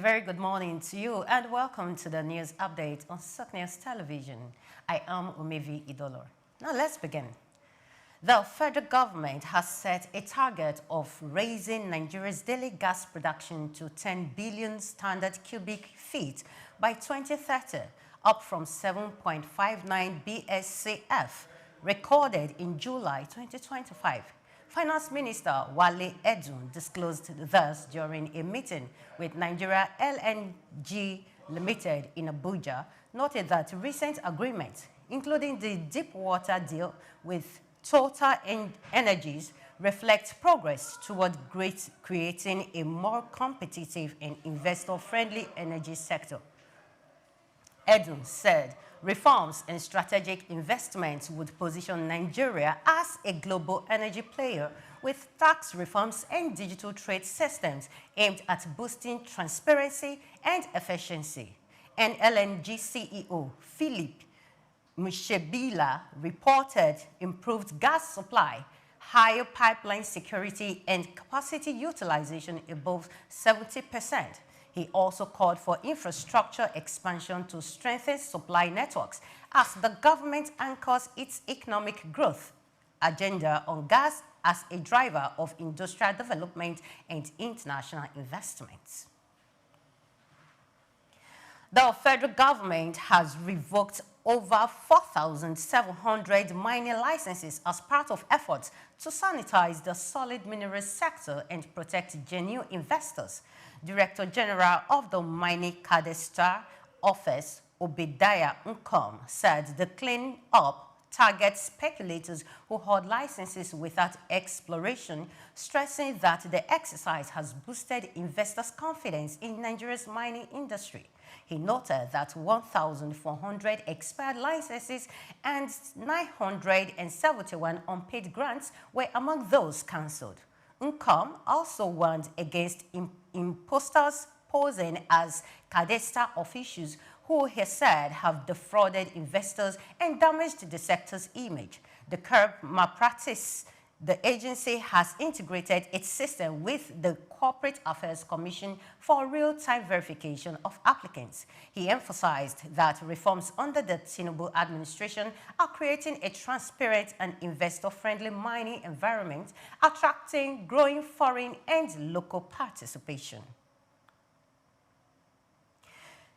very good morning to you and welcome to the news update on SOUQ News Television. I am Umevi Idolo. Now let's begin. The federal government has set a target of raising Nigeria's daily gas production to 10 billion standard cubic feet by 2030, up from 7.59 BSCF recorded in July 2025. Finance Minister Wale Edun disclosed this during a meeting with Nigeria LNG Limited in Abuja, noted that recent agreements, including the deep water deal with Total Energies, reflect progress toward creating a more competitive and investor-friendly energy sector. Edun said reforms and strategic investments would position Nigeria as a global energy player with tax reforms and digital trade systems aimed at boosting transparency and efficiency. And LNG CEO Philip Mushebila reported improved gas supply, higher pipeline security, and capacity utilization above 70%. He also called for infrastructure expansion to strengthen supply networks as the government anchors its economic growth agenda on gas as a driver of industrial development and international investments. The federal government has revoked over 4,700 mining licenses as part of efforts to sanitize the solid minerals sector and protect genuine investors. Director General of the Mining Cadastre Office, Obadiah Nkom, said the clean-up targets speculators who hold licenses without exploration, stressing that the exercise has boosted investors' confidence in Nigeria's mining industry. He noted that 1,400 expired licenses and 971 unpaid grants were among those cancelled. Nkom also warned against imposters posing as cadastre officials who he said have defrauded investors and damaged the sector's image. The curb malpractice, the agency has integrated its system with the Corporate Affairs Commission for real-time verification of applicants. He emphasized that reforms under the Tinubu administration are creating a transparent and investor-friendly mining environment, attracting growing foreign and local participation.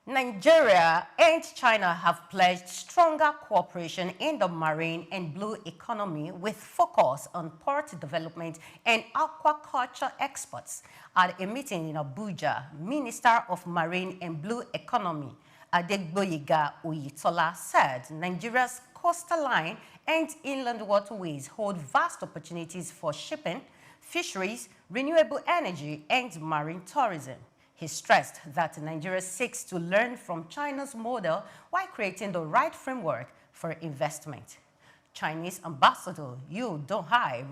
Nigeria and China have pledged stronger cooperation in the marine and blue economy with focus on port development and aquaculture exports. At a meeting in Abuja, Minister of Marine and Blue Economy, Adegboyega Oyitola, said Nigeria's coastal line and inland waterways hold vast opportunities for shipping, fisheries, renewable energy, and marine tourism. He stressed that Nigeria seeks to learn from China's model while creating the right framework for investment. Chinese Ambassador Yu Donghai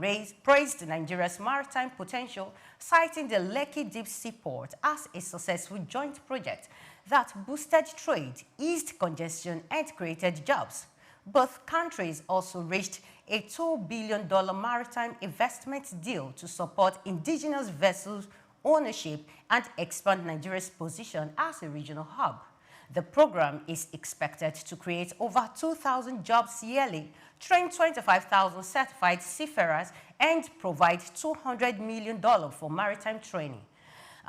praised Nigeria's maritime potential, citing the Lekki Deep Sea Port as a successful joint project that boosted trade, eased congestion, and created jobs. Both countries also reached a $2 billion maritime investment deal to support indigenous vessels ownership and expand Nigeria's position as a regional hub. The program is expected to create over 2,000 jobs yearly, train 25,000 certified seafarers, and provide $200 million for maritime training.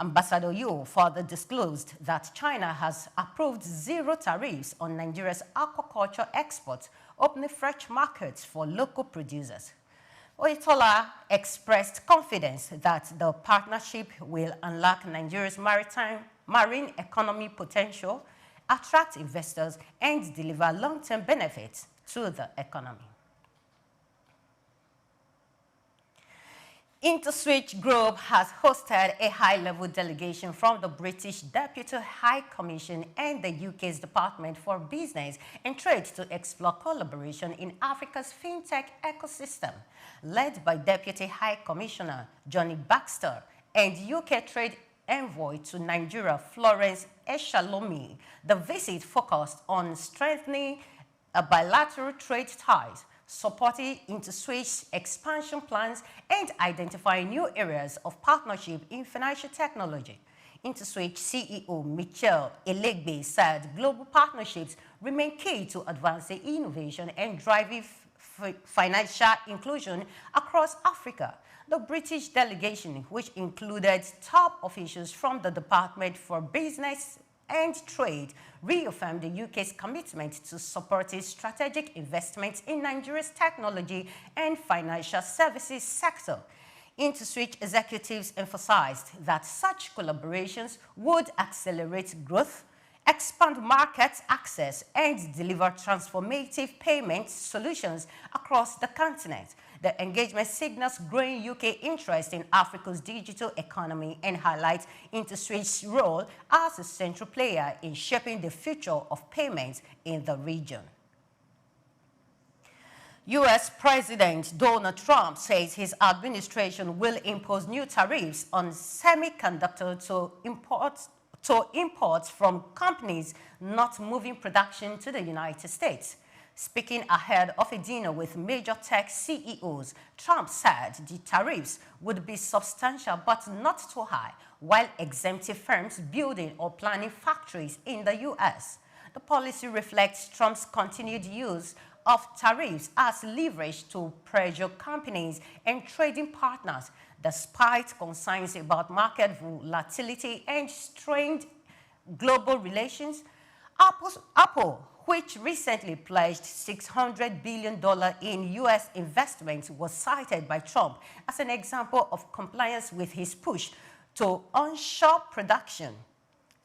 Ambassador Yu further disclosed that China has approved zero tariffs on Nigeria's aquaculture exports, opening fresh markets for local producers. Oyitola expressed confidence that the partnership will unlock Nigeria's marine economy potential, attract investors, and deliver long-term benefits to the economy. SOUQ Group has hosted a high-level delegation from the British Deputy High Commission and the UK's Department for Business and Trade to explore collaboration in Africa's fintech ecosystem. Led by Deputy High Commissioner Johnny Baxter and UK Trade Envoy to Nigeria Florence Eshalomi, the visit focused on strengthening bilateral trade ties, supporting SOUQ's expansion plans, and identifying new areas of partnership in financial technology. SOUQ CEO Michel Elegbe said global partnerships remain key to advancing innovation and driving financial inclusion across Africa. The British delegation, which included top officials from the Department for Business and Trade, reaffirmed the UK's commitment to supporting strategic investments in Nigeria's technology and financial services sector. SOUQ executives emphasized that such collaborations would accelerate growth, expand market access, and deliver transformative payment solutions across the continent. The engagement signals growing UK interest in Africa's digital economy and highlights SOUQ's role as a central player in shaping the future of payments in the region. U.S. President Donald Trump says his administration will impose new tariffs on semiconductors to imports from companies not moving production to the United States. Speaking ahead of a dinner with major tech CEOs, Trump said the tariffs would be substantial but not too high, while exempting firms building or planning factories in the U.S. The policy reflects Trump's continued use of tariffs as leverage to pressure companies and trading partners, despite concerns about market volatility and strained global relations. Apple, which recently pledged $600 billion in U.S. investments, was cited by Trump as an example of compliance with his push to onshore production.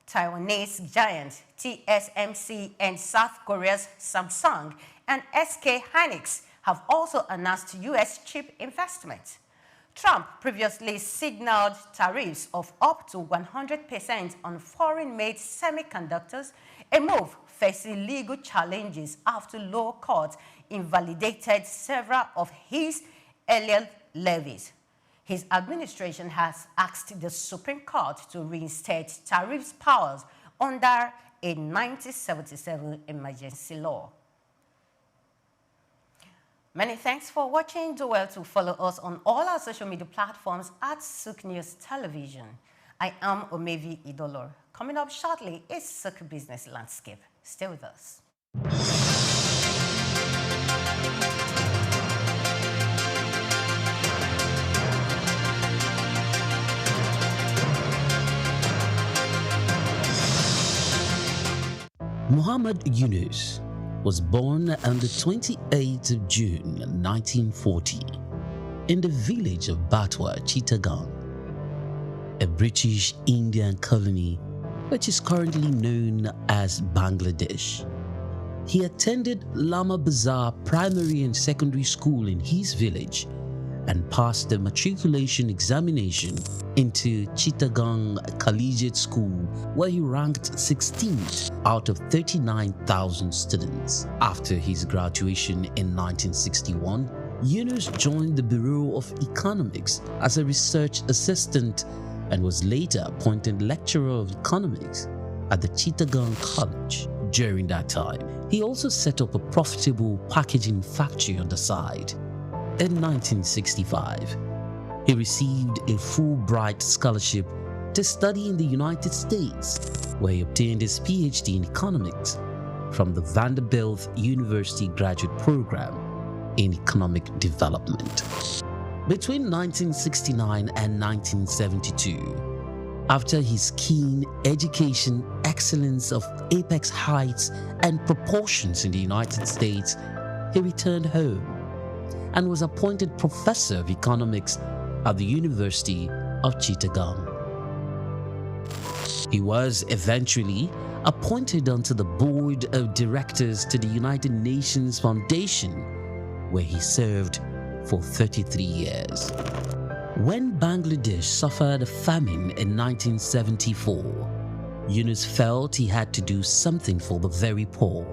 Taiwanese giants TSMC and South Korea's Samsung and SK Hynix have also announced U.S. chip investments. Trump previously signaled tariffs of up to 100% on foreign-made semiconductors, a move facing legal challenges after lower courts invalidated several of his earlier levies. His administration has asked the Supreme Court to reinstate tariffs powers under a 1977 emergency law. Many thanks for watching. Do well to follow us on all our social media platforms at SOUQ News Television. I am Omevi Idolor. Coming up shortly is SOUQ Business Landscape. Stay with us. Muhammad Yunus was born on the 28th of June 1940 in the village of Batwa, Chittagong, a British Indian colony which is currently known as Bangladesh. He attended Lama Bazar Primary and Secondary School in his village and passed the matriculation examination into Chittagong Collegiate School, where he ranked 16th out of 39,000 students. After his graduation in 1961, Yunus joined the Bureau of Economics as a research assistant and was later appointed lecturer of economics at the Chittagong College. During that time, he also set up a profitable packaging factory on the side. In 1965, he received a Fulbright scholarship to study in the United States, where he obtained his PhD in economics from the Vanderbilt University Graduate Program in Economic Development. Between 1969 and 1972, after his keen education excellence of apex heights and proportions in the United States, he returned home and was appointed professor of economics at the University of Chittagong. He was eventually appointed onto the board of directors to the United Nations Foundation, where he served for 33 years. When Bangladesh suffered a famine in 1974, Yunus felt he had to do something for the very poor.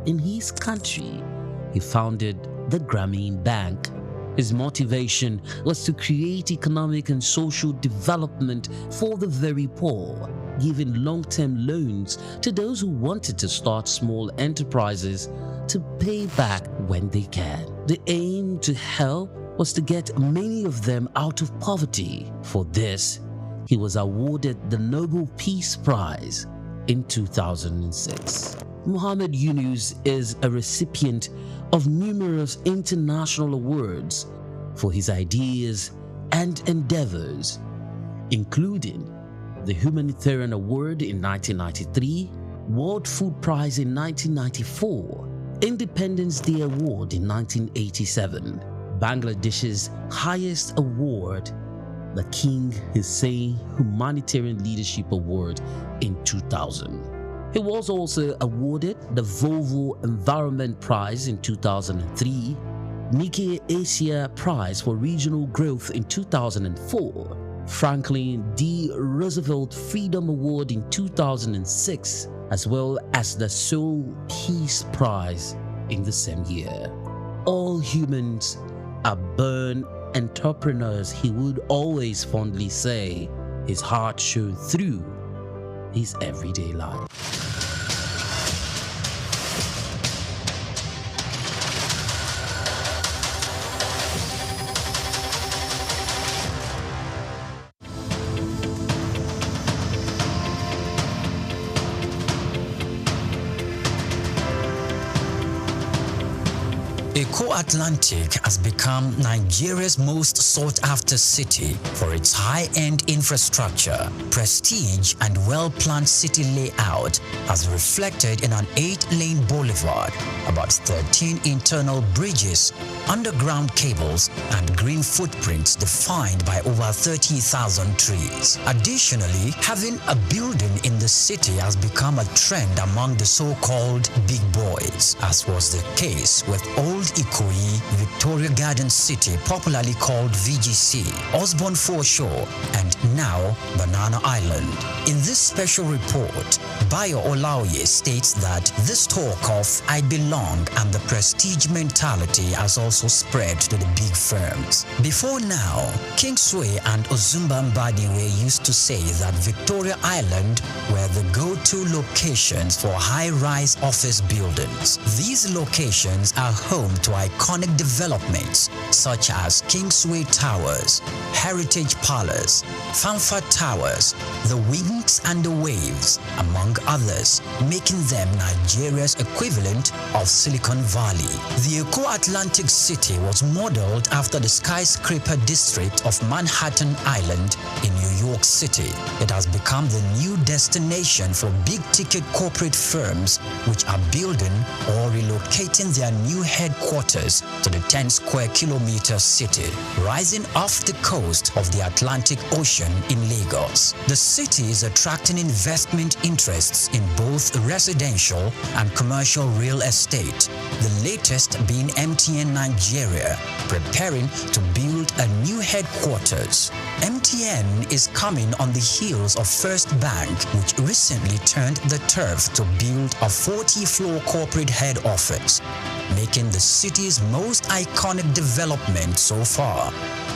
In his country, he founded the Grameen Bank. His motivation was to create economic and social development for the very poor, giving long-term loans to those who wanted to start small enterprises to pay back when they can. The aim to help was to get many of them out of poverty. For this, he was awarded the Nobel Peace Prize in 2006. Muhammad Yunus is a recipient of numerous international awards for his ideas and endeavors, including the Humanitarian Award in 1993, World Food Prize in 1994, Independence Day Award in 1987, Bangladesh's highest award, the King Hussein Humanitarian Leadership Award in 2000. He was also awarded the Volvo Environment Prize in 2003, Nikkei Asia Prize for Regional Growth in 2004, Franklin D. Roosevelt Freedom Award in 2006, as well as the SOUQ Peace Prize in the same year. All humans are born entrepreneurs, he would always fondly say. His heart showed through his everyday life. Eko Atlantic has become Nigeria's most sought-after city for its high-end infrastructure, prestige, and well-planned city layout, as reflected in an 8-lane boulevard, about 13 internal bridges, underground cables, and green footprints defined by over 30,000 trees. Additionally, having a building in the city has become a trend among the so-called big boys, as was the case with Old Ikoyi, Victoria Garden City, popularly called VGC, Osborne Foreshore, and now Banana Island. In this special report, Bayo Olaoye states that this talk of "I belong" and the prestige mentality has also spread to the big firms. Before now, Kingsway and Ozumba Mbadiwe used to say that Victoria Island were the go-to locations for high-rise office buildings. These locations are home to iconic developments such as Kingsway Towers, Heritage Palace, Fanfare Towers, the Wings and the Waves, among others, making them Nigeria's equivalent of Silicon Valley. The Eko Atlantic City was modeled after the skyscraper district of Manhattan Island in New York City. It has become the new destination for big-ticket corporate firms which are building or relocating their new headquarters to the 10-square-kilometer city, rising off the coast of the Atlantic Ocean in Lagos. The city is attracting investment interests in both residential and commercial real estate, the latest being MTN Nigeria, preparing to build a new headquarters. MTN is coming on the heels of First Bank, which recently turned the turf to build a 40-floor corporate head office, making the city's most iconic development so far.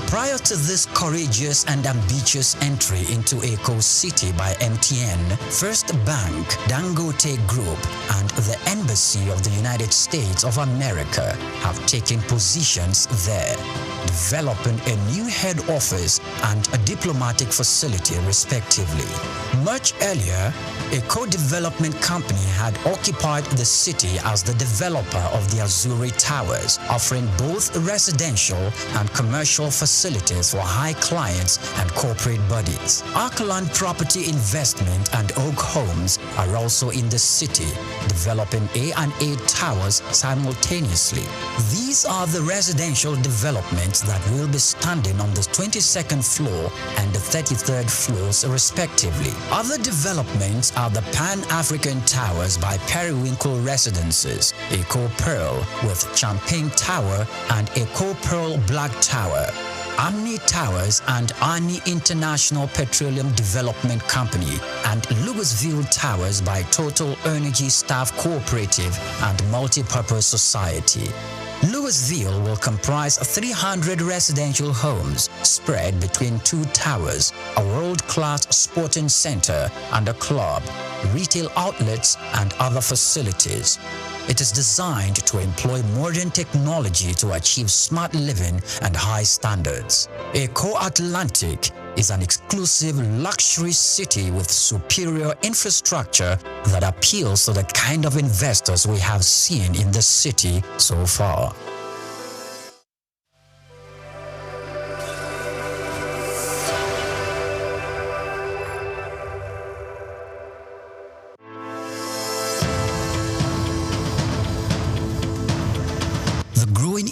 Prior to this courageous and ambitious entry into Eko City by MTN, First Bank, Dangote Group, and the Embassy of the United States of America have taken positions there, developing a new head office and a diplomatic facility respectively. Much earlier, a co-development company had occupied the city as the developer of the Azuri Towers, offering both residential and commercial facilities for high clients and corporate bodies. Arkland Property Investment and Oak Homes are also in the city, developing A&A Towers simultaneously. These are the residential developments that will be standing on the 22nd floor and the 33rd floors respectively. Other developments are the Pan-African Towers by Periwinkle Residences, Eko Pearl with Champagne Tower and Eko Pearl Black Tower, Amni Towers and Ani International Petroleum Development Company, and Louisville Towers by Total Energy Staff Cooperative and Multipurpose Society. Louisville will comprise 300 residential homes spread between 2 towers, a world-class sporting center and a club, retail outlets, and other facilities. It is designed to employ modern technology to achieve smart living and high standards. Eko Atlantic is an exclusive luxury city with superior infrastructure that appeals to the kind of investors we have seen in the city so far.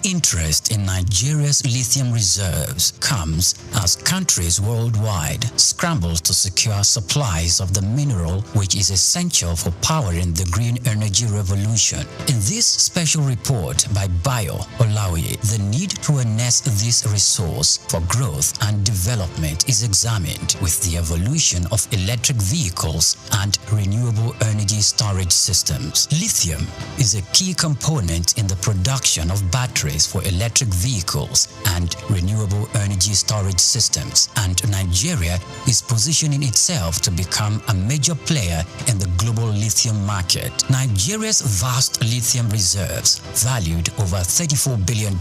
Interest in Nigeria's lithium reserves comes as countries worldwide scramble to secure supplies of the mineral which is essential for powering the green energy revolution. In this special report by Bayo Olaoye, the need to harness this resource for growth and development is examined with the evolution of electric vehicles and renewable energy storage systems. Lithium is a key component in the production of batteries for electric vehicles and renewable energy storage systems, and Nigeria is positioning itself to become a major player in the global lithium market. Nigeria's vast lithium reserves, valued over $34 billion,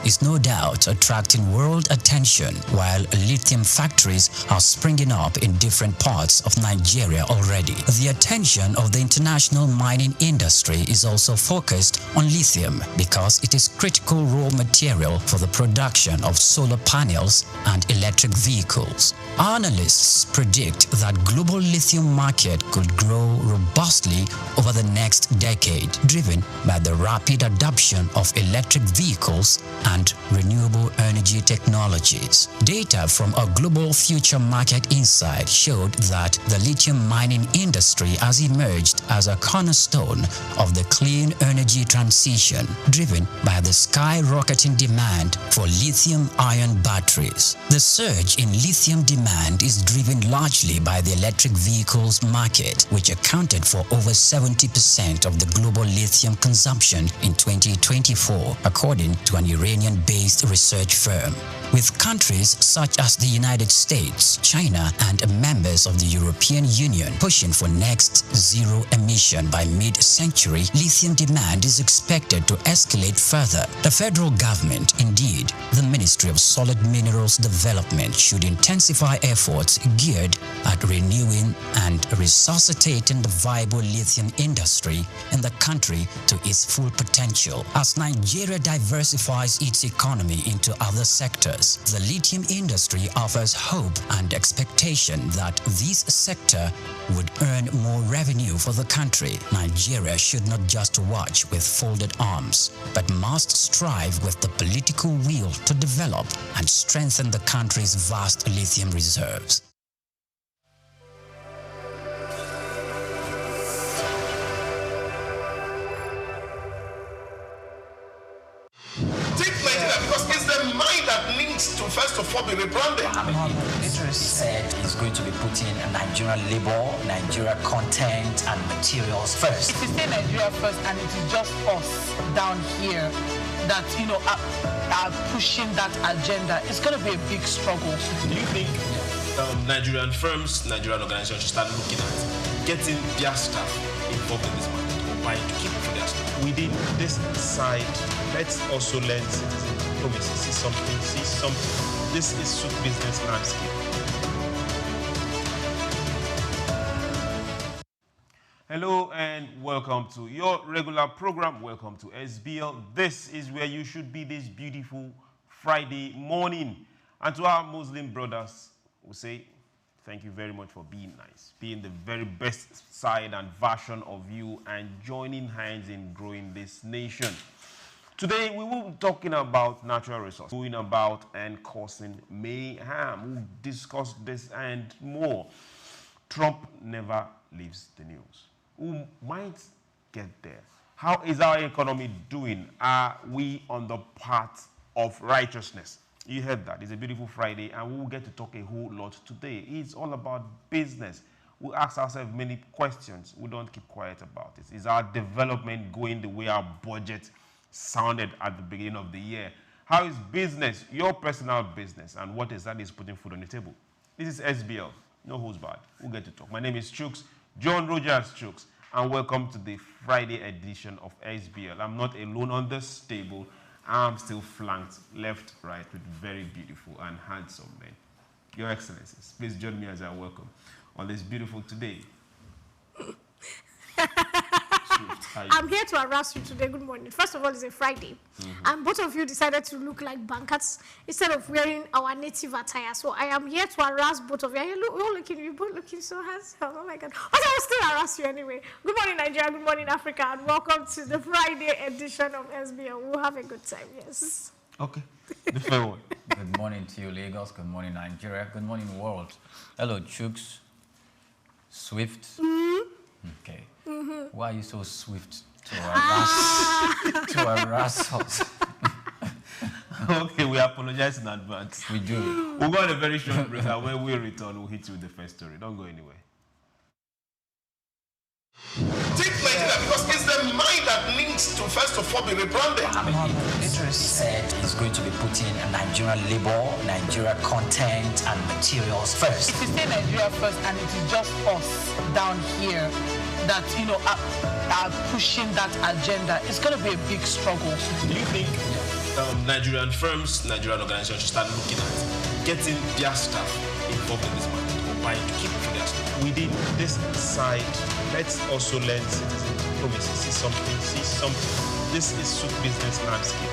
is no doubt attracting world attention, while lithium factories are springing up in different parts of Nigeria already. The attention of the international mining industry is also focused on lithium because it is critical raw material for the production of solar panels and electric vehicles. Analysts predict that global lithium market could grow robustly over the next decade, driven by the rapid adoption of electric vehicles and renewable energy technologies. Data from a Global Future Market Insight showed that the lithium mining industry has emerged as a cornerstone of the clean energy transition, driven by the skyrocketing demand for lithium-ion batteries. The surge in lithium demand is driven largely by the electric vehicles market, which accounted for over 70% of the global lithium consumption in 2024, according to an Iranian-based research firm. With countries such as the United States, China, and members of the European Union pushing for next zero emission by mid-century, lithium demand is expected to escalate further. The federal government, indeed, the Ministry of Solid Minerals Development, should intensify efforts geared at renewing and resuscitating the viable lithium industry in the country to its full potential. As Nigeria diversifies its economy into other sectors, the lithium industry offers hope and expectation that this sector would earn more revenue for the country. Nigeria should not just watch with folded arms, but must strive with the political will to develop and strengthen the country's vast lithium reserves. To first of all be rebranded. Tariff said he's going to be putting Nigerian labor, Nigeria content and materials first. If you say Nigeria first and it is just us down here that, are pushing that agenda, it's going to be a big struggle. Do you think Nigerian firms, Nigerian organizations should start looking at getting their staff involved in this market or buying to keep for their staff? Within this side, let's also learn citizen diplomacy. See something. This is SOUQ business landscape. Hello and welcome to your regular program. Welcome to SBL. This is where you should be this beautiful Friday morning. And to our Muslim brothers, we say thank you very much for being nice, being the very best side and version of you, and joining hands in growing this nation. Today, we will be talking about natural resources, going about and causing mayhem. We'll discuss this and more. Trump never leaves the news. We might get there. How is our economy doing? Are we on the path of righteousness? You heard that. It's a beautiful Friday, and we will get to talk a whole lot today. It's all about business. We ask ourselves many questions. We don't keep quiet about it. Is our development going the way our budget sounded at the beginning of the year? How is business, your personal business, and what is that is putting food on the table? This is SBL. No holds barred. We'll get to talk. My name is SOUQ, John Rogers SOUQ, and welcome to the Friday edition of SBL. I'm not alone on this table. I'm still flanked left, right with very beautiful and handsome men. Your Excellencies, please join me as I welcome on this beautiful today. I'm here to harass you today. Good morning. First of all, it's a Friday, and both of you decided to look like bankers instead of wearing our native attire. So I am here to harass both of you. You're both looking so handsome. Oh my God. But I will still harass you anyway. Good morning, Nigeria. Good morning, Africa, and welcome to the Friday edition of SBL. We'll have a good time. Yes. Okay. The fair one. Good morning to you, Lagos. Good morning, Nigeria. Good morning, world. Hello, Chooks. Swift. Okay. Why are you so swift to harass us? Okay, we apologize in advance. We do. We'll go on a very short break, and when we return, we'll hit you with the first story. Don't go anywhere. Take Nigeria because it's the mind that needs to first of all be rebranded. He said he's going to be putting Nigerian labor, Nigeria content and materials first. If you say Nigeria first and it is just us down here that, are pushing that agenda, it's going to be a big struggle. Do you think Nigerian firms, Nigerian organizations should start looking at getting their staff involved in this market or buying to keep for their staff? Within this side, let's also learn citizen diplomacy. See something. This is SOUQ business landscape.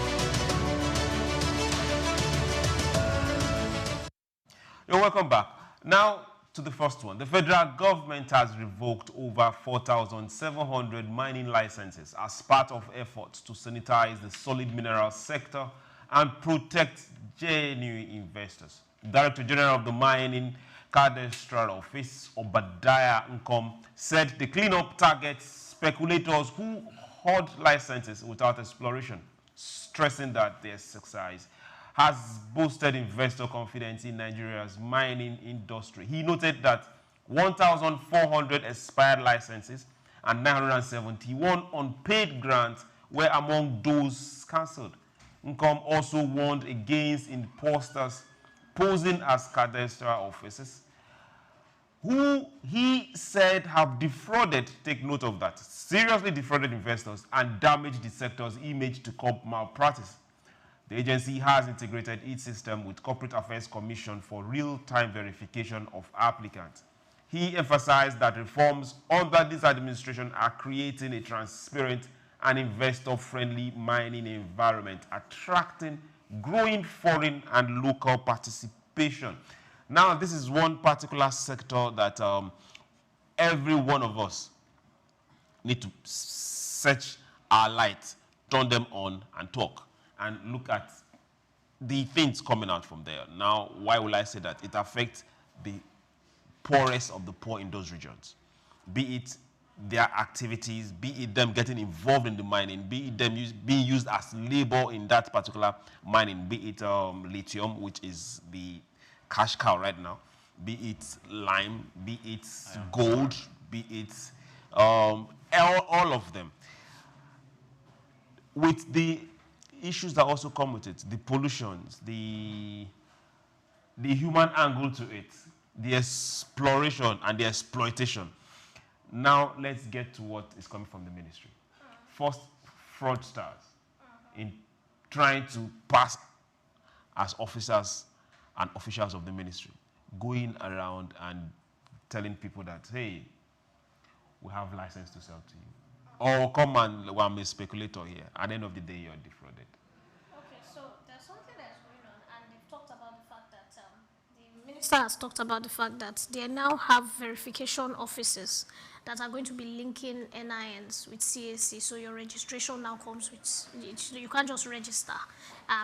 You're welcome back. Now to the first one. The federal government has revoked over 4,700 mining licenses as part of efforts to sanitize the solid mineral sector and protect genuine investors. Director General of the Mining Cadastral Office, Obadiah Nkom, said the cleanup targets speculators who hoard licenses without exploration, stressing that the exercise has boosted investor confidence in Nigeria's mining industry. He noted that 1,400 expired licenses and 971 unpaid grants were among those cancelled. Nkom also warned against imposters posing as cadastral officers, who he said have defrauded, take note of that, seriously defrauded investors and damaged the sector's image to curb malpractice. The agency has integrated its system with Corporate Affairs Commission for real-time verification of applicants. He emphasized that reforms under this administration are creating a transparent and investor-friendly mining environment, attracting growing foreign and local participation. Now, this is one particular sector that every one of us need to search our lights, turn them on, and talk, and look at the things coming out from there. Now, why will I say that? It affects the poorest of the poor in those regions, be it their activities, be it them getting involved in the mining, be it them being used as labor in that particular mining, be it lithium, which is the cash cow right now, be it lime, be it gold, be it all of them. With the issues that also come with it, the pollutions, the human angle to it, the exploration and the exploitation. Now let's get to what is coming from the ministry. First, fraudsters in trying to pass as officers and officials of the ministry, going around and telling people that, hey, we have license to sell to you. Or come and I'm a speculator here. At the end of the day, you're defrauded. Okay, so there's something that's going on, and they've talked about the fact that the minister has talked about the fact that they now have verification offices that are going to be linking NINs with CAC, so your registration now comes with, you can't just register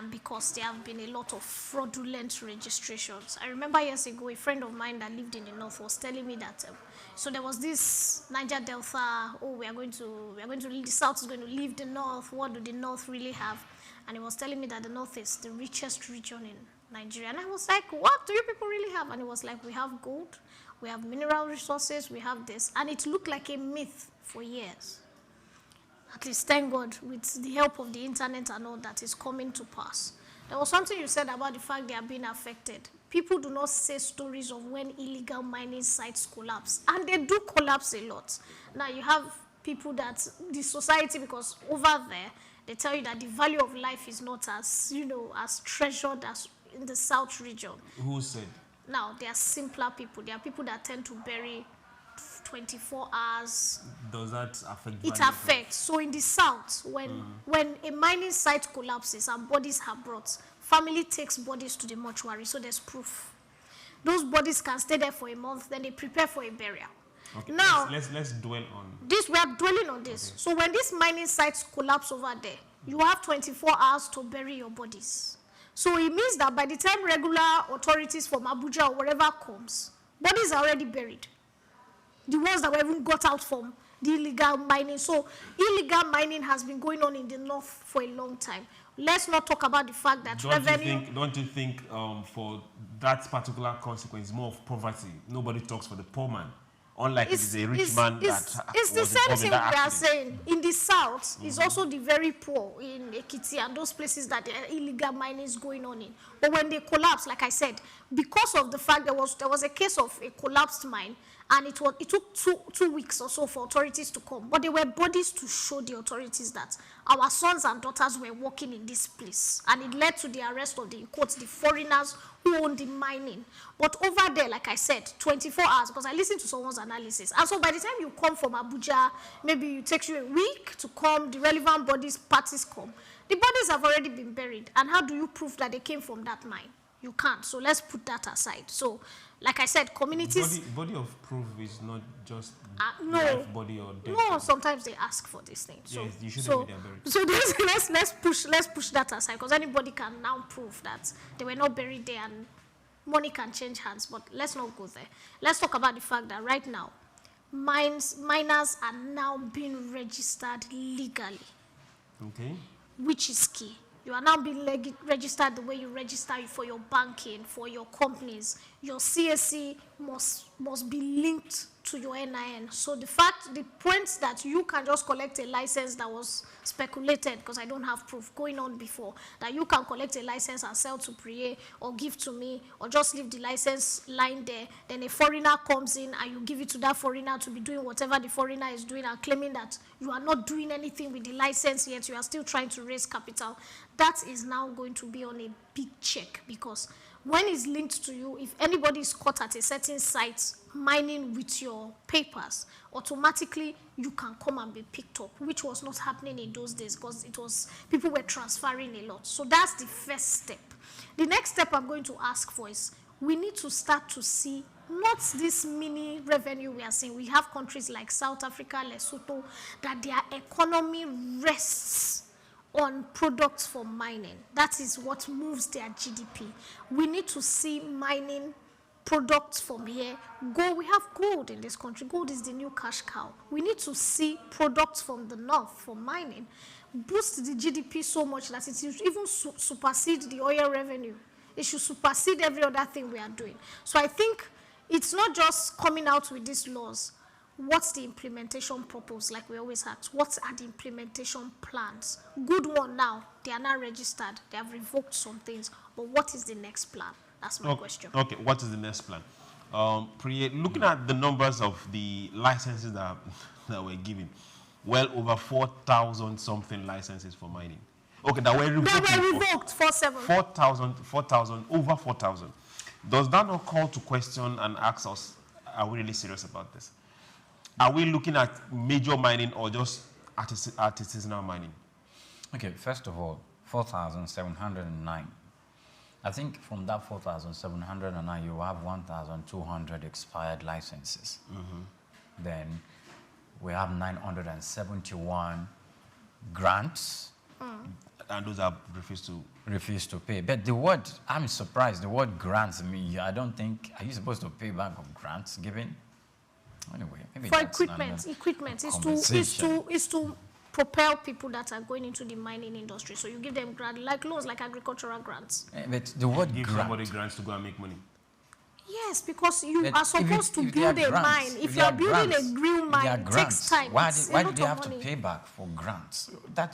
because there have been a lot of fraudulent registrations. I remember years ago, a friend of mine that lived in the north was telling me that, so there was this Niger Delta, the south is going to leave the north, what do the north really have? And he was telling me that the north is the richest region in Nigeria. And I was like, what do you people really have? And he was like, we have gold, we have mineral resources, we have this. And it looked like a myth for years. At least, thank God, with the help of the internet and all that is coming to pass. There was something you said about the fact they are being affected. People do not say stories of when illegal mining sites collapse. And they do collapse a lot. Now, you have people that, the society, because over there, they tell you that the value of life is not as, as treasured as in the south region. Who said? Now, there are simpler people. There are people that tend to bury 24 hours. Does that affect? It affects. So in the south, when a mining site collapses and bodies are brought, family takes bodies to the mortuary, so there's proof. Those bodies can stay there for a month, then they prepare for a burial. Okay, now, let's dwell on this. We are dwelling on this. Okay. So when these mining sites collapse over there, you have 24 hours to bury your bodies. So it means that by the time regular authorities from Abuja or wherever comes, bodies are already buried. The ones that were even got out from the illegal mining. So illegal mining has been going on in the north for a long time. Let's not talk about the fact that Don't you think for that particular consequence, more of poverty, nobody talks for the poor man? Unlike it's a rich man it's the same thing we are saying. In the south, it's also the very poor in Ekiti and those places that illegal mining is going on in. But when they collapse, like I said, because of the fact there was a case of a collapsed mine, and it took two weeks or so for authorities to come. But there were bodies to show the authorities that our sons and daughters were working in this place. And it led to the arrest of the foreigners who owned the mining. But over there, like I said, 24 hours, because I listened to someone's analysis. And so by the time you come from Abuja, maybe it takes you a week to come, the relevant parties come. The bodies have already been buried. And how do you prove that they came from that mine? You can't. So let's put that aside. So, like I said, communities... Body of proof is not just life body or death. No, sometimes they ask for these things. So, yes, you shouldn't be buried. So let's push that aside, because anybody can now prove that they were not buried there and money can change hands. But let's not go there. Let's talk about the fact that right now, miners are now being registered legally. Okay. Which is key. You are now being registered the way you register for your banking, for your companies. Your CSC must be linked to your NIN. So the point that you can just collect a license that was speculated, because I don't have proof going on before, that you can collect a license and sell to Priye or give to me or just leave the license lying there. Then a foreigner comes in and you give it to that foreigner to be doing whatever the foreigner is doing and claiming that you are not doing anything with the license yet, you are still trying to raise capital. That is now going to be on a big check, because when it's linked to you, if anybody is caught at a certain site mining with your papers, automatically you can come and be picked up, which was not happening in those days because people were transferring a lot. So that's the first step. The next step I'm going to ask for is we need to start to see not this mini revenue we are seeing. We have countries like South Africa, Lesotho, that their economy rests on products for mining. That is what moves their GDP. We need to see mining products from here go. We have gold in this country. Gold is the new cash cow. We need to see products from the north for mining boost the GDP so much that it should even supersede the oil revenue. It should supersede every other thing we are doing. So I think it's not just coming out with these laws. What's the implementation purpose, like we always ask? What are the implementation plans? Good one now. They are now registered. They have revoked some things. But what is the next plan? That's my question. Okay, what is the next plan? Looking at the numbers of the licenses that were given, well over 4,000 something licenses for mining. Okay, that were revoked. They were revoked, 4,000, over 4,000. Does that not call to question and ask us, are we really serious about this? Are we looking at major mining or just artisanal mining? Okay, first of all, 4,709. I think from that 4,709, you have 1,200 expired licenses. Mm-hmm. Then we have 971 grants. And those are refused to pay. But the word, I'm surprised, the word grants, I don't think, are you supposed to pay back on grants given? Anyway, maybe for equipment is to propel people that are going into the mining industry. So you give them grant, like loans, like agricultural grants. But the word give somebody grants to go and make money. Yes, because you are supposed to build a mine. If you are building a grill mine, it takes time. Why do they have to pay back for grants?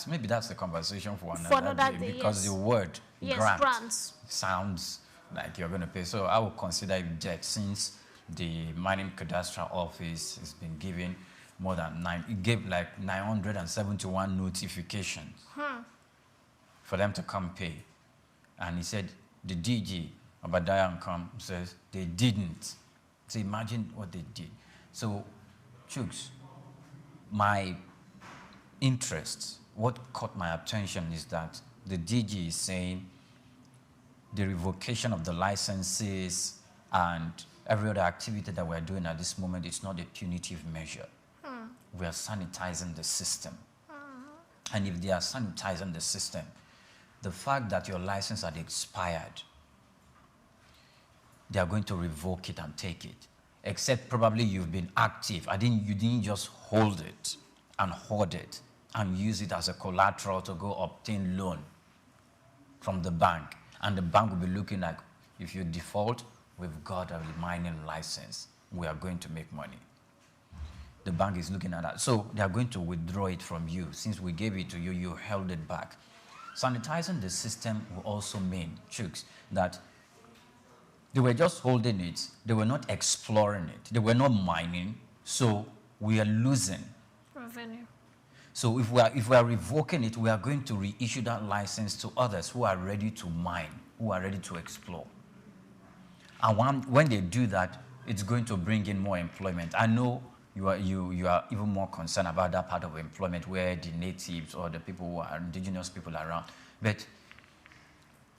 Maybe that's the conversation for another day. Because the word grants sounds like you're going to pay. So I will consider it dead, since the mining cadastral office has been given more than it gave like 971 notifications for them to come pay. And he said the DG Obadiah says they didn't. So imagine what they did. So, SOUQs, my interest, what caught my attention is that the DG is saying the revocation of the licenses and every other activity that we're doing at this moment is not a punitive measure. We are sanitizing the system. And if they are sanitizing the system, the fact that your license had expired, they are going to revoke it and take it. Except probably you've been active. You didn't just hold it and hoard it and use it as a collateral to go obtain loan from the bank. And the bank will be looking like, if you default, we've got a mining license. We are going to make money. The bank is looking at that. So they are going to withdraw it from you. Since we gave it to you, you held it back. Sanitizing the system will also mean, SOUQs, that they were just holding it. They were not exploring it. They were not mining. So we are losing revenue. So if we are revoking it, we are going to reissue that license to others who are ready to mine, who are ready to explore. And when they do that, it's going to bring in more employment. I know you are even more concerned about that part of employment where the natives or the people who are indigenous people are around. But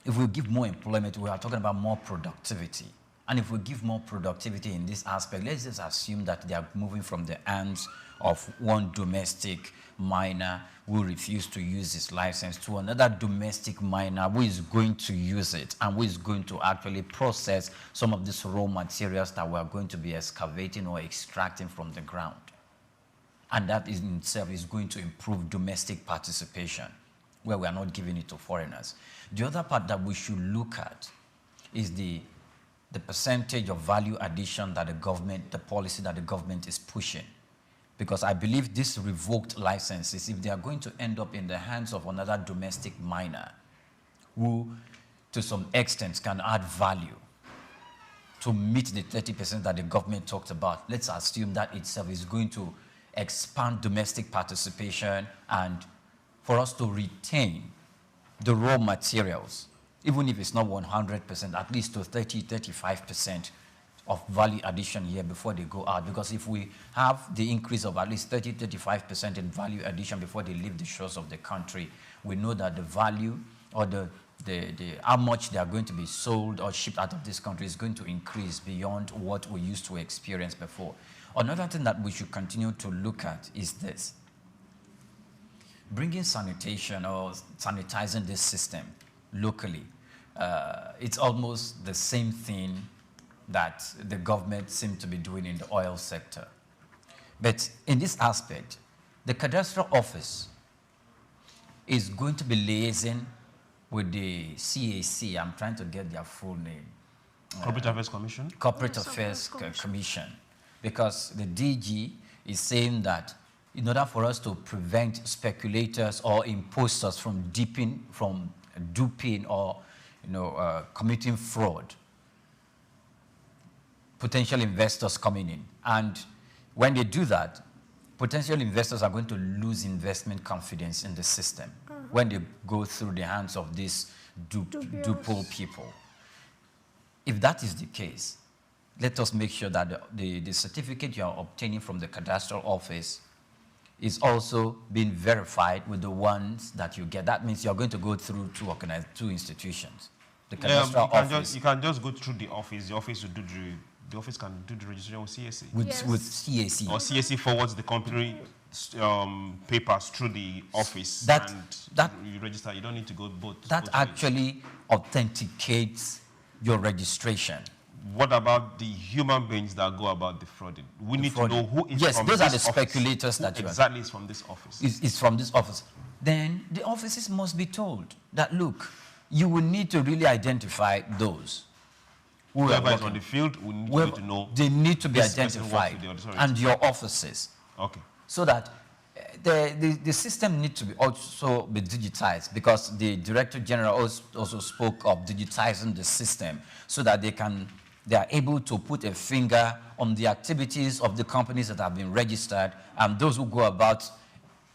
if we give more employment, we are talking about more productivity. And if we give more productivity in this aspect, let's just assume that they are moving from the hands of one domestic miner who refused to use his license to another domestic miner who is going to use it and who is going to actually process some of these raw materials that we are going to be excavating or extracting from the ground. And that in itself is going to improve domestic participation, where we are not giving it to foreigners. The other part that we should look at is the percentage of value addition that the policy that the government is pushing. Because I believe these revoked licenses, if they are going to end up in the hands of another domestic miner who, to some extent, can add value to meet the 30% that the government talked about, let's assume that itself is going to expand domestic participation and for us to retain the raw materials, even if it's not 100%, at least to 30-35% of value addition here before they go out. Because if we have the increase of at least 30-35% in value addition before they leave the shores of the country, we know that the value or how much they are going to be sold or shipped out of this country is going to increase beyond what we used to experience before. Another thing that we should continue to look at is this. Bringing sanitation or sanitizing this system locally, it's almost the same thing that the government seems to be doing in the oil sector. But in this aspect, the cadastral office is going to be liaising with the CAC. I'm trying to get their full name. Corporate Affairs Commission? Corporate Affairs Commission. Because the DG is saying that in order for us to prevent speculators or imposters from duping or committing fraud, potential investors coming in. And when they do that, potential investors are going to lose investment confidence in the system when they go through the hands of these duple people. If that is the case, let us make sure that the certificate you are obtaining from the cadastral office is also being verified with the ones that you get. That means you're going to go through two institutions. The cadastral office. You can just go through the office. The office will do the office can do the registration with CAC. With CAC. Or CAC forwards the company papers through the office that you register. You don't need to go both. That actually authenticates your registration. What about the human beings that go about defrauding? We need to know who is from those this are the speculators office. that exactly is from this office. It's from this office. Then the offices must be told that, look, you will need to really identify those. Whoever is on the field, we need to know. They need to be identified, and your offices. Okay. So that the system needs to be also be digitized, because the Director General also spoke of digitizing the system so that they are able to put a finger on the activities of the companies that have been registered, and those who go about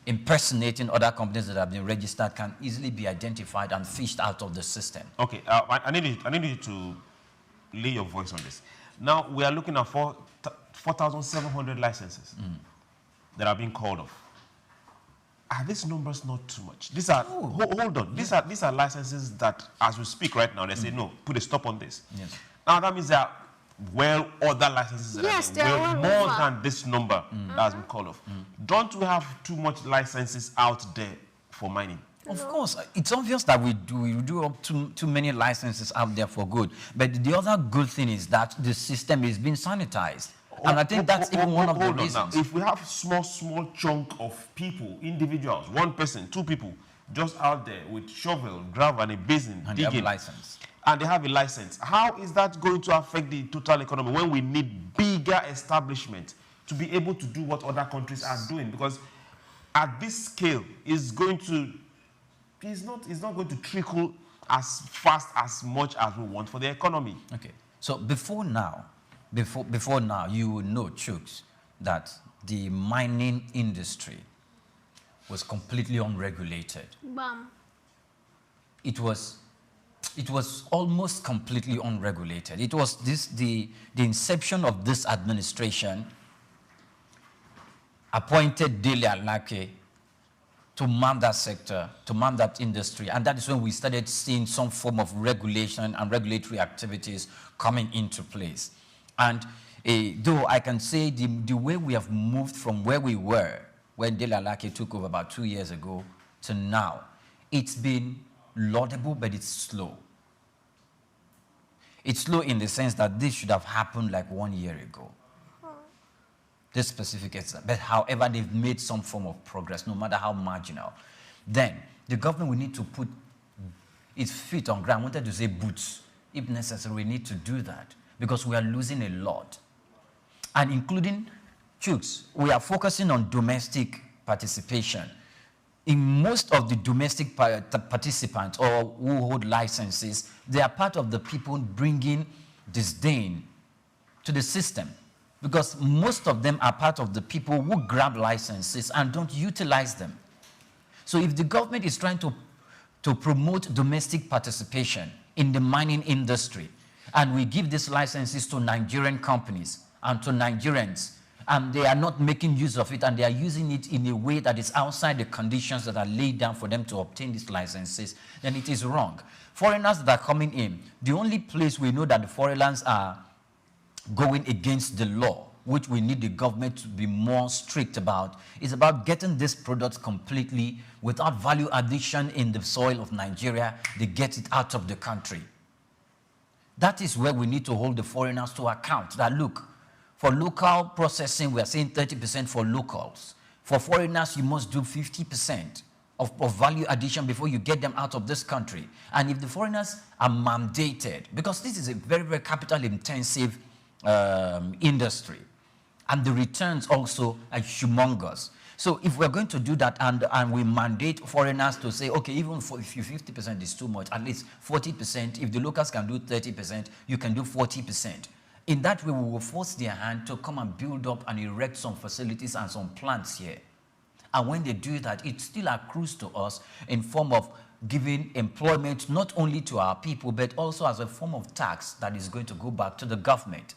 impersonating other companies that have been registered can easily be identified and fished out of the system. Okay, I need you to lay your voice on this. Now, we are looking at 4,700 licenses that are being called off. Are these numbers not too much? These are, hold on, these are licenses that, as we speak right now, they say, no, put a stop on this. Yes. Now, that means there are other licenses that are more than this number that has been called off. Don't we have too much licenses out there for mining? Of course, it's obvious that we do up too many licenses out there for good. But the other good thing is that the system is being sanitized. And I think that's even one of the reasons. Now, if we have small chunk of people, individuals, one person, two people, just out there with shovel, gravel, and a basin, and digging, they have a license. And they have a license. How is that going to affect the total economy when we need bigger establishment to be able to do what other countries are doing? Because at this scale, it's not going to trickle as fast as much as we want for the economy. Okay. So before now, you will know, Chooks, that the mining industry was completely unregulated. Bam. It was almost completely unregulated. It was the inception of this administration appointed Dele Alake to man that sector, to man that industry. And that is when we started seeing some form of regulation and regulatory activities coming into place. And though I can say the way we have moved from where we were when Dele Alake took over about 2 years ago to now, it's been laudable, but it's slow. It's slow in the sense that this should have happened like 1 year ago. This specific example. But however, they've made some form of progress, no matter how marginal. Then, the government will need to put its feet on ground. I wanted to say boots. If necessary, we need to do that because we are losing a lot. And including, Chooks, we are focusing on domestic participation. In most of the domestic participants or who hold licenses, they are part of the people bringing disdain to the system because most of them are part of the people who grab licenses and don't utilize them. So if the government is trying to promote domestic participation in the mining industry and we give these licenses to Nigerian companies and to Nigerians, and they are not making use of it, and they are using it in a way that is outside the conditions that are laid down for them to obtain these licenses, then it is wrong. Foreigners that are coming in, the only place we know that the foreigners are going against the law, which we need the government to be more strict about, is about getting this product completely without value addition in the soil of Nigeria. They get it out of the country. That is where we need to hold the foreigners to account. That look, for local processing, we are saying 30% for locals. For foreigners, you must do 50% of value addition before you get them out of this country. And if the foreigners are mandated, because this is a very, very capital-intensive industry, and the returns also are humongous. So if we're going to do that and we mandate foreigners to say, okay, even if you 50% is too much, at least 40%, if the locals can do 30%, you can do 40%. In that way, we will force their hand to come and build up and erect some facilities and some plants here. And when they do that, it still accrues to us in form of giving employment not only to our people, but also as a form of tax that is going to go back to the government.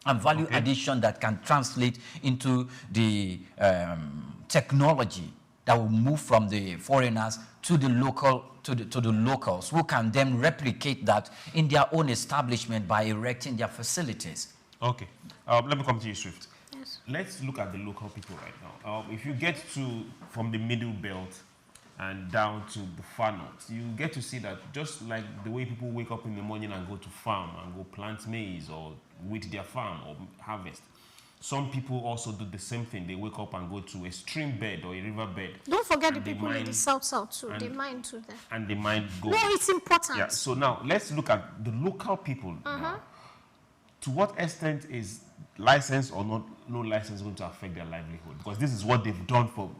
And value addition that can translate into the technology that will move from the foreigners to the locals, who can then replicate that in their own establishment by erecting their facilities. Okay. Let me come to you, Swift. Yes. Let's look at the local people right now. If you get from the middle belt and down to the far north, you get to see that just like the way people wake up in the morning and go to farm and go plant maize or weed their farm or harvest, some people also do the same thing. They wake up and go to a stream bed or a river bed. Don't forget the people in the south too. They mine too there. And they mine gold. No, it's important. Yeah. So now let's look at the local people. Now. To what extent is license or no license going to affect their livelihood? Because this is what they've done for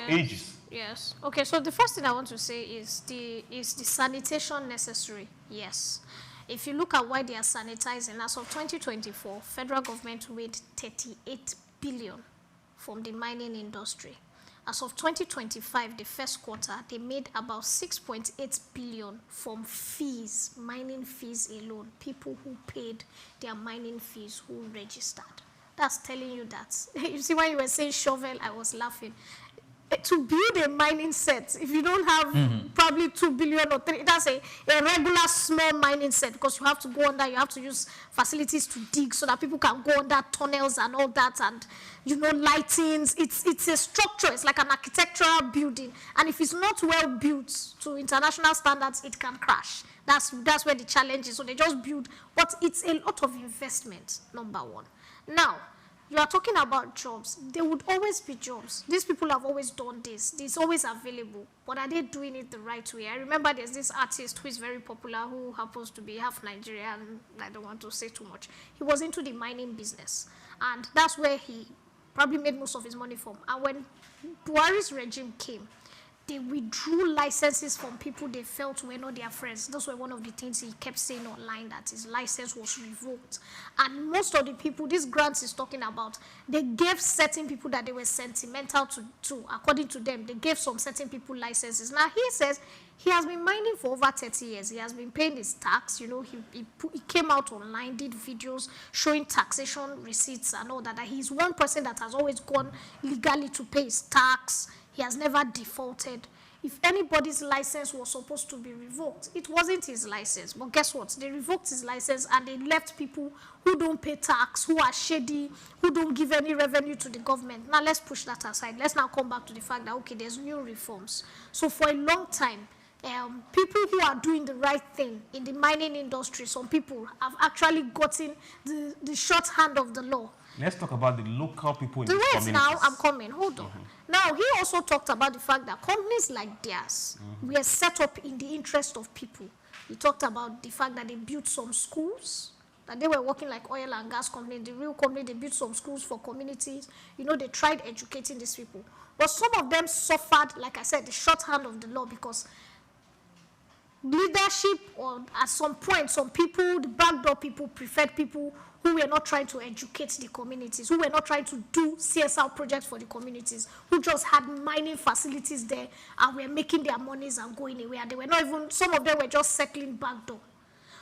ages. Yes. Okay. So the first thing I want to say is the sanitation necessary? Yes. If you look at why they are sanitizing, as of 2024, federal government made 38 billion from the mining industry. As of 2025, the first quarter, they made about 6.8 billion from fees, mining fees alone. People who paid their mining fees, who registered. That's telling you that. You see, when you were saying shovel, I was laughing. To build a mining set, if you don't have probably 2 billion or 3, that's a regular small mining set, because you have to go under, you have to use facilities to dig so that people can go under tunnels and all that, and you know, lightings. It's a structure, it's like an architectural building, and if it's not well built to international standards, it can crash. That's where the challenge is. So they just build, but it's a lot of investment, number one. Now, you are talking about jobs. There would always be jobs. These people have always done this. It's always available. But are they doing it the right way? I remember there's this artist who is very popular, who happens to be half Nigerian. I don't want to say too much. He was into the mining business. And that's where he probably made most of his money from. And when Buhari's regime came, they withdrew licenses from people they felt were not their friends. Those were one of the things he kept saying online, that his license was revoked. And most of the people, these grants he's talking about, they gave certain people that they were sentimental to, according to them. They gave some certain people licenses. Now he says he has been mining for over 30 years. He has been paying his tax. You know, he came out online, did videos showing taxation receipts and all that. That he's one person that has always gone legally to pay his tax. He has never defaulted. If anybody's license was supposed to be revoked, it wasn't his license. But guess what? They revoked his license and they left people who don't pay tax, who are shady, who don't give any revenue to the government. Now let's push that aside. Let's now come back to the fact that, okay, there's new reforms. So for a long time, people who are doing the right thing in the mining industry, some people have actually gotten the shorthand of the law. Let's talk about the local people in the these communities. Now, I'm coming. Hold on. Now, he also talked about the fact that companies like theirs were set up in the interest of people. He talked about the fact that they built some schools, that they were working like oil and gas company, the real company. They built some schools for communities. You know, they tried educating these people. But some of them suffered, like I said, the shorthand of the law, because leadership, or at some point, some people, the backdoor people, preferred people who were not trying to educate the communities, who were not trying to do CSR projects for the communities, who just had mining facilities there and were making their monies and going away. And they were not even, some of them were just settling backdoor.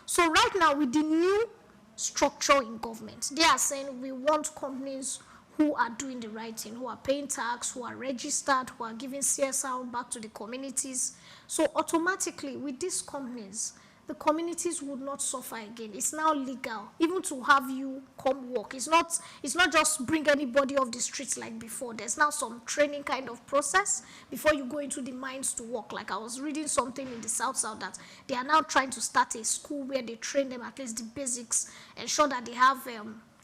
So right now, with the new structure in government, they are saying we want companies who are doing the right thing, who are paying tax, who are registered, who are giving CSR back to the communities. So automatically, with these companies, the communities would not suffer again. It's now legal, even to have you come work. It's not just bring anybody off the streets like before. There's now some training kind of process before you go into the mines to work. Like I was reading something in the South that they are now trying to start a school where they train them at least the basics, ensure that they have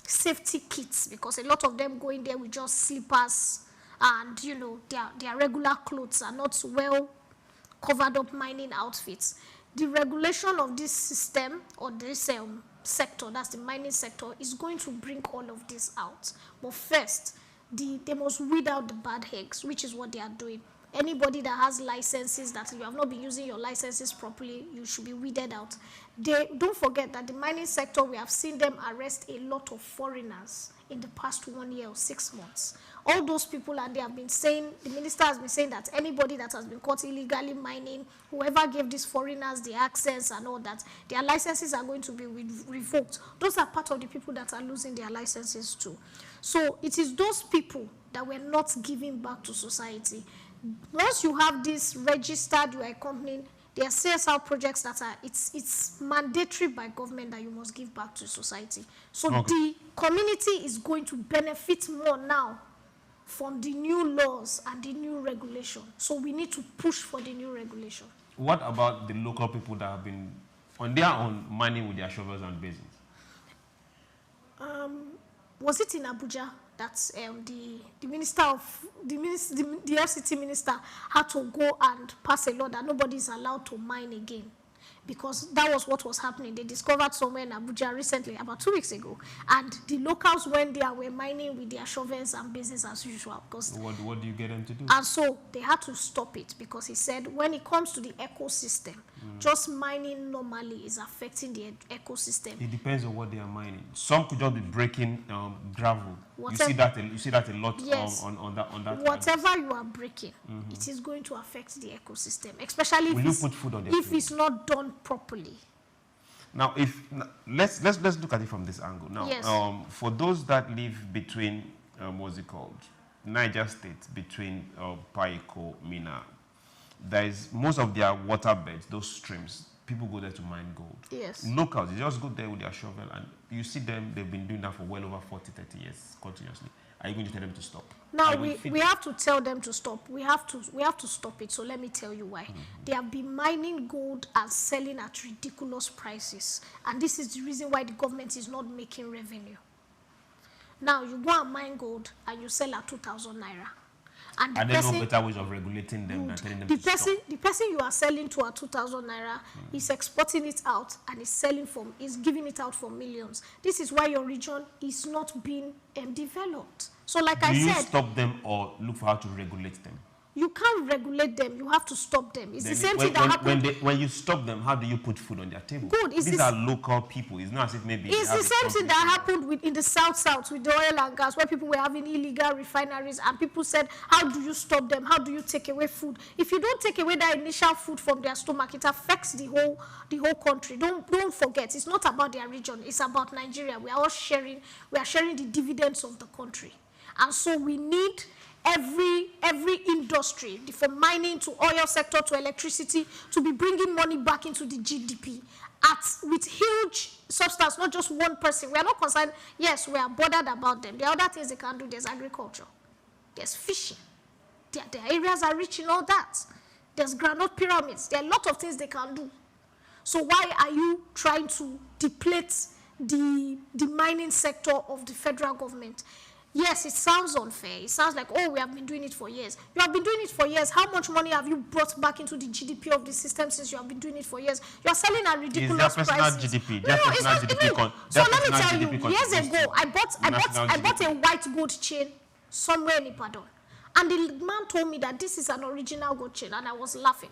safety kits, because a lot of them go in there with just slippers and, you know, their regular clothes are not well covered up mining outfits. The regulation of this system, or this sector, that's the mining sector, is going to bring all of this out. But first, they must weed out the bad eggs, which is what they are doing. Anybody that has licenses that you have not been using your licenses properly, you should be weeded out. Don't forget that the mining sector, we have seen them arrest a lot of foreigners in the past 1 year or 6 months. All those people, and they have been saying, the minister has been saying that anybody that has been caught illegally mining, whoever gave these foreigners the access and all that, their licenses are going to be revoked. Those are part of the people that are losing their licenses too. So it is those people that were not giving back to society. Once you have this registered, you are a company, there are CSR projects that are, it's mandatory by government that you must give back to society. So the community is going to benefit more now from the new laws and the new regulation. So we need to push for the new regulation. What about the local people that have been on their own mining with their shovels and basins? Was it in Abuja that the minister of the FCT minister had to go and pass a law that nobody is allowed to mine again? Because that was what was happening. They discovered somewhere in Abuja recently, about 2 weeks ago, and the locals went there, were mining with their shovels and basins as usual. Because what do you get them to do? And so they had to stop it, because he said when it comes to the ecosystem, just mining normally is affecting the ecosystem. It depends on what they are mining. Some could just be breaking gravel. Whatever, you see that a lot. Yes. On that. Whatever you are breaking, it is going to affect the ecosystem, especially Will you put food on their if table? it's not done properly. Now, let's look at it from this angle. Now, yes. For those that live between what's it called, Niger State, between Paiko, Mina, there is most of their water beds, those streams. People go there to mine gold. Yes. Locals, they just go there with their shovel, and you see them. They've been doing that for well over 40, 30 years continuously. Are you going to tell them to stop? Now we have to tell them to stop. We have to stop it. So let me tell you why. They have been mining gold and selling at ridiculous prices, and this is the reason why the government is not making revenue. Now you go and mine gold and you sell at 2,000 naira. And there are no better ways of regulating them than telling them to stop. The person you are selling to at 2,000 naira is exporting it out and is giving it out for millions. This is why your region is not being developed. So like I said, do you stop them or look for how to regulate them? You can't regulate them. You have to stop them. It's the same thing that happened. When you stop them, how do you put food on their table? Good. These are local people. It's not as if maybe... It's the same thing that happened in the South with the oil and gas, where people were having illegal refineries, and people said, how do you stop them? How do you take away food? If you don't take away that initial food from their stomach, it affects the whole country. Don't forget, it's not about their region. It's about Nigeria. We are all sharing the dividends of the country. And so we need every industry, from mining to oil sector to electricity, to be bringing money back into the GDP with huge substance, not just one person. We are not concerned. Yes, we are bothered about them. There are other things they can do. There's agriculture. There's fishing. Their areas are rich in all that. There's granite pyramids. There are a lot of things they can do. So why are you trying to deplete the mining sector of the federal government? Yes, it sounds unfair. It sounds like, oh, we have been doing it for years. You have been doing it for years. How much money have you brought back into the GDP of the system since you have been doing it for years? You are selling at ridiculous prices. GDP. No, it's not GDP. So let me tell you, years ago, I bought a white gold chain somewhere in Ibadan. And the man told me that this is an original gold chain, and I was laughing.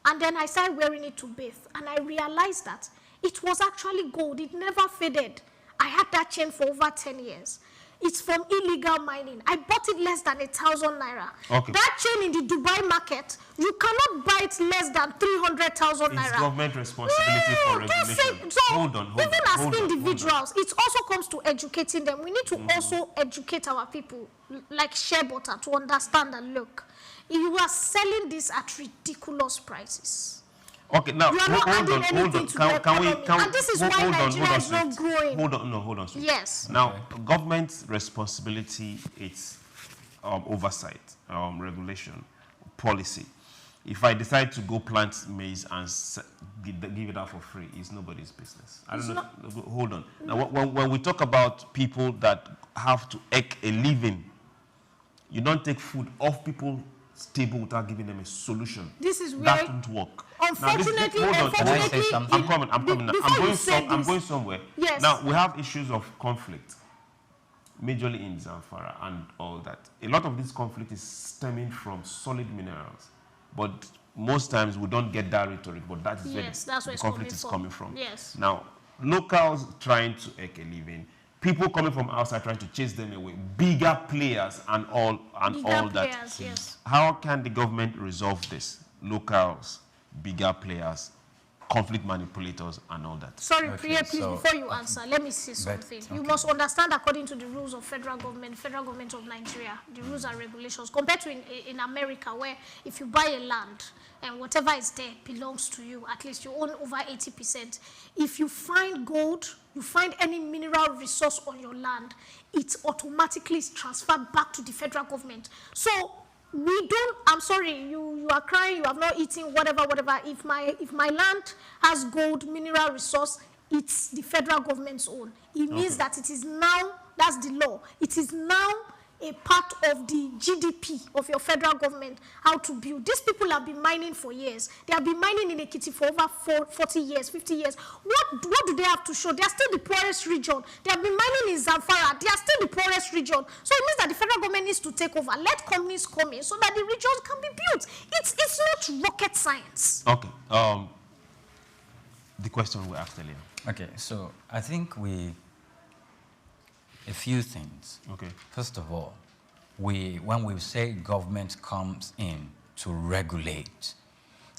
And then I started wearing it to bathe, and I realized that it was actually gold. It never faded. I had that chain for over 10 years. It's from illegal mining. I bought it less than 1,000 naira. Okay. That chain in the Dubai market, you cannot buy it less than 300,000 naira. It's government responsibility for regulation. Hold on. Even as individuals, it also comes to educating them. We need to also educate our people, like share butter, to understand and look. You are selling this at ridiculous prices. Okay, now hold on. And this is why Nigeria is not growing. Hold on. Yes. Now, government's responsibility is oversight, regulation, policy. If I decide to go plant maize and give it out for free, it's nobody's business. I don't know. Hold on. Now, when we talk about people that have to make a living, you don't take food off people's table without giving them a solution. This is where that won't work. Unfortunately, I'm coming. I'm going somewhere. Yes. Now we have issues of conflict, majorly in Zamfara and all that. A lot of this conflict is stemming from solid minerals, but most times we don't get that rhetoric. But that is where the conflict is coming from. Yes. Now locals trying to make a living, people coming from outside trying to chase them away, bigger players and all that. Yes. How can the government resolve this? Locals, bigger players, conflict manipulators, and all that. Sorry, Priya, please, before you answer, let me say something. You must understand, according to the rules of federal government of Nigeria, the rules and regulations, compared to in America, where if you buy a land and whatever is there belongs to you, at least you own over 80%. If you find gold, you find any mineral resource on your land, it automatically is transferred back to the federal government. So I'm sorry, you are crying, you have not eaten, whatever. If my land has gold, mineral resource, it's the federal government's own. It means that it is now, that's the law, it is now a part of the GDP of your federal government, how to build. These people have been mining for years. They have been mining in Ekiti for over 40 years, 50 years. What do they have to show? They are still the poorest region. They have been mining in Zamfara. They are still the poorest region. So it means that the federal government needs to take over. Let companies come in so that the regions can be built. It's not rocket science. Okay. the question we asked earlier? Okay, so I think a few things. Okay. First of all, when we say government comes in to regulate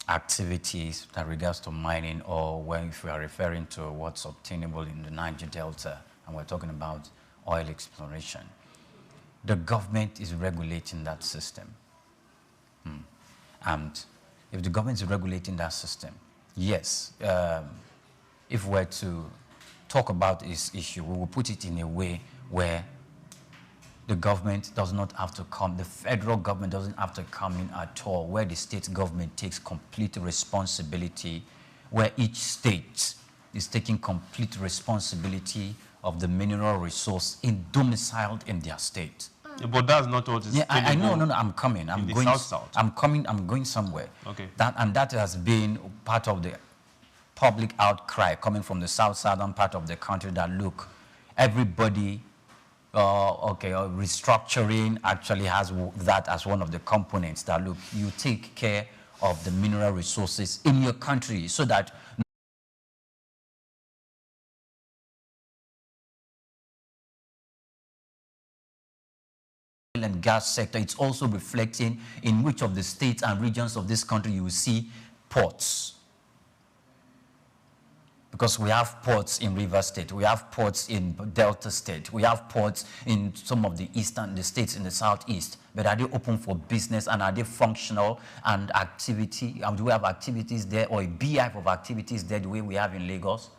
activities that regards to mining, or when if we are referring to what's obtainable in the Niger Delta, and we're talking about oil exploration, the government is regulating that system. And if the government is regulating that system, yes, if we're to talk about this issue, we will put it in a way where the government does not have to come, the federal government doesn't have to come in at all, where the state government takes complete responsibility, where each state is taking complete responsibility of the mineral resource domiciled in their state. Yeah, but that's not what is. Yeah, I know. No, I'm coming. I'm going. South. I'm coming. I'm going somewhere. Okay. That has been part of the public outcry coming from the southern part of the country. That look, everybody, restructuring actually has that as one of the components. That look, you take care of the mineral resources in your country so that. And gas sector, it's also reflecting in which of the states and regions of this country you will see ports. Because we have ports in River State, we have ports in Delta State, we have ports in some of the states in the southeast. But are they open for business, and are they functional and activity? And do we have activities there, or a beehive of activities there the way we have in Lagos?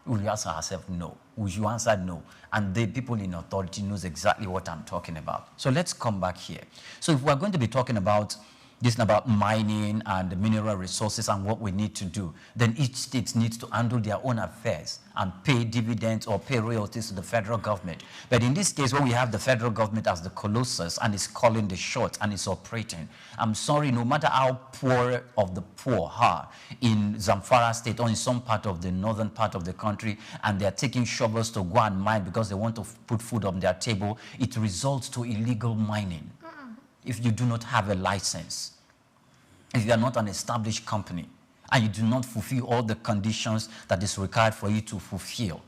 We answer ourselves no. We should answer no. And the people in authority knows exactly what I'm talking about. So let's come back here. So if we're going to be talking about this about mining and the mineral resources and what we need to do, then each state needs to handle their own affairs and pay dividends or pay royalties to the federal government. But in this case, when we have the federal government as the colossus and is calling the shots and is operating, I'm sorry, no matter how poor of the poor are in Zamfara state or in some part of the northern part of the country, and they're taking shovels to go and mine because they want to put food on their table, it results to illegal mining. If you do not have a license, if you are not an established company, and you do not fulfill all the conditions that is required for you to fulfill,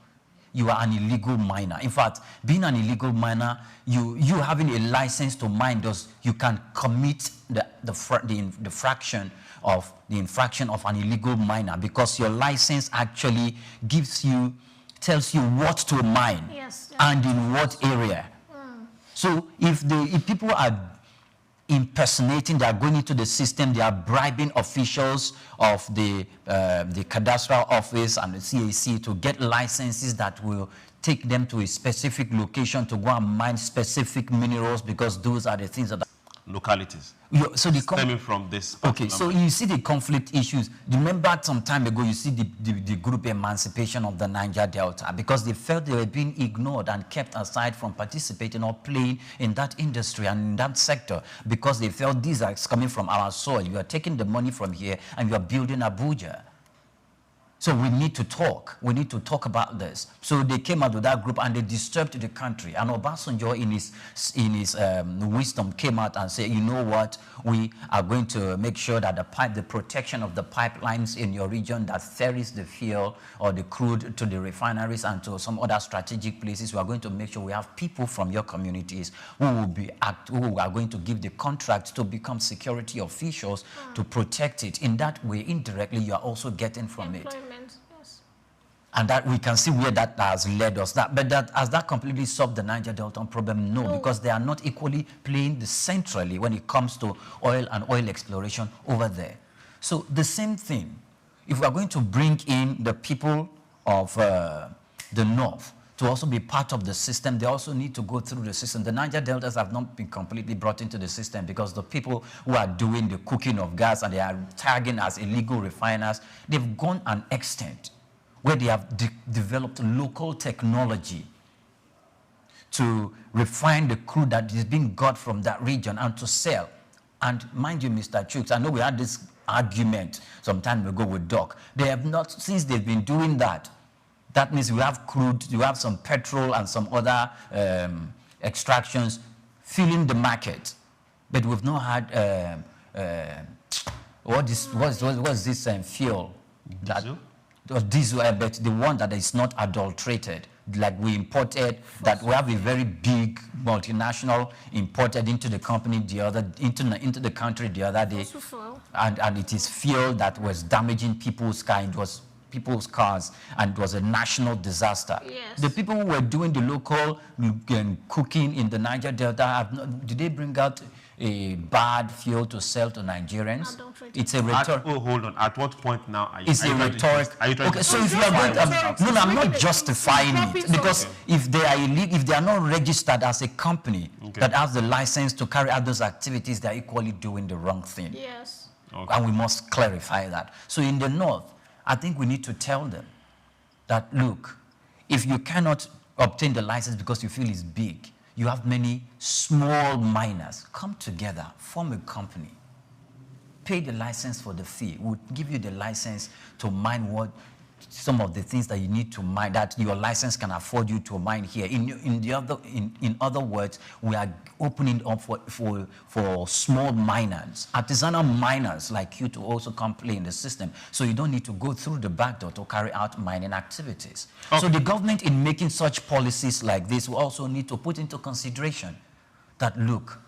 you are an illegal miner. In fact, being an illegal miner, you having a license to mine, you can commit the infraction of an illegal miner, because your license actually tells you what to mine, yes, and in what area. So if people are impersonating, they are going into the system, they are bribing officials of the cadastral office and the CAC to get licenses that will take them to a specific location to go and mine specific minerals, because those are the things that localities. So stemming from this. Okay, so you see the conflict issues. Remember some time ago, you see the group emancipation of the Niger Delta, because they felt they were being ignored and kept aside from participating or playing in that industry and in that sector, because they felt these are coming from our soil. You are taking the money from here and you are building Abuja. So we need to talk. We need to talk about this. So they came out with that group and they disturbed the country. And Obasanjo, in his wisdom, came out and said, you know what? We are going to make sure that the protection of the pipelines in your region that ferries the fuel or the crude to the refineries and to some other strategic places. We are going to make sure we have people from your communities who are going to give the contract to become security officials to protect it. In that way, indirectly, you are also getting from it. Yes. And that we can see where that has led us. Has that completely solved the Niger Delta problem? No, because they are not equally playing centrally when it comes to oil and oil exploration over there. So the same thing, if we are going to bring in the people of the north to also be part of the system, they also need to go through the system. The Niger Deltas have not been completely brought into the system, because the people who are doing the cooking of gas and they are tagging as illegal refiners, they've gone an extent where they have developed local technology to refine the crude that is being got from that region and to sell. And mind you, Mr. Chooks, I know we had this argument some time ago with Doc. They have not, since they've been doing that, that means we have crude, you have some petrol and some other extractions filling the market. But we've not had, what's this fuel? Diesel? Diesel, but the one that is not adulterated. Like we imported, that we have a very big multinational imported into the company into the country the other day, and it is fuel that was damaging people's car. It was people's cars, and it was a national disaster. Yes. The people who were doing the local cooking in the Niger Delta, did they bring out a bad fuel to sell to Nigerians? It's a rhetoric. Oh, hold on. At what point now are you? It's a rhetoric. Okay, so if you are going to, no, I'm not justifying it, because if they are illegal, if they are not registered as a company that has the license to carry out those activities, they are equally doing the wrong thing. Yes. And we must clarify that. So in the north, I think we need to tell them that, look, if you cannot obtain the license because you feel it's big, you have many small miners, come together, form a company, pay the license for the fee. We'll give you the license to mine some of the things that you need to mine, that your license can afford you to mine here. In other words, we are opening up for small miners, artisanal miners like you, to also come play in the system. So you don't need to go through the back door to carry out mining activities. So the government, in making such policies like this, will also need to put into consideration that, look,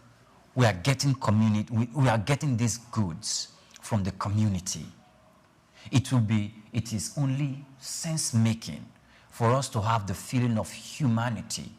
we are getting we are getting these goods from the community. It is only sense-making for us to have the feeling of humanity,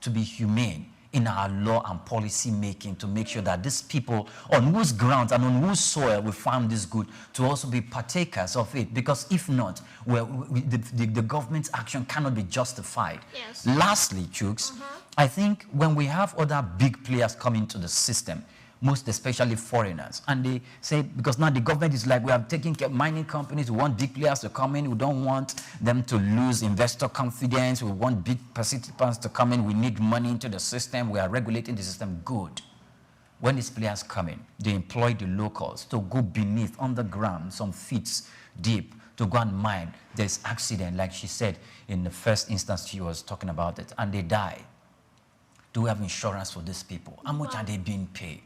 to be humane in our law and policy making, to make sure that these people on whose grounds and on whose soil we found this good, to also be partakers of it. Because if not, the government's action cannot be justified. Yes. Lastly, Chooks, I think when we have other big players come into the system, most especially foreigners, and they say, because now the government is like, we are taking care of mining companies, we want big players to come in, we don't want them to lose investor confidence, we want big participants to come in, we need money into the system, we are regulating the system. Good. When these players come in, they employ the locals to go beneath, underground, some feet deep, to go and mine. There's accident, like she said in the first instance she was talking about it, and they die. Do we have insurance for these people? How much are they being paid?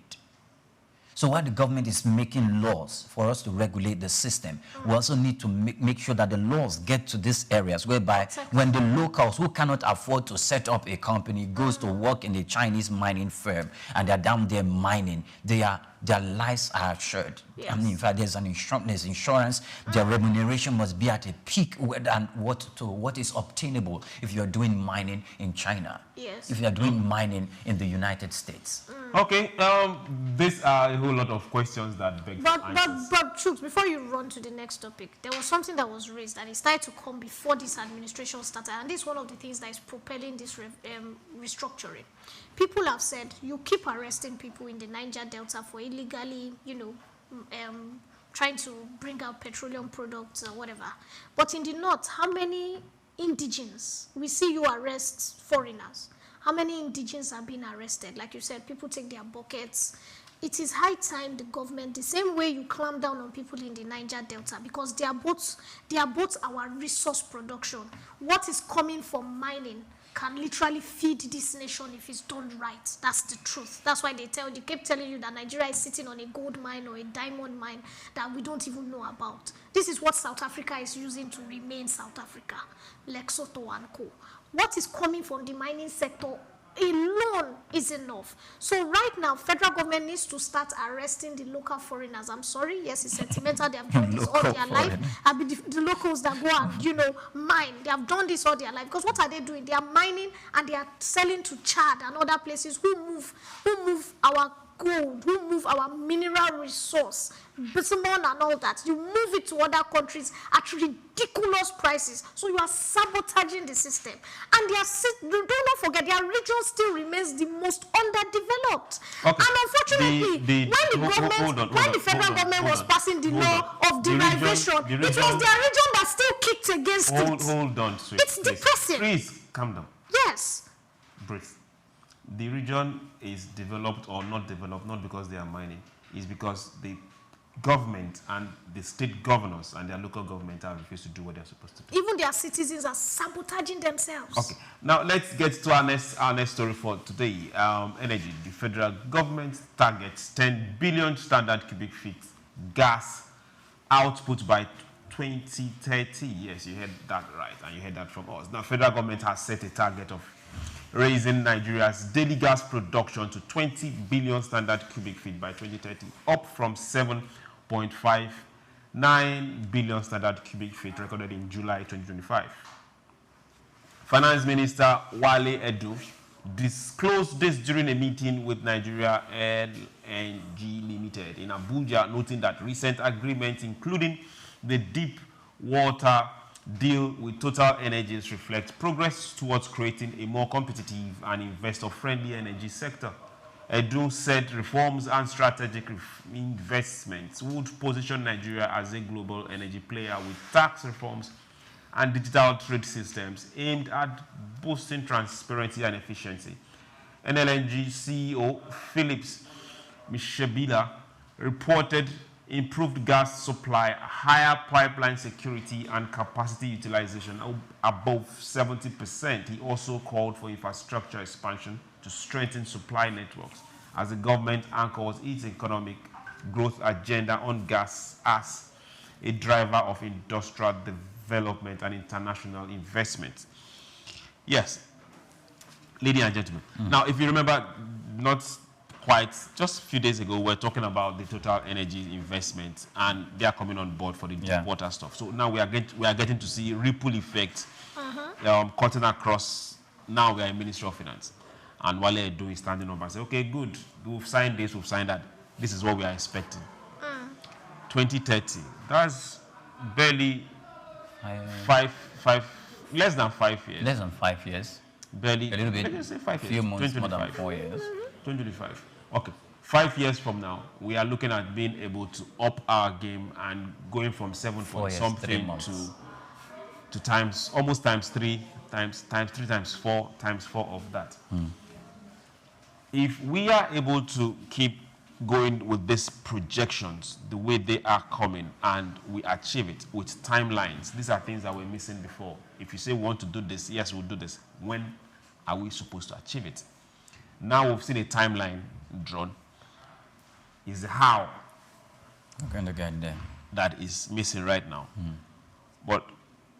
So while the government is making laws for us to regulate the system, we also need to make sure that the laws get to these areas whereby when the locals who cannot afford to set up a company goes to work in a Chinese mining firm and they're down there mining, their lives are assured. Yes. I mean, in fact, there's insurance. Their remuneration must be at a peak and what is obtainable if you're doing mining in China. Yes. If you're doing mining in the United States. Okay, these are a whole lot of questions that beg for answers. But Chooks, before you run to the next topic, there was something that was raised and it started to come before this administration started, and this is one of the things that is propelling this restructuring. People have said, you keep arresting people in the Niger Delta for illegally, trying to bring out petroleum products or whatever. But in the north, how many indigenes? We see you arrest foreigners. How many indigenes are being arrested? Like you said, people take their buckets. It is high time the government, the same way you clamp down on people in the Niger Delta, because they are both our resource production. What is coming from mining can literally feed this nation if it's done right. That's the truth. That's why they keep telling you that Nigeria is sitting on a gold mine or a diamond mine that we don't even know about. This is what South Africa is using to remain South Africa, Lesotho and co. What is coming from the mining sector alone is enough. So right now, federal government needs to start arresting the local foreigners. I'm sorry, yes, it's sentimental. They have done this all their life. The locals that go and, mine, they have done this all their life. Because what are they doing? They are mining and they are selling to Chad and other places who move our gold, who move our mineral resource, bitumen and all that. You move it to other countries at ridiculous prices. So you are sabotaging the system. And do not forget, their region still remains the most underdeveloped. Okay. And unfortunately, when the federal government was passing the law of derivation, it was their region that still kicked against it. Hold on, sweet. It's depressing. Please, calm down. Yes. Breathe. The region is developed or not developed, not because they are mining. It's because the government and the state governors and their local government have refused to do what they're supposed to do. Even their citizens are sabotaging themselves. Okay. Now, let's get to our next story for today. Energy. The federal government targets 10 billion standard cubic feet gas output by 2030. Yes, you heard that right, and you heard that from us. Now, federal government has set a target of raising Nigeria's daily gas production to 20 billion standard cubic feet by 2030, up from 7.59 billion standard cubic feet recorded in July 2025. Finance Minister Wale Edu disclosed this during a meeting with Nigeria LNG Limited in Abuja, noting that recent agreements, including the deep water deal with Total Energies, reflect progress towards creating a more competitive and investor-friendly energy sector. Edu said reforms and strategic investments would position Nigeria as a global energy player with tax reforms and digital trade systems aimed at boosting transparency and efficiency. NLNG CEO Phillips Mishebila reported improved gas supply, higher pipeline security, and capacity utilization above 70%. He also called for infrastructure expansion to strengthen supply networks as the government anchors its economic growth agenda on gas as a driver of industrial development and international investment. Yes, ladies and gentlemen. Now, if you remember, not quite, just a few days ago, we were talking about the Total Energy investment, and they are coming on board for the deep water stuff. So now we are getting to see ripple effects cutting across. Now we are in Ministry of Finance, and Wale Edu is standing up and say, okay, good, we've signed this, we've signed that. This is what we are expecting. 2030. That's barely less than 5 years. Less than 5 years. Barely. A little bit. Let's say 5 years. Few months, more than 4 years. 2025. Okay. 5 years from now, we are looking at being able to up our game and going from 7 point something to times, almost times 3 times 3 times 4 of that. If we are able to keep going with these projections the way they are coming and we achieve it with timelines, these are things that we're missing before. If you say we want to do this, yes, we'll do this. When are we supposed to achieve it? Now we've seen a timeline drawn. Is how we're going to get there. That is missing right now. But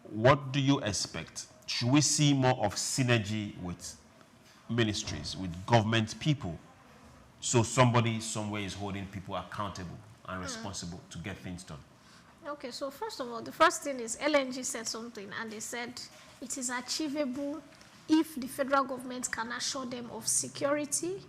what do you expect? Should we see more of synergy with ministries, with government people? So somebody somewhere is holding people accountable and responsible to get things done. Okay, so first of all, the first thing is LNG said something, and they said it is achievable if the federal government can assure them of security,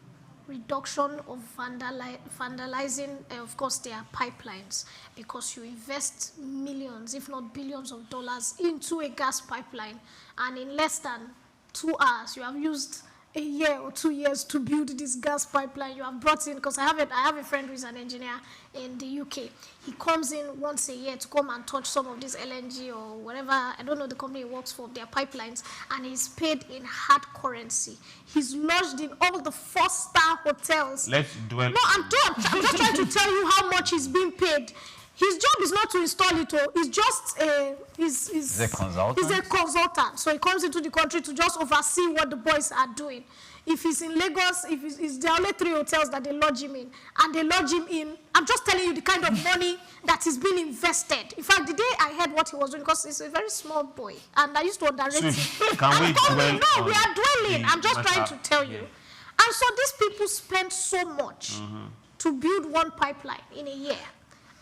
reduction of vandalizing, of course, their pipelines, because you invest millions, if not billions of dollars into a gas pipeline, and in less than 2 hours, you have used a year or 2 years to build this gas pipeline. You have brought in, because I have a friend who is an engineer in the UK. He comes in once a year to come and touch some of this LNG or whatever, I don't know the company he works for, their pipelines, and he's paid in hard currency. He's lodged in all the 4-star hotels. Let's dwell. No, I'm just trying to tell you how much he's being paid. His job is not to install it, he's just he's a consultant. He's a consultant. So he comes into the country to just oversee what the boys are doing. If he's in Lagos, there are only 3 hotels that they lodge him in, and they lodge him in. I'm just telling you the kind of money that is being invested. In fact, the day I heard what he was doing, because he's a very small boy, and I used to underrate him. Can we dwell? No, we are dwelling. I'm just trying to tell you. And so these people spend so much to build one pipeline in a year.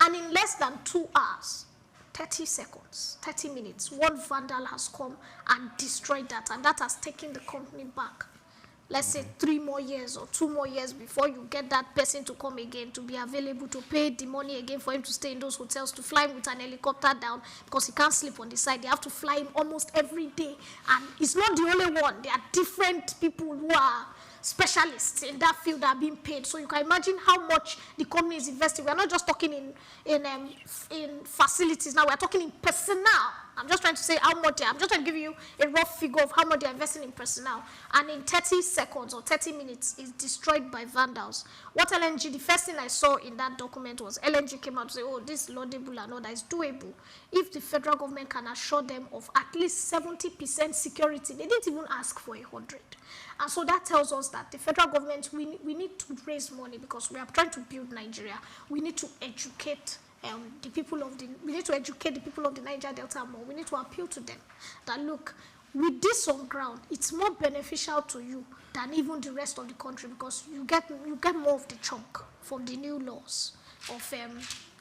And in less than 2 hours, 30 seconds, 30 minutes, one vandal has come and destroyed that. And that has taken the company back. Let's say 3 more years or 2 more years before you get that person to come again, to be available to pay the money again for him to stay in those hotels, to fly him with an helicopter down, because he can't sleep on the side. They have to fly him almost every day. And it's not the only one. There are different people who are specialists in that field that are being paid. So you can imagine how much the company is investing. We are not just talking in facilities now. We are talking in personnel. I'm just trying to say how much. I'm just trying to give you a rough figure of how much they are investing in personnel. And in 30 seconds or 30 minutes, is destroyed by vandals. What LNG? The first thing I saw in that document was LNG came out to say, "Oh, this is laudable and all that is doable if the federal government can assure them of at least 70% security." They didn't even ask for 100. And so that tells us that the federal government, we need to raise money, because we are trying to build Nigeria. We need to educate the people of we need to educate the people of the Niger Delta more. We need to appeal to them that, look, with this on ground, it's more beneficial to you than even the rest of the country, because you get more of the chunk from the new laws of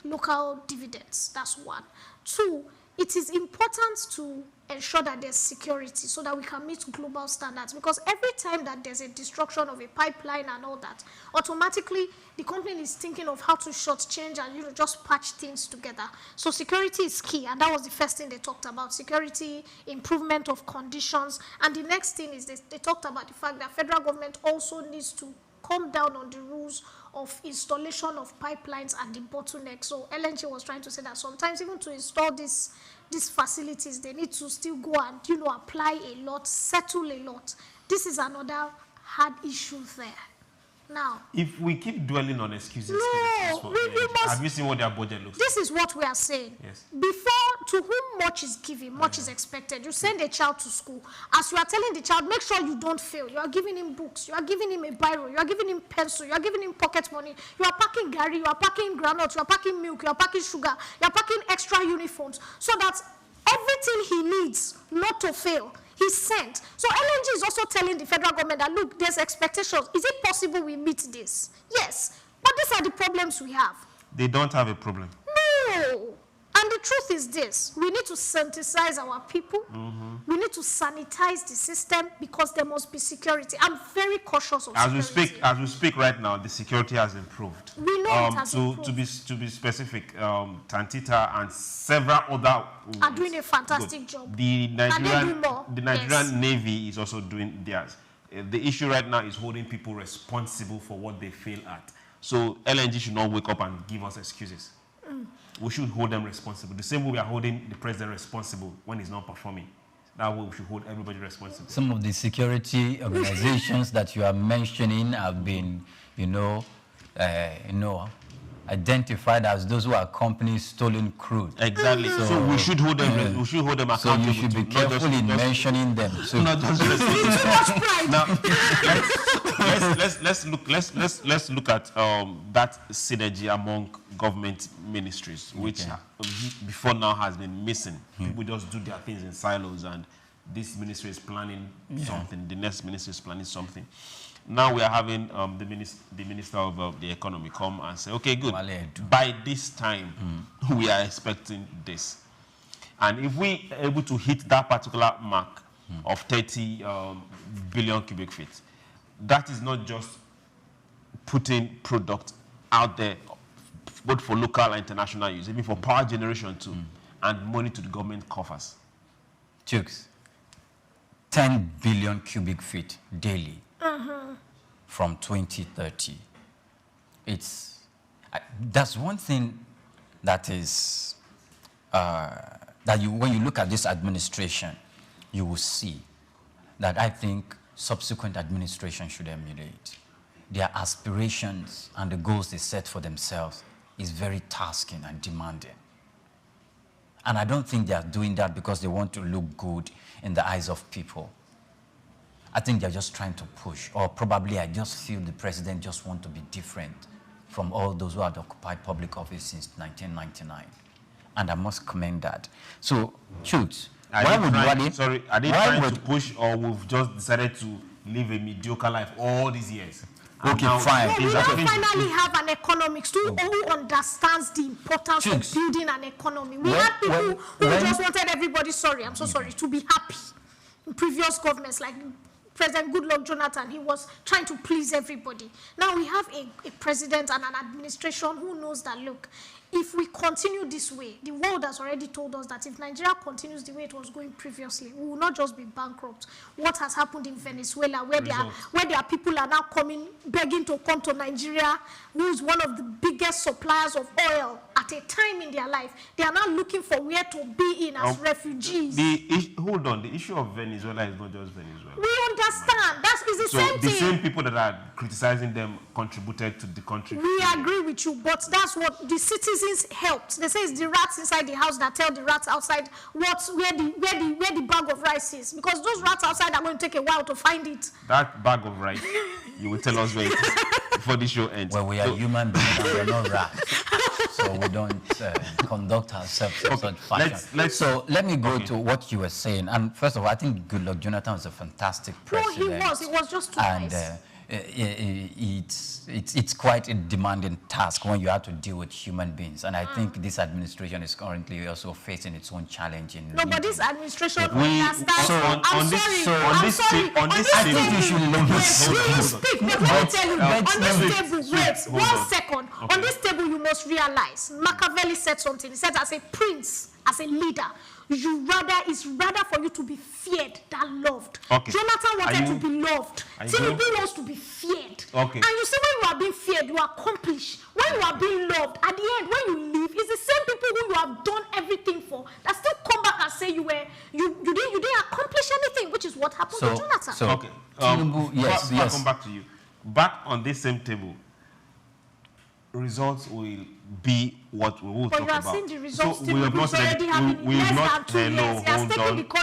local dividends. That's one. Two, it is important to ensure that there's security so that we can meet global standards, because every time that there's a destruction of a pipeline and all that, automatically the company is thinking of how to shortchange and just patch things together. So security is key, and that was the first thing they talked about: security, improvement of conditions. And the next thing is they talked about the fact that federal government also needs to come down on the rules of installation of pipelines and the bottleneck. So LNG was trying to say that sometimes even to install these facilities, they need to still go and apply a lot, settle a lot. This is another hard issue there. Now, if we keep dwelling on excuses, have you seen what their budget looks like? This is what we are saying. Yes. Before, to whom much is given, much is expected. You send a child to school. As you are telling the child, make sure you don't fail. You are giving him books. You are giving him a biro. You are giving him pencil. You are giving him pocket money. You are packing gari. You are packing granite. You are packing milk. You are packing sugar. You are packing extra uniforms, so that everything he needs not to fail, he's sent. So LNG is also telling the federal government that, look, there's expectations. Is it possible we meet this? Yes. But these are the problems we have. They don't have a problem. No. And the truth is this: we need to synthesize our people. We need to sanitize the system, because there must be security. I'm very cautious of security. As we speak right now, the security has improved. We know it has improved. To be specific, Tantita and several other are doing a fantastic job. The Nigerian Navy is also doing theirs. The issue right now is holding people responsible for what they fail at. So LNG should not wake up and give us excuses. We should hold them responsible. The same way we are holding the president responsible when he's not performing. That way we should hold everybody responsible. Some of the security organizations that you are mentioning have been, identified as those who accompany stolen crude. Exactly. So we should hold them. We should hold them accountable. So you should be careful in mentioning them. So not just now, let's look at that synergy among government ministries, which before now has been missing. People just do their things in silos, and this ministry is planning something. The next ministry is planning something. Now we are having the Minister of the Economy come and say, okay, good, by this time, we are expecting this. And if we are able to hit that particular mark of 30 billion cubic feet, that is not just putting product out there, both for local and international use, even for power generation too, and money to the government coffers. SOUQs, 10 billion cubic feet daily. From 2030. That's one thing that is when you look at this administration, you will see that I think subsequent administration should emulate. Their aspirations and the goals they set for themselves is very tasking and demanding. And I don't think they are doing that because they want to look good in the eyes of people. I think they're just trying to push, or probably I just feel the president just wants to be different from all those who had occupied public office since 1999. And I must commend that. So, SOUQs, are they trying to push, or we've just decided to live a mediocre life all these years? Okay, fine. No, we now finally have an economics who understands the importance of building an economy. We had people who just wanted everybody, to be happy. In previous governments, like President Goodluck Jonathan, he was trying to please everybody. Now we have a president and an administration who knows that, look, if we continue this way, the world has already told us that if Nigeria continues the way it was going previously, we will not just be bankrupt. What has happened in Venezuela, where their people are now coming, begging to come to Nigeria, who is one of the biggest suppliers of oil at a time in their life. They are now looking for where to be in as refugees. Hold on, the issue of Venezuela is not just Venezuela. We understand. It's the same thing. The same people that are criticizing them contributed to the country. We agree with you, but that's what the citizens helped. They say it's the rats inside the house that tell the rats outside where the bag of rice is, because those rats outside are going to take a while to find it. That bag of rice, you will tell us where it is before the show ends. Well, we are human beings and we are not rats. So so we don't conduct ourselves in such fashion. So let me go to what you were saying. And first of all, I think Goodluck Jonathan was a fantastic president. No, he was just too nice. It's quite a demanding task when you have to deal with human beings, and I think this administration is currently also facing its own challenge. But this administration understands. I'm sorry. I think you should let me speak. But let me tell you, on this table, wait 1 second. On this table, you must realize Machiavelli said something. He said, as a prince, as a leader, it's rather for you to be feared than loved. Okay. Jonathan wanted to be loved. Tinubu wants to be feared. Okay. And you see, when you are being feared, you accomplish. When you are being loved, at the end, when you leave, it's the same people who you have done everything for that still come back and say you didn't accomplish anything, which is what happened to Jonathan. So, okay. Tinubu, yes. Come back to you. Back on this same table, results will be what we will talk about. But you have seen the results. So we have not said we have not. Hello,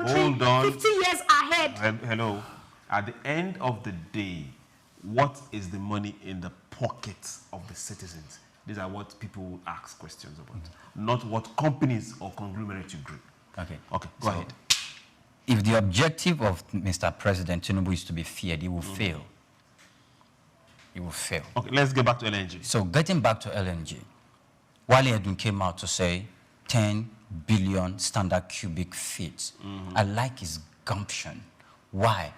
hold on. 50 years ahead. Hello. At the end of the day, what is the money in the pockets of the citizens? These are what people will ask questions about, not what companies or conglomerates you group. Okay. Go ahead. If the objective of Mr. President Tinubu is to be feared, he will fail. He will fail. Okay, let's get back to LNG. So getting back to LNG, Wale Edun came out to say 10 billion standard cubic feet. I like his gumption. Why?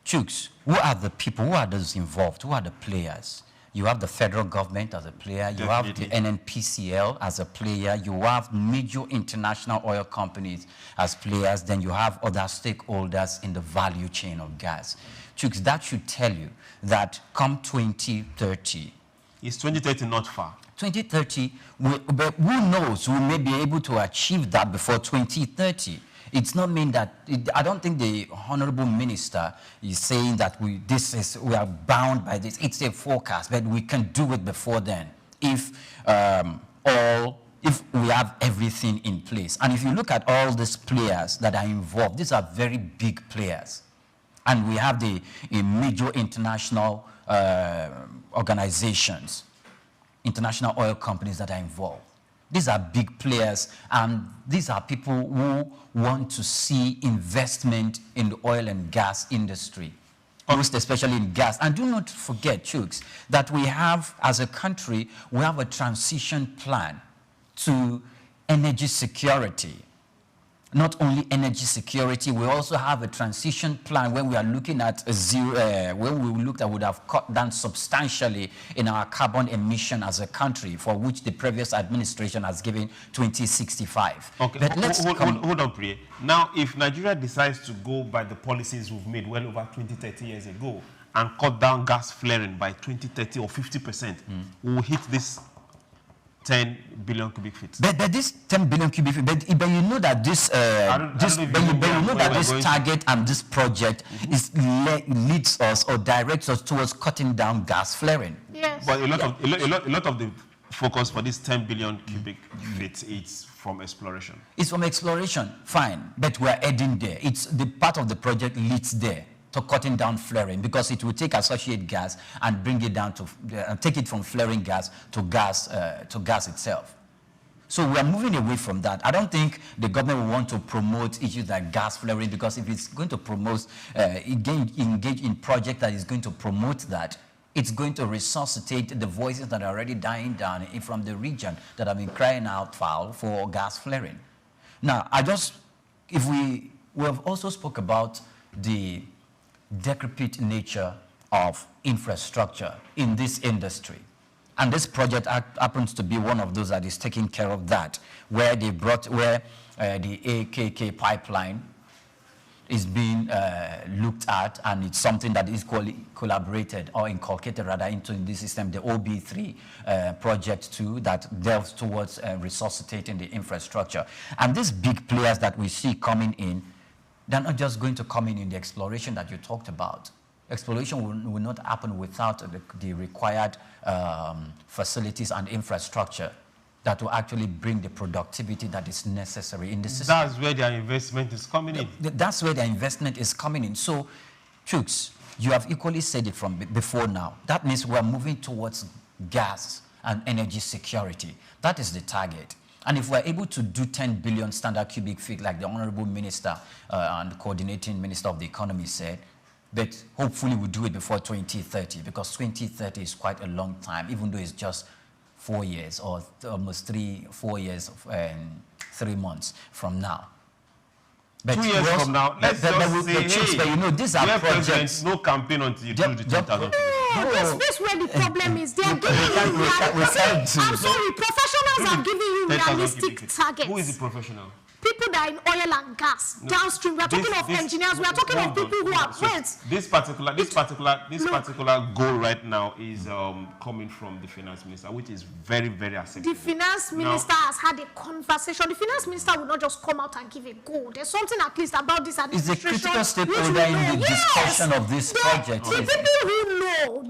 Chooks, who are the people, who are those involved, who are the players? You have the federal government as a player, you have the NNPCL as a player, you have major international oil companies as players, then you have other stakeholders in the value chain of gas. Chooks, that should tell you that come 2030... Is 2030 not far? 2030, but who knows, we may be able to achieve that before 2030. It's not mean that, I don't think the Honorable Minister is saying that we are bound by this. It's a forecast, but we can do it before then if we have everything in place. And if you look at all these players that are involved, these are very big players. And we have the major international organizations, international oil companies that are involved. These are big players, and these are people who want to see investment in the oil and gas industry, most especially in gas. And do not forget, Chooks, that we have, as a country, we have a transition plan to energy security. Not only energy security, we also have a transition plan where we are looking at would have cut down substantially in our carbon emission as a country, for which the previous administration has given 2065. Okay, but let's hold on, Priye. Now, if Nigeria decides to go by the policies we've made well over 20, 30 years ago and cut down gas flaring by 20, 30 or 50%, we will hit this 10 billion cubic feet. But this 10 billion cubic feet, but you know that this target and this project leads us or directs us towards cutting down gas flaring. Yes. But a lot of the focus for this 10 billion cubic feet is from exploration. It's from exploration, fine, but we're heading there. It's the part of the project leads there to cutting down flaring, because it will take associate gas and bring it down to take it from flaring gas to gas itself. So we are moving away from that. I don't think the government will want to promote issues like gas flaring, because if it's going to promote, engage in project that is going to promote that, it's going to resuscitate the voices that are already dying down from the region that have been crying out foul for gas flaring. Now, we have also spoke about the decrepit nature of infrastructure in this industry. And this project happens to be one of those that is taking care of that, where the AKK pipeline is being looked at, and it's something that is collaborated or inculcated rather into this system, the OB3 project too, that delves towards resuscitating the infrastructure. And these big players that we see coming in, they're not just going to come in the exploration that you talked about. Exploration will not happen without the required facilities and infrastructure that will actually bring the productivity that is necessary in the system. That's where their investment is coming in. That's where their investment is coming in. So, Chooks, you have equally said it from before now. That means we're moving towards gas. and energy security. That is the target. And if we're able to do 10 billion standard cubic feet, like the Honorable Minister and Coordinating Minister of the Economy said, but hopefully we'll do it before 2030, because 2030 is quite a long time, even though it's just 4 years or almost 4 years and 3 months from now. But 2 years from now, let's just say, but you know, these are projects. No campaign until you do the 10,000. That's where the problem is. They are giving you I'm sorry, professionals are giving you realistic targets. Who is the professional? People that are in oil and gas, downstream. We are talking of engineers. We are talking of people who are This particular goal right now is coming from the finance minister, which is very, very acceptable. The finance minister has had a conversation. The finance minister will not just come out and give a goal. There's something at least about this administration. Is a critical stakeholder in the discussion of this project. The people who know,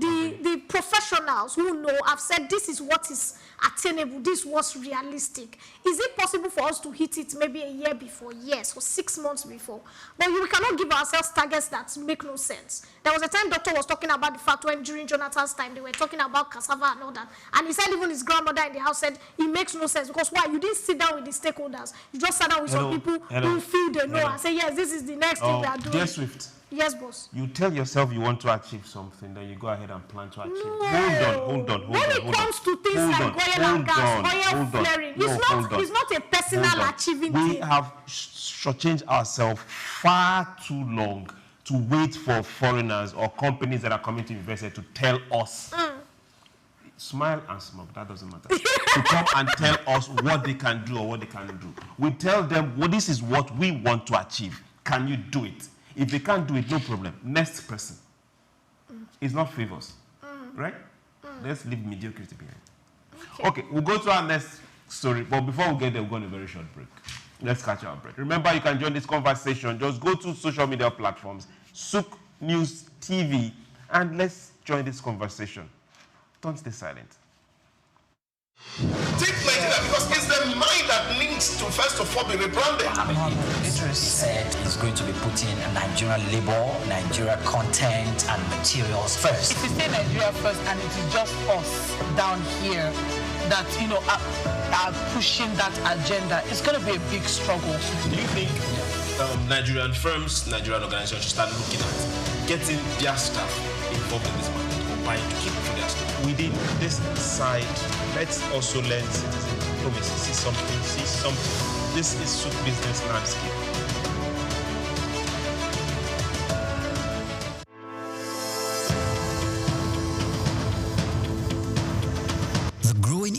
the professionals who know, have said this is what is attainable, this is what's realistic. Is it possible for us to hit it maybe a year before? Yes, or 6 months before. But we cannot give ourselves targets that make no sense. There was a time doctor was talking about the fact when during Jonathan's time they were talking about cassava and all that. And he said even his grandmother in the house said it makes no sense, because why? You didn't sit down with the stakeholders. You just sat down with some people who feel they know and say, yes, this is the next thing we are doing. Dear Swift. Yes, boss. You tell yourself you want to achieve something, then you go ahead and plan to achieve. No. Hold on. When it comes to things like oil and gas, oil flaring, it's not a personal achieving thing. We have shortchanged ourselves far too long to wait for foreigners or companies that are coming to invest here to tell us. Smile and smoke, that doesn't matter. To come and tell us what they can do or what they can't do. We tell them, well, this is what we want to achieve. Can you do it? If they can't do it, no problem. Next person. It's not favors. Right? Let's leave mediocrity behind. Okay, we'll go to our next story. But before we get there, we're going on a very short break. Let's catch our break. Remember, you can join this conversation. Just go to social media platforms, SOUQ News TV, and let's join this conversation. Don't stay silent. Take Nigeria because it's the mind that needs to first of all be rebranded. He said he's going to be putting Nigerian labor, Nigeria content and materials first. If you say Nigeria first and it is just us down here that, you know, are pushing that agenda, it's going to be a big struggle. Do you think Nigerian firms, Nigerian organizations should start looking at getting their staff involved in this market or buying to keep for their staff? Within this side, let's also learn citizen diplomacy. See something. This is SOUQ business landscape.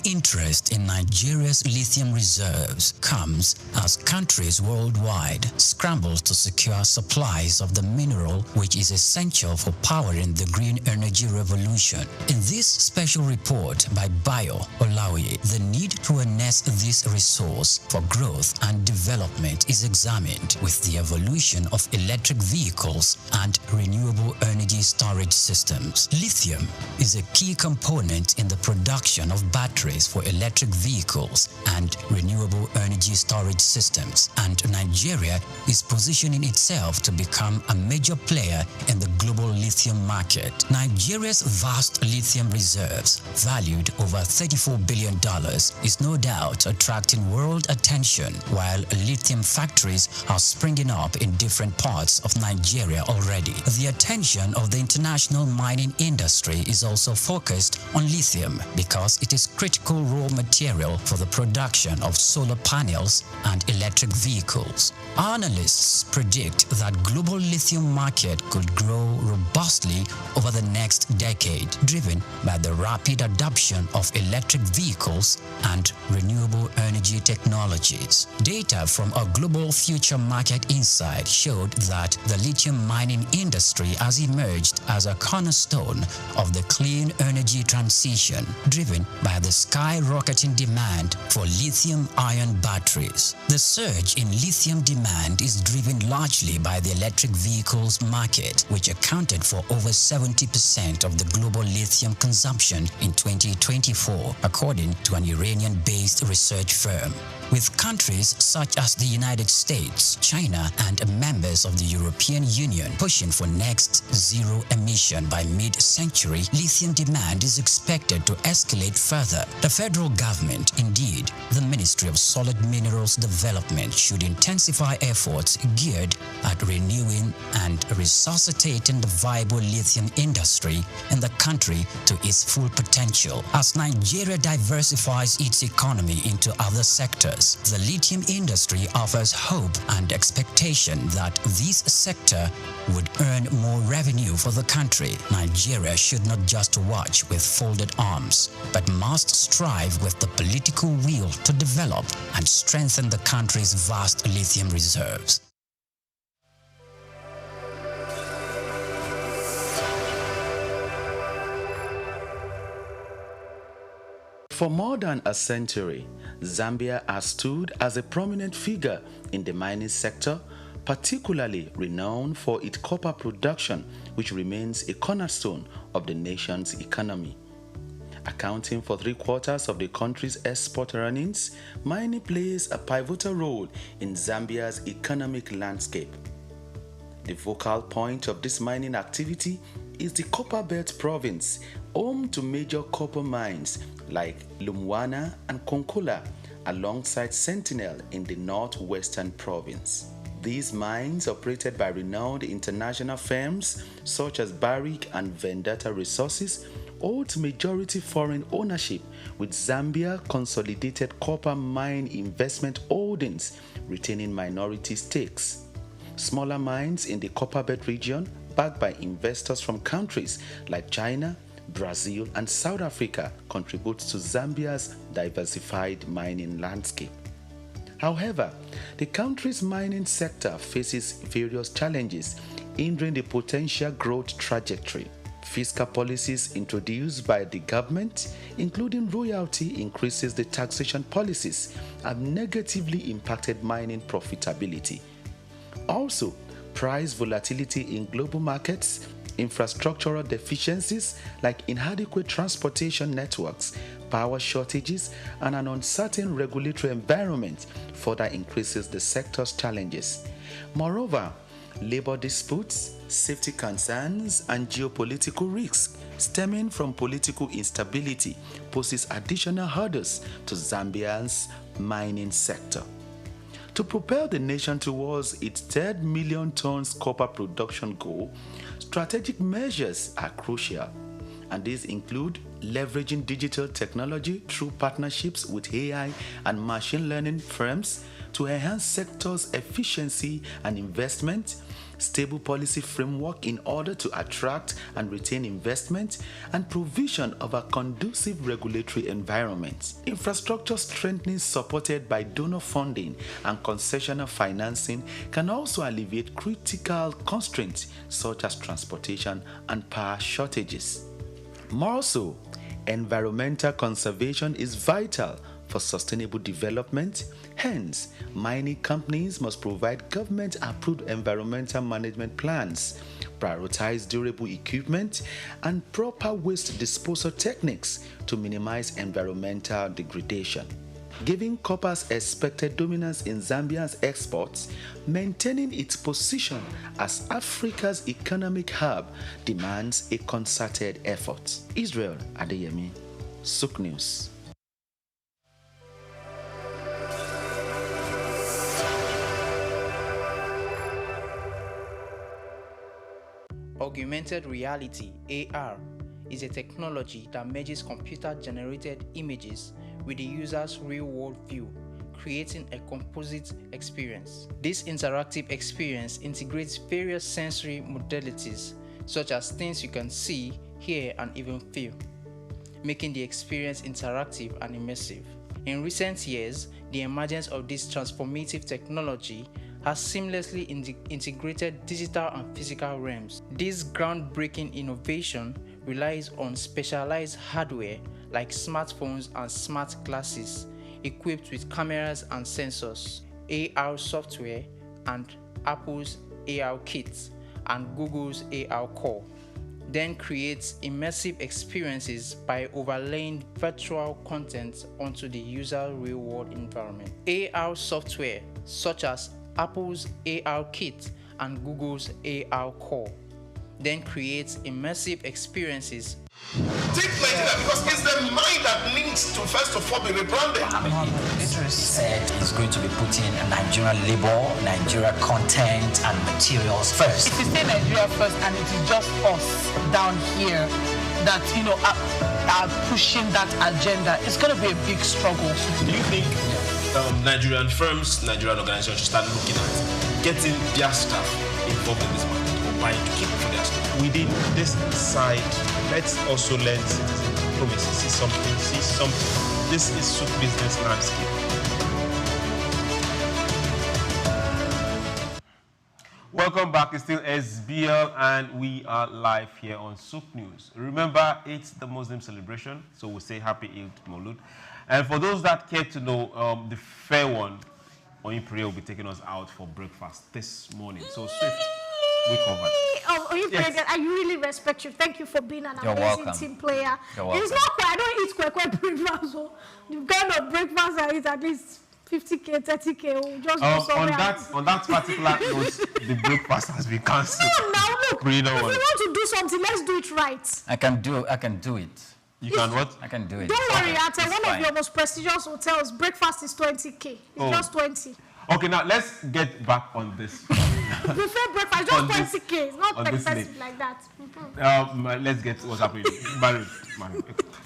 Interest in Nigeria's lithium reserves comes as countries worldwide scramble to secure supplies of the mineral, which is essential for powering the green energy revolution. In this special report by Bayo Olaoye, the need to harness this resource for growth and development is examined, with the evolution of electric vehicles and renewable energy storage systems. Lithium is a key component in the production of batteries for electric vehicles and renewable energy storage systems, and Nigeria is positioning itself to become a major player in the global lithium market. Nigeria's vast lithium reserves, valued over $34 billion, is no doubt attracting world attention, while lithium factories are springing up in different parts of Nigeria already. The attention of the international mining industry is also focused on lithium because it is critical raw material for the production of solar panels and electric vehicles. Analysts predict that global lithium market could grow robustly over the next decade, driven by the rapid adoption of electric vehicles and renewable energy technologies. Data from a Global Future Market Insight showed that the lithium mining industry has emerged as a cornerstone of the clean energy transition, driven by the sky skyrocketing demand for lithium-ion batteries. The surge in lithium demand is driven largely by the electric vehicles market, which accounted for over 70% of the global lithium consumption in 2024, according to an Iranian-based research firm. With countries such as the United States, China, and members of the European Union pushing for next zero emission by mid-century, lithium demand is expected to escalate further. The federal government, indeed, the Ministry of Solid Minerals Development, should intensify efforts geared at renewing and resuscitating the viable lithium industry in the country to its full potential. As Nigeria diversifies its economy into other sectors, the lithium industry offers hope and expectation that this sector would earn more revenue for the country. Nigeria should not just watch with folded arms, but must strive with the political will to develop and strengthen the country's vast lithium reserves. For more than a century, Zambia has stood as a prominent figure in the mining sector, particularly renowned for its copper production, which remains a cornerstone of the nation's economy. Accounting for 3/4 of the country's export earnings, mining plays a pivotal role in Zambia's economic landscape. The focal point of this mining activity is the Copperbelt province, home to major copper mines like Lumwana and Konkola, alongside Sentinel in the northwestern province. These mines, operated by renowned international firms such as Barrick and Vendetta Resources, hold majority foreign ownership, with Zambia Consolidated Copper Mine Investment Holdings retaining minority stakes. Smaller mines in the Copperbelt region, backed by investors from countries like China, Brazil, and South Africa, contribute to Zambia's diversified mining landscape. However, the country's mining sector faces various challenges hindering the potential growth trajectory. Fiscal policies introduced by the government, including royalty increases, the taxation policies, have negatively impacted mining profitability. Also, price volatility in global markets, infrastructural deficiencies like inadequate transportation networks, power shortages, and an uncertain regulatory environment further increases the sector's challenges. Moreover, labor disputes, safety concerns, and geopolitical risks stemming from political instability poses additional hurdles to Zambia's mining sector. To propel the nation towards its 3 million tons copper production goal, strategic measures are crucial, and these include leveraging digital technology through partnerships with AI and machine learning firms to enhance sector's efficiency and investment, stable policy framework in order to attract and retain investment, and provision of a conducive regulatory environment. Infrastructure strengthening supported by donor funding and concessional financing can also alleviate critical constraints such as transportation and power shortages. More so, environmental conservation is vital for sustainable development. Hence, mining companies must provide government-approved environmental management plans, prioritize durable equipment, and proper waste disposal techniques to minimize environmental degradation. Given copper's expected dominance in Zambia's exports, maintaining its position as Africa's economic hub demands a concerted effort. Israel Adeyemi, SOUQ News. Augmented reality (AR) is a technology that merges computer-generated images with the user's real-world view, creating a composite experience. This interactive experience integrates various sensory modalities, such as things you can see, hear, and even feel, making the experience interactive and immersive. In recent years, the emergence of this transformative technology has seamlessly integrated digital and physical realms. This groundbreaking innovation relies on specialized hardware like smartphones and smart glasses equipped with cameras and sensors, AR software, and Apple's AR kit and Google's AR core. Then creates immersive experiences by overlaying virtual content onto the user real-world environment. AR software such as Apple's AR kit and Google's AR core then creates immersive experiences. Take Nigeria because it's the mind that needs to first of all be rebranded. Tariffs said it's going to be putting Nigerian labor, Nigeria content and materials first. If you say Nigeria first and it is just us down here that, are pushing that agenda, it's going to be a big struggle. Do you think Nigerian firms, Nigerian organizations should start looking at getting their staff involved in this market or buying to keep for their staff? Within this side, let's also learn citizen diplomacy. See something. This is SOUQ business landscape. Welcome back. It's still SBL and we are live here on SOUQ News. Remember, it's the Muslim celebration, so we say happy Eid Maulud. And for those that care to know, the fair one, Oyinpere will be taking us out for breakfast this morning. So Swift, we covered. Oyinpere, yes. I really respect you. Thank you for being an amazing team player. It's not quite, I don't eat quite breakfast, so the kind of breakfast I eat at least 50K, 30K, just go on that particular note, the breakfast has been cancelled. No, now look, if we want to do something, let's do it right. I can do it. You can what? I can do it. Don't worry, at one of your most prestigious hotels, breakfast is 20K. It's just 20. Okay, now let's get back on this. Buffet breakfast, just 20K. It's not expensive like that. Let's get what's happening. Marine.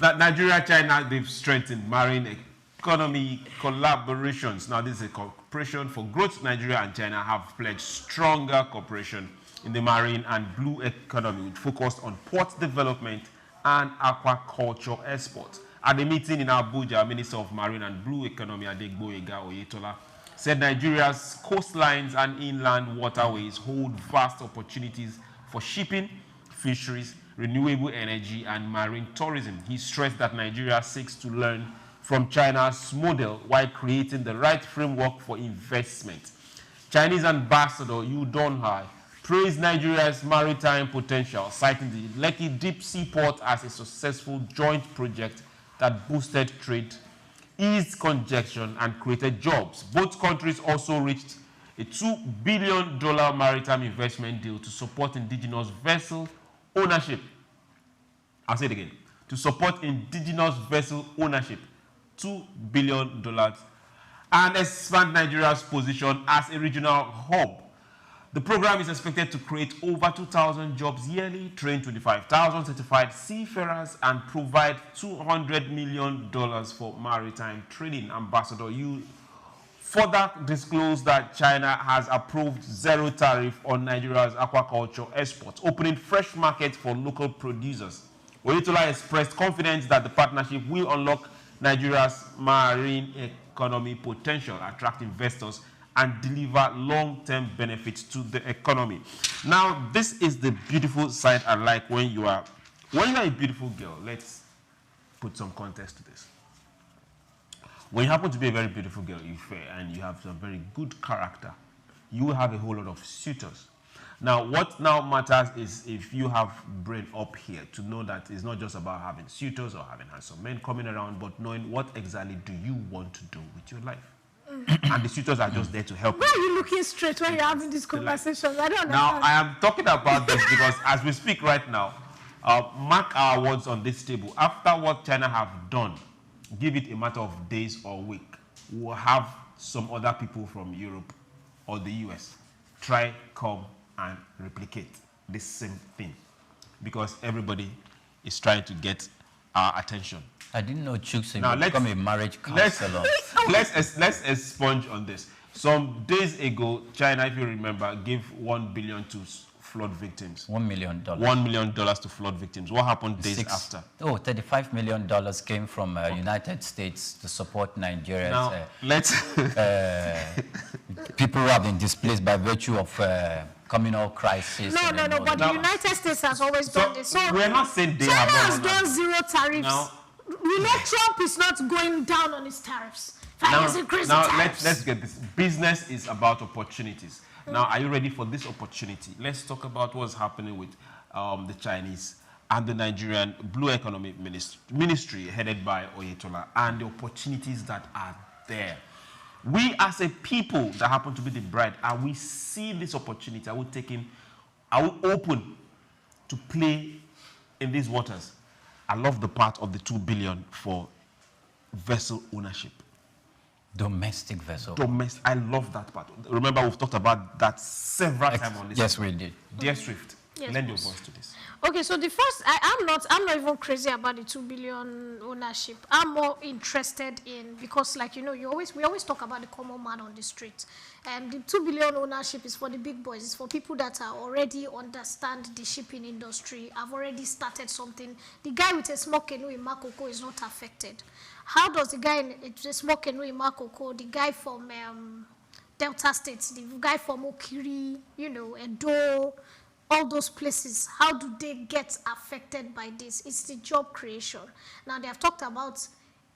Nigeria, China, they've strengthened marine economy collaborations. Now, this is a cooperation for growth. Nigeria and China have pledged stronger cooperation in the marine and blue economy, which focused on port development and aquaculture exports. At the meeting in Abuja, Minister of Marine and Blue Economy Adegboyega Oyetola said Nigeria's coastlines and inland waterways hold vast opportunities for shipping, fisheries, renewable energy, and marine tourism. He stressed that Nigeria seeks to learn from China's model while creating the right framework for investment. Chinese Ambassador Yu Donghai praised Nigeria's maritime potential, citing the Lekki Deep Sea Port as a successful joint project that boosted trade, eased congestion, and created jobs. Both countries also reached a $2 billion maritime investment deal to support indigenous vessel ownership. I'll say it again. To support indigenous vessel ownership, $2 billion, and expand Nigeria's position as a regional hub. The program is expected to create over 2,000 jobs yearly, train 25,000 certified seafarers, and provide $200 million for maritime trading. Ambassador Yu further disclosed that China has approved zero tariff on Nigeria's aquaculture exports, opening fresh markets for local producers. Oyetola expressed confidence that the partnership will unlock Nigeria's marine economy potential, attract investors, and deliver long-term benefits to the economy. Now, this is the beautiful side I like when you are a beautiful girl. Let's put some context to this. When you happen to be a very beautiful girl, you're fair, and you have some very good character, you will have a whole lot of suitors. Now, what now matters is if you have brain up here to know that it's not just about having suitors or having handsome men coming around, but knowing what exactly do you want to do with your life. And the suitors are just there to help you. Why are you looking straight when you're having these conversations? I don't understand. Now, I am talking about this because as we speak right now, mark our words on this table. After what China have done, give it a matter of days or week, we'll have some other people from Europe or the US try, come, and replicate this same thing. Because everybody is trying to get our attention. I didn't know Chooks would become a marriage counselor. Let's expunge on this. Some days ago, China, if you remember, gave $1 billion to flood victims. $1 million. $1 million to flood victims. What happened days after? $35 million came from United States to support Nigeria's people who have been displaced by virtue of communal crisis. No, but the United States has always done this. So we're not saying they China have has done zero tariffs. Now, You know, Trump is not going down on his tariffs. Now let's get this. Business is about opportunities. Now, are you ready for this opportunity? Let's talk about what's happening with the Chinese and the Nigerian Blue Economy Ministry headed by Oyetola and the opportunities that are there. We as a people that happen to be the bride, are we seeing this opportunity? Are we open to play in these waters? I love the part of the 2 billion for vessel ownership. Domestic vessel. I love that part. Remember, we've talked about that several times on this. Yes, we did. Dear Swift, lend your voice to this. Okay, so the first, I'm not even crazy about the 2 billion ownership. I'm more interested in, because like, you know, we always talk about the common man on the street. And the 2 billion ownership is for the big boys. It's for people that are already understand the shipping industry, have already started something. The guy with a small canoe in Makoko is not affected. How does the guy in a small canoe in Makoko, the guy from Delta States, the guy from Okiri, you know, Edo, all those places, how do they get affected by this? It's the job creation. Now, they have talked about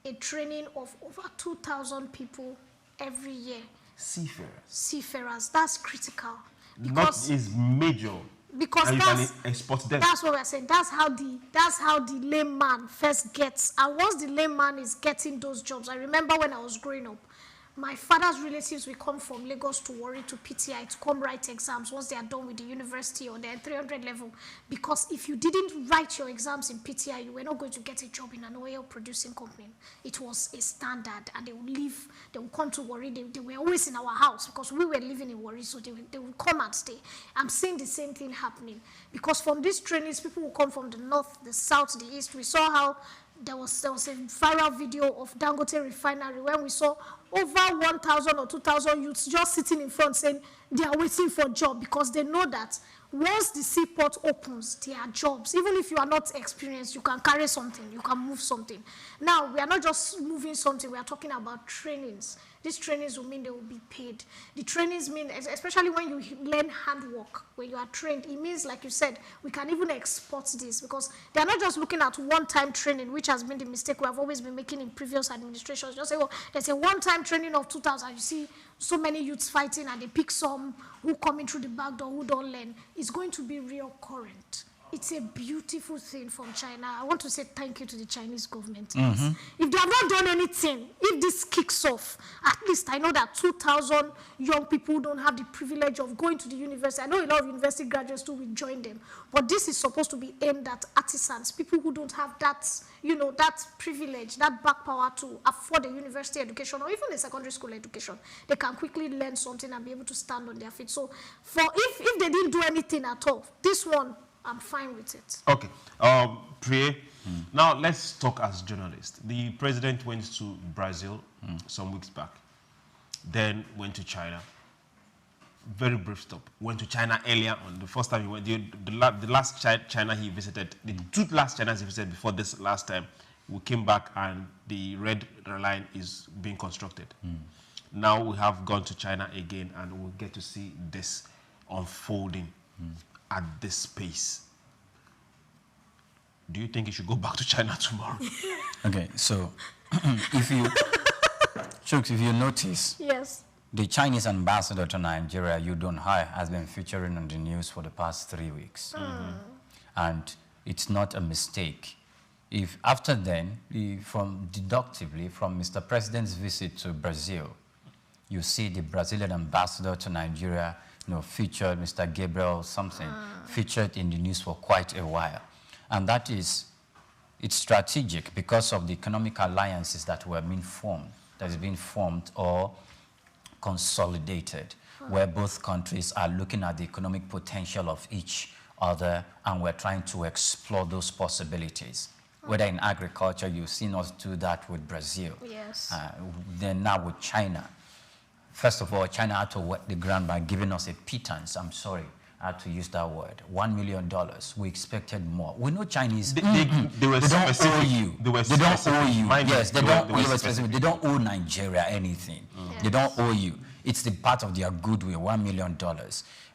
a training of over 2,000 people every year. Seafarers. That's critical. Because is major. Because and that's, you can export them. That's what we're saying. That's how the layman first gets. And once the layman is getting those jobs, I remember when I was growing up, my father's relatives will come from Lagos to Warri to PTI to come write exams once they are done with the university or their 300 level. Because if you didn't write your exams in PTI, you were not going to get a job in an oil producing company. It was a standard, and they would leave, they would come to Warri. They were always in our house because we were living in Warri, so they would come and stay. I'm seeing the same thing happening. Because from these trainings, people will come from the north, the south, the east. We saw how there was a viral video of Dangote refinery when we saw over 1,000 or 2,000 youths just sitting in front saying they are waiting for a job, because they know that once the seaport opens, there are jobs. Even if you are not experienced, you can carry something, you can move something. Now, we are not just moving something, we are talking about trainings. These trainings will mean they will be paid. The trainings mean, especially when you learn handwork, when you are trained, it means, like you said, we can even export this, because they are not just looking at one-time training, which has been the mistake we have always been making in previous administrations. Just say, well, there's a one-time training of 2,000. You see so many youths fighting, and they pick some who come in through the back door who don't learn. It's going to be real current. It's a beautiful thing from China. I want to say thank you to the Chinese government. Mm-hmm. If they have not done anything, if this kicks off, at least I know that 2,000 young people don't have the privilege of going to the university. I know a lot of university graduates too will join them, but this is supposed to be aimed at artisans, people who don't have that, you know, that privilege, that back power to afford a university education or even a secondary school education. They can quickly learn something and be able to stand on their feet. So if they didn't do anything at all, this one, I'm fine with it. Okay. Priye, now let's talk as journalists. The president went to Brazil some weeks back, then went to China. Very brief stop. Went to China earlier on. The first time he went, the last China he visited, the two last Chinas he visited before this last time, we came back and the red line is being constructed. Now we have gone to China again, and we'll get to see this unfolding at this pace. Do you think you should go back to China tomorrow? Okay, so if you notice, yes, the Chinese ambassador to Nigeria, Yu Donghai, has been featuring on the news for the past 3 weeks. And it's not a mistake. If after then, deductively from Mr. President's visit to Brazil, you see the Brazilian ambassador to Nigeria, featured, Mr. Gabriel something, featured in the news for quite a while. And that is, it's strategic because of the economic alliances that were being formed, or consolidated, where both countries are looking at the economic potential of each other, and we're trying to explore those possibilities. Whether in agriculture, you've seen us do that with Brazil. Yes. Then now with China. First of all, China had to wet the ground by giving us a pittance. I'm sorry, I had to use that word. $1 million. We expected more. We know Chinese. They don't owe you. They don't owe you. Yes, they don't owe you specifically. They don't owe Nigeria anything. Yes. They don't owe you. It's the part of their goodwill, $1 million.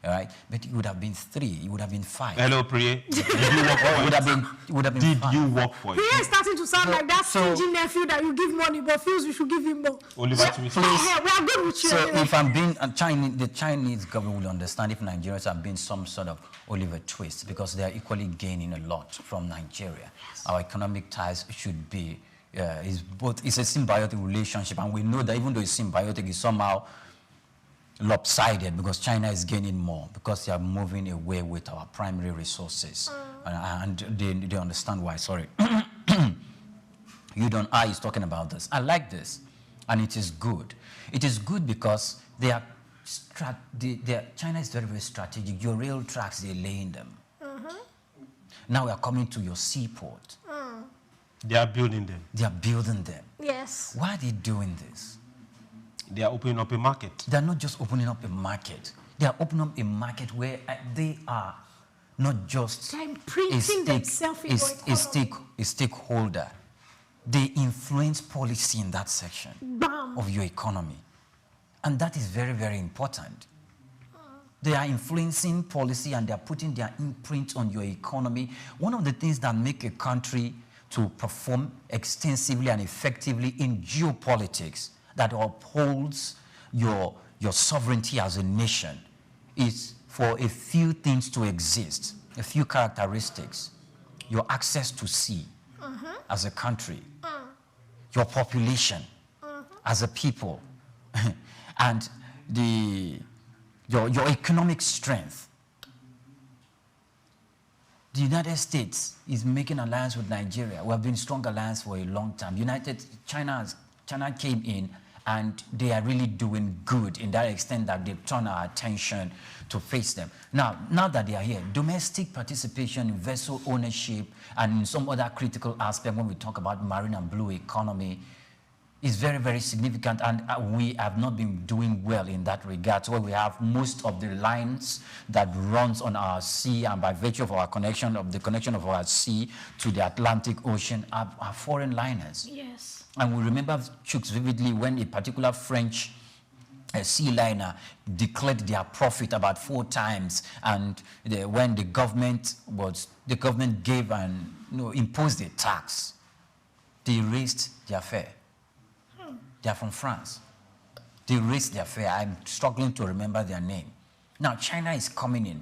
All right, but it would have been 3. It would have been 5. Hello, Priye. Did you work for it? Would have been. Did 5. You work for it? Priye is starting to sound like that stingy nephew that you give money, but feels we should give him more. Oliver, please. We are good with you. So if I'm being the Chinese government will understand if Nigerians are being some sort of Oliver Twist, because they are equally gaining a lot from Nigeria. Yes. Our economic ties should be. It's a symbiotic relationship, and we know that even though it's symbiotic, it's somehow lopsided because China is gaining more because they are moving away with our primary resources, and they understand why. Sorry, you don't. Is talking about this. I like this, and it is good. It is good because they are. China is very, very strategic. Your rail tracks, they're laying them. Now we are coming to your seaport. They are building them. They are building them. Yes. Why are they doing this? They are opening up a market. They are not just opening up a market. They are opening up a market where they are not just a stakeholder. They influence policy in that section of your economy. And that is very, very important. They are influencing policy and they are putting their imprint on your economy. One of the things that make a country to perform extensively and effectively in geopolitics that upholds your sovereignty as a nation is for a few things to exist, a few characteristics. Your access to sea as a country, your population as a people, and your economic strength. The United States is making alliance with Nigeria. We have been in strong alliance for a long time. China came in and they are really doing good in that extent that they've turned our attention to face them. Now that they are here, domestic participation in vessel ownership and in some other critical aspect when we talk about marine and blue economy is very, very significant, and we have not been doing well in that regard. So we have most of the lines that runs on our sea, and by virtue of our connection, of the connection of our sea to the Atlantic Ocean, are foreign liners. Yes. And we remember SOUQs vividly when a particular French sea liner declared their profit about 4 times, and when the government gave and imposed a tax, they raised their fare. They are from France. They raised their fare. I'm struggling to remember their name. Now, China is coming in,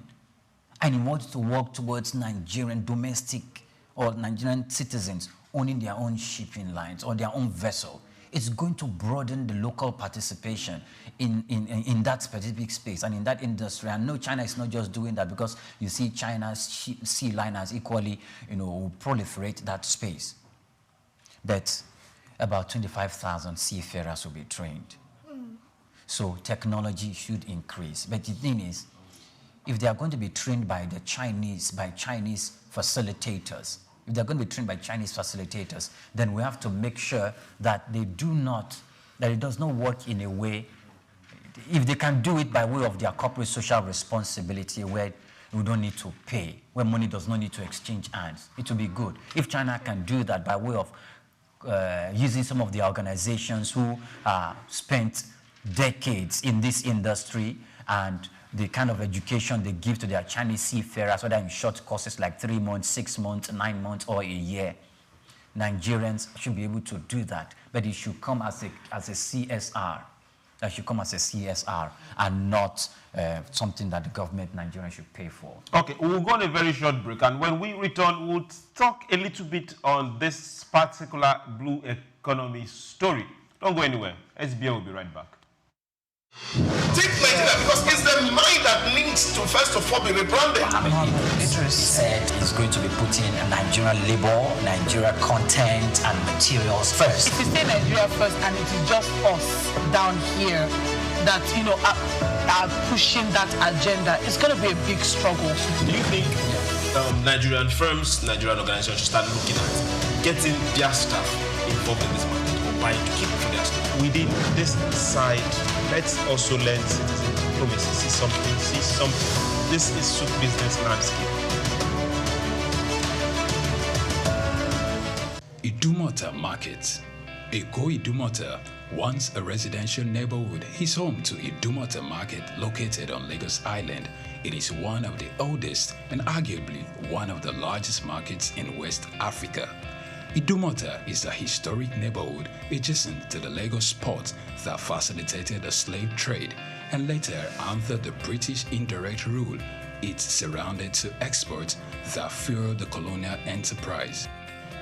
and it wants to work towards Nigerian domestic or Nigerian citizens owning their own shipping lines or their own vessel. It's going to broaden the local participation in that specific space and in that industry. And no, China is not just doing that, because you see China's sea liners equally, proliferate that space. But about 25,000 seafarers will be trained. So technology should increase. But the thing is, if they are going to be trained by Chinese facilitators, then we have to make sure that it does not work in a way, if they can do it by way of their corporate social responsibility, where we don't need to pay, where money does not need to exchange hands, it will be good. If China can do that by way of using some of the organizations who spent decades in this industry, and the kind of education they give to their Chinese seafarers, whether in short courses like 3 months, 6 months, 9 months, or a year, Nigerians should be able to do that. But it should come as a CSR. That should come as a CSR and not something that the government Nigeria should pay for. Okay, we'll go on a very short break, and when we return, we'll talk a little bit on this particular blue economy story. Don't go anywhere. SBL will be right back. Take Nigeria, because it's the mind that needs to first of all be rebranded. Idris said he's going to be putting Nigerian labor, Nigeria content and materials first. If you say Nigeria first and it is just us down here that are pushing that agenda, it's going to be a big struggle. Do you think Nigerian firms, Nigerian organizations should start looking at getting their staff involved in this market, or buying to keep for their staff? Within this side, let's also learn citizen diplomacy. See something. This is SOUQ business landscape. Idumota Market, Eko Idumota, once a residential neighborhood, is home to Idumota Market located on Lagos Island. It is one of the oldest and arguably one of the largest markets in West Africa. Idumota is a historic neighborhood adjacent to the Lagos port that facilitated the slave trade and later, under the British indirect rule, it surrounded to exports that fueled the colonial enterprise.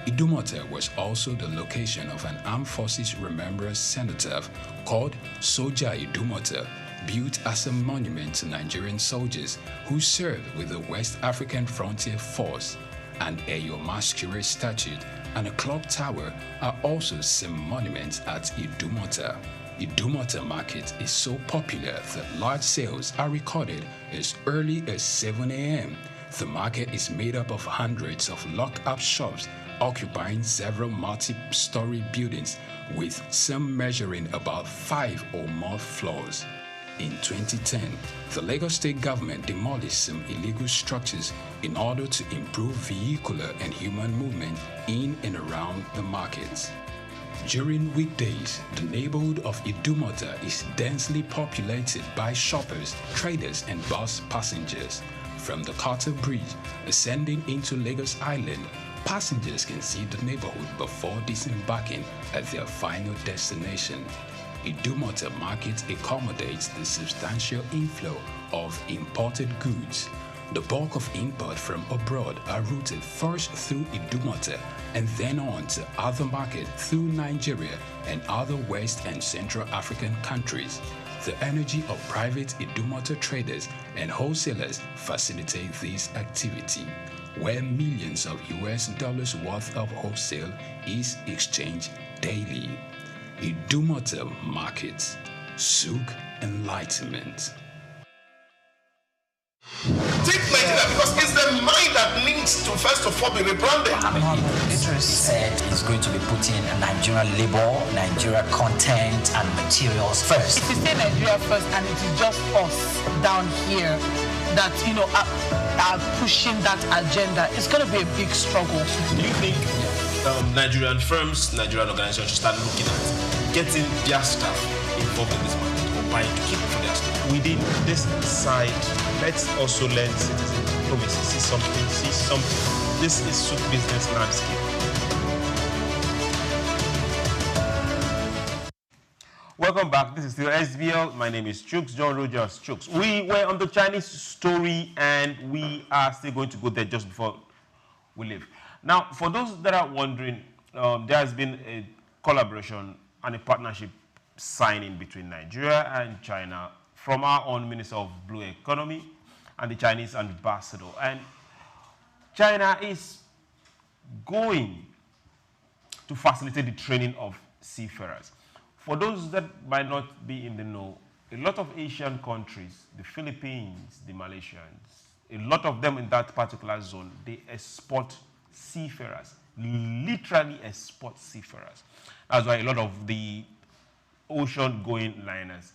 Idumota was also the location of an Armed Forces Remembrance Cenotaph called Soja Idumota, built as a monument to Nigerian soldiers who served with the West African Frontier Force. An Eyo Masquerade statue and a clock tower are also some monuments at Idumota. Idumota Market is so popular that large sales are recorded as early as 7 a.m. The market is made up of hundreds of locked-up shops occupying several multi-story buildings, with some measuring about 5 or more floors. In 2010, the Lagos State government demolished some illegal structures in order to improve vehicular and human movement in and around the markets. During weekdays, the neighborhood of Idumota is densely populated by shoppers, traders, and bus passengers. From the Carter Bridge, ascending into Lagos Island, passengers can see the neighborhood before disembarking at their final destination. Idumota Market accommodates the substantial inflow of imported goods. The bulk of import from abroad are routed first through Idumota and then on to other markets through Nigeria and other West and Central African countries. The energy of private Idumota traders and wholesalers facilitate this activity, where millions of US dollars worth of wholesale is exchanged daily. Idumota Markets, SOUQ Enlightenment. Take Nigeria because it's the mind that needs to first of all be rebranded. He said he's going to be putting Nigerian labor, Nigeria content and materials first. If you say Nigeria first and it is just us down here that, are pushing that agenda, it's going to be a big struggle. Do you think Nigerian firms, Nigerian organizations should start looking at getting their staff involved in this market or buying to keep for their staff? Within this side, let's also learn citizen diplomacy. See something. This is SOUQ business landscape. Welcome back. This is still SBL. My name is Chooks, John Rogers Chooks. We were on the Chinese story and we are still going to go there just before we leave. Now, for those that are wondering, there has been a collaboration and a partnership signing between Nigeria and China from our own Minister of Blue Economy and the Chinese ambassador. And China is going to facilitate the training of seafarers. For those that might not be in the know, a lot of Asian countries, the Philippines, the Malaysians, a lot of them in that particular zone, they export seafarers, literally export seafarers. That's why a lot of the ocean-going liners,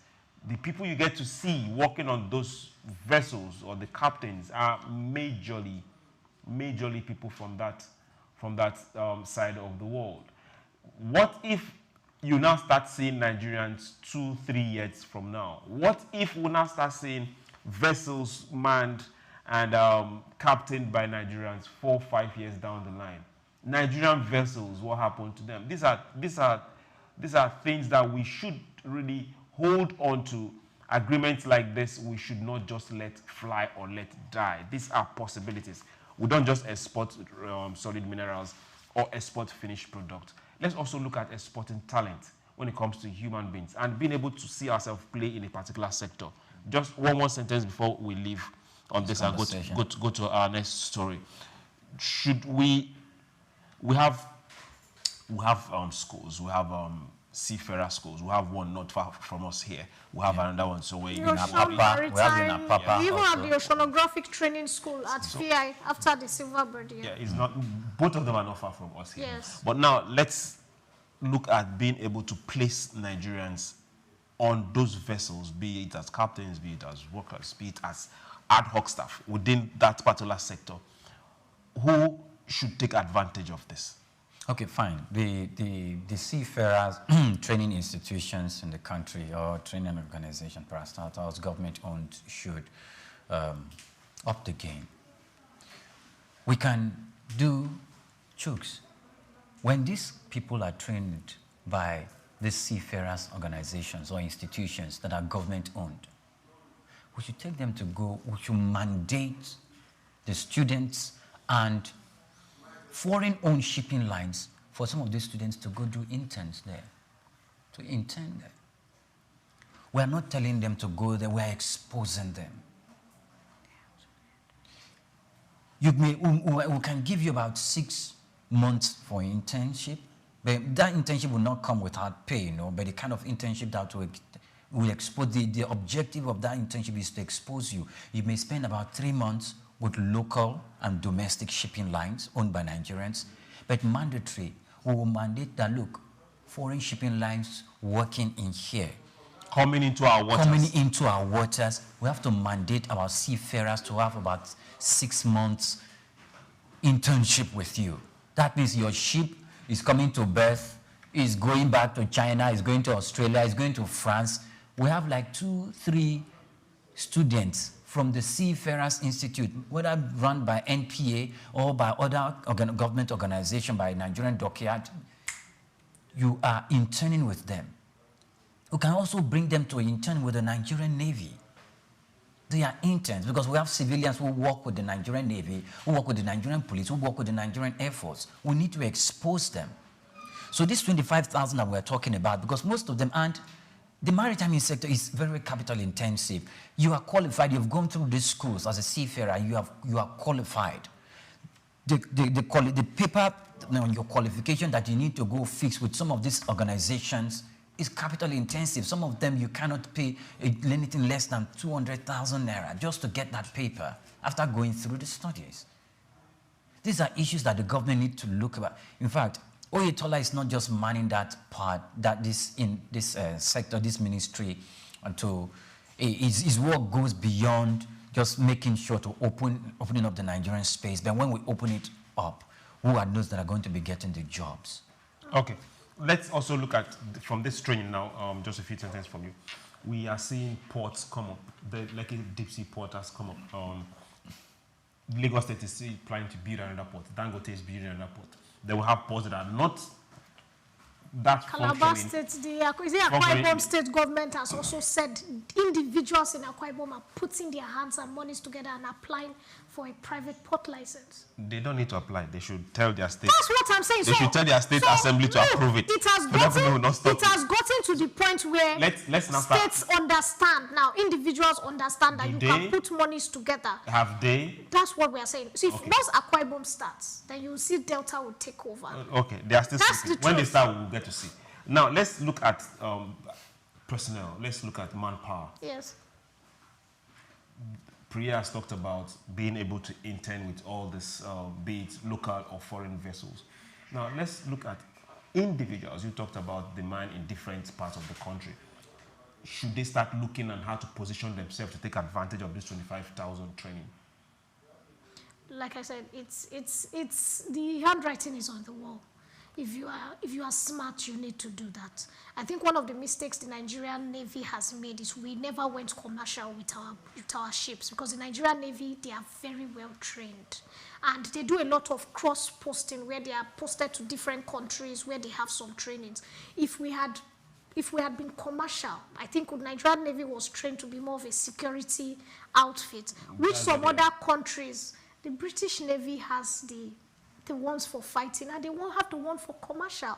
the people you get to see working on those vessels or the captains are majorly people from that side of the world. What if you now start seeing Nigerians 2-3 years from now? What if we now start seeing vessels manned and captained by Nigerians 4-5 years down the line? Nigerian vessels, what happened to them? These are things that we should really hold on to. Agreements like this, we should not just let fly or let die. These are possibilities. We don't just export solid minerals or export finished product. Let's also look at exporting talent when it comes to human beings and being able to see ourselves play in a particular sector. Just one more sentence before we leave on this and go to our next story. Should we have schools, we have seafarer schools. We have one not far from us here. We have another one. So we're in Apapa. We have in Apapa. We even have the oceanographic training school at VI after the Silver Bird. Yeah, it's not. Both of them are not far from us here. Yes. But now let's look at being able to place Nigerians on those vessels, be it as captains, be it as workers, be it as ad hoc staff within that particular sector. Who should take advantage of this? Okay, fine. The seafarers training institutions in the country or training organization, parastatals, government-owned, should up the game. We can do SOUQs. When these people are trained by these seafarers organizations or institutions that are government-owned, we should take them to go, we should mandate the students and foreign-owned shipping lines for some of these students to go do interns there, to intern there. We are not telling them to go there, we are exposing them. We can give you about 6 months for internship, but that internship will not come without pay, you know, but the kind of internship that will expose, the objective of that internship is to expose you. You may spend about 3 months with local and domestic shipping lines owned by Nigerians, but mandatory, we will mandate that, look, foreign shipping lines working in here, coming into our waters, we have to mandate our seafarers to have about 6 months internship with you. That means your ship is coming to berth, is going back to China, is going to Australia, is going to France. We have like 2-3 students from the Seafarers Institute, whether run by NPA or by other government organization, by Nigerian Dockyard. You are interning with them. We can also bring them to intern with the Nigerian Navy. They are interns because we have civilians who work with the Nigerian Navy, who work with the Nigerian Police, who work with the Nigerian Air Force. We need to expose them. So this 25,000 that we're talking about, because most of them aren't, the maritime sector is very capital intensive. You are qualified, you've gone through these schools as a seafarer, you are qualified. The paper on your qualification that you need to go fix with some of these organizations is capital intensive. Some of them you cannot pay anything less than 200,000 naira just to get that paper after going through the studies. These are issues that the government need to look at. In fact, Oyetola is not just manning that part, that in this sector, this ministry, and his work goes beyond just making sure to opening up the Nigerian space. But when we open it up, who are those that are going to be getting the jobs? Okay. Let's also look at, from this training now, just a few sentences from you. We are seeing ports come up. The Lekki deep sea port has come up. Lagos State is still planning to build another port. Dangote is building another port. They will have ports that are not that Calabar State, the Akwa Ibom State government has also said individuals in Akwa Ibom are putting their hands and monies together and applying for a private port license. They don't need to apply. They should tell their state. That's what I'm saying. They should tell their state assembly to approve it. It has gotten to the point where states understand. Now, individuals understand that you can put monies together. Have they? That's what we are saying. So if once Akwa Ibom starts, then you will see Delta will take over. Okay, they are still speaking. When they start, we will get to see. Now, let's look at personnel. Let's look at manpower. Yes. Priya has talked about being able to intern with all this, be it local or foreign vessels. Now, let's look at individuals. You talked about the man in different parts of the country. Should they start looking at how to position themselves to take advantage of this 25,000 training? Like I said, it's the handwriting is on the wall. If you are smart, you need to do that. I think one of the mistakes the Nigerian Navy has made is we never went commercial with our ships, because the Nigerian Navy, they are very well trained. And they do a lot of cross-posting where they are posted to different countries where they have some trainings. If we had been commercial, I think the Nigerian Navy was trained to be more of a security outfit, which some other countries, the British Navy has the ones for fighting, and they won't have the one for commercial.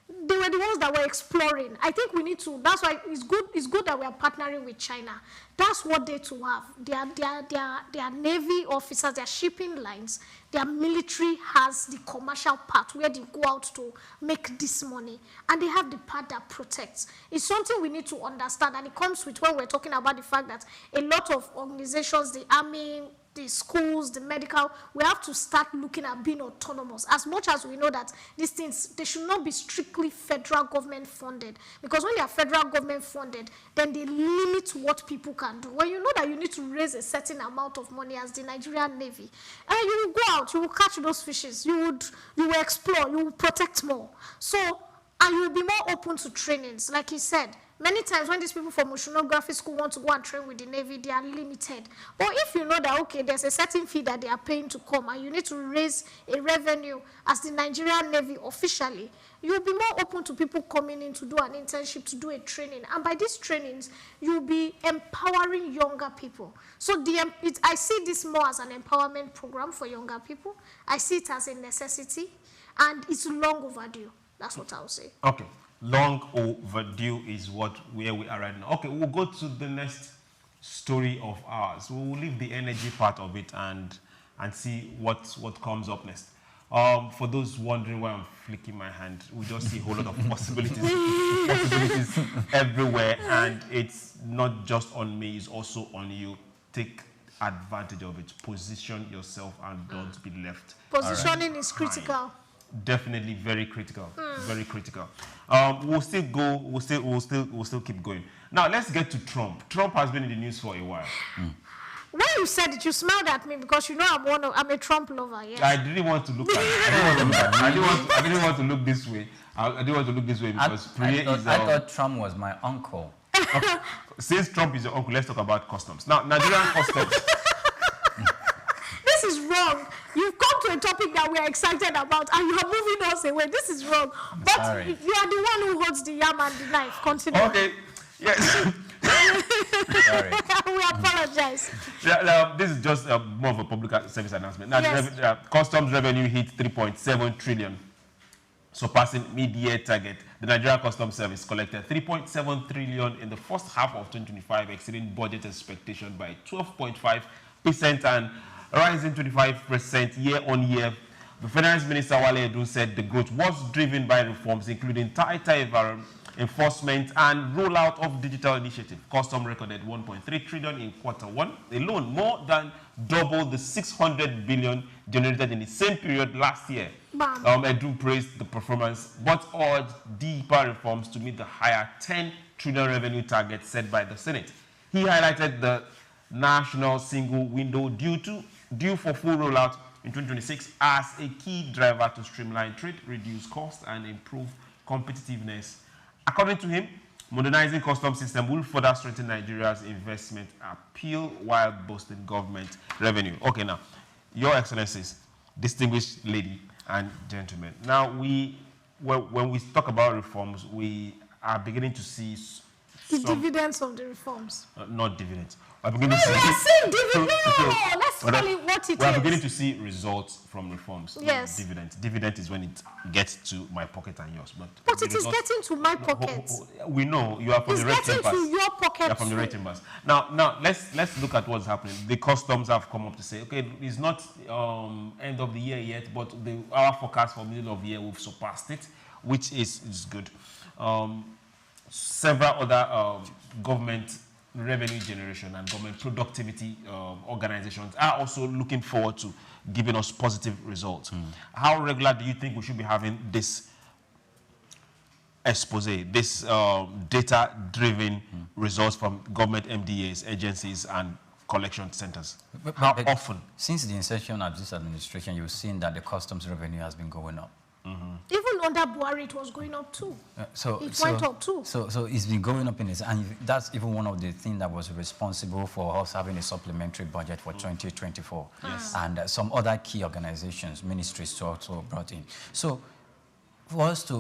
They were the ones that were exploring. I think we need to, that's why it's good that we are partnering with China. That's what they to have. Their Navy officers, their shipping lines, their military has the commercial part where they go out to make this money, and they have the part that protects. It's something we need to understand, and it comes with when we're talking about the fact that a lot of organizations, the army, the schools, the medical, we have to start looking at being autonomous. As much as we know that these things, they should not be strictly federal government funded. Because when they are federal government funded, then they limit what people can do. When you know that you need to raise a certain amount of money as the Nigerian Navy, and you will go out, you will catch those fishes, you will explore, you will protect more. So, and you will be more open to trainings. Like he said, many times when these people from oceanography school want to go and train with the Navy, they are limited. But if you know that, okay, there's a certain fee that they are paying to come and you need to raise a revenue as the Nigerian Navy officially, you'll be more open to people coming in to do an internship, to do a training. And by these trainings, you'll be empowering younger people. So I see this more as an empowerment program for younger people. I see it as a necessity, and it's long overdue. That's what I would say. Okay. Long overdue is where we are right now. Okay, we'll go to the next story of ours. We'll leave the energy part of it and see what comes up next. For those wondering why I'm flicking my hand, we just see a whole lot of possibilities everywhere, and it's not just on me, it's also on you. Take advantage of it. Position yourself and don't be left. Positioning is critical. Definitely very critical. Very critical. We'll still keep going. Now let's get to Trump. Trump has been in the news for a while. When you said it, you smiled at me because you know I'm a Trump lover. Yes. I didn't want to look at it. I didn't want to look this way. I didn't want to look this way because I thought Trump was my uncle. Okay. Since Trump is your uncle, let's talk about customs. Now, Nigerian customs. This is wrong. You've come to a topic that we are excited about, and you are moving us away. This is wrong. But sorry. You are the one who holds the yam and the knife. Continue. Okay. Yes. Sorry. We apologize. This is just more of a public service announcement. Now, yes. Customs revenue hit 3.7 trillion, surpassing mid-year target. The Nigerian Customs Service collected 3.7 trillion in the first half of 2025, exceeding budget expectation by 12.5% and rising 25% year-on-year. The Finance Minister Wale Edun said the growth was driven by reforms, including tighter enforcement and rollout of digital initiative. Custom recorded 1.3 trillion in Q1 alone, more than double the 600 billion generated in the same period last year. Edun praised the performance, but urged deeper reforms to meet the higher 10 trillion revenue target set by the Senate. He highlighted the national single window due for full rollout in 2026 as a key driver to streamline trade, reduce costs, and improve competitiveness. According to him, modernizing customs system will further strengthen Nigeria's investment appeal while boosting government revenue. Okay, now, Your Excellencies, distinguished lady and gentlemen. Now, when we talk about reforms, we are beginning to see the dividends of the reforms. Not dividends. We're beginning to see. Let's call it what it is. We're beginning to see results from reforms. Yes. Dividend is when it gets to my pocket and yours. But it is getting to my pocket. We know you are from the red chambers. It's getting to your pocket. You are from the red chambers. Now let's look at what's happening. The customs have come up to say, okay, it's not end of the year yet, but our forecast for middle of the year we've surpassed it, which is good. Several other government revenue generation and government productivity organizations are also looking forward to giving us positive results. How regular do you think we should be having this expose, this data-driven results from government MDAs, agencies, and collection centers? How often? Since the inception of this administration, you've seen that the customs revenue has been going up. Even under Buhari, it was going up too. It went up too. So it's been going up in this, and that's even one of the things that was responsible for us having a supplementary budget for 2024. Yes. And some other key organizations, ministries also brought in. So for us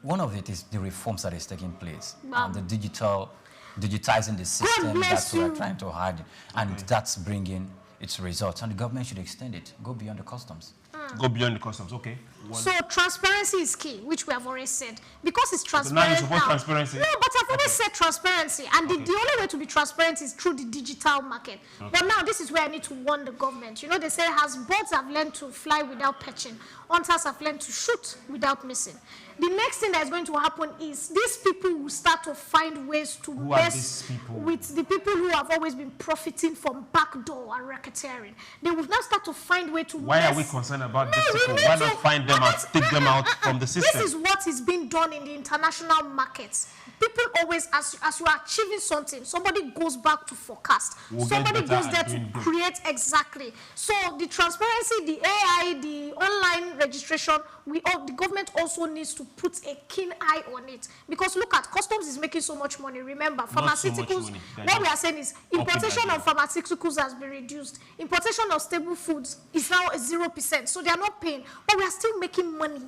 one of it is the reforms that is taking place, and the digitizing the system that we are trying to hide, and that's bringing its results. And the government should extend it, go beyond the customs. Go beyond the customs, okay. So transparency is key, which we have already said. Because it's transparent. But now you support transparency? No, but I've always said transparency. And the only way to be transparent is through the digital market. But now this is where I need to warn the government. You know, they say as birds have learned to fly without perching, hunters have learned to shoot without missing. the next thing that is going to happen is these people will start to find ways to mess with the people who have always been profiting from backdoor and racketeering. They will now start to find ways to Why are we concerned about these people? Why not find them and take them out from the system? This is what is being done in the international markets. People always, as you are achieving something, somebody goes back to forecast. Somebody goes there to create exactly. So the transparency, the AI, the online registration, the government also needs to put a keen eye on it. Because look at, customs is making so much money. Remember, pharmaceuticals, so what we are saying is importation of pharmaceuticals has been reduced. Importation of stable foods is now 0%. So they are not paying, but we are still making money.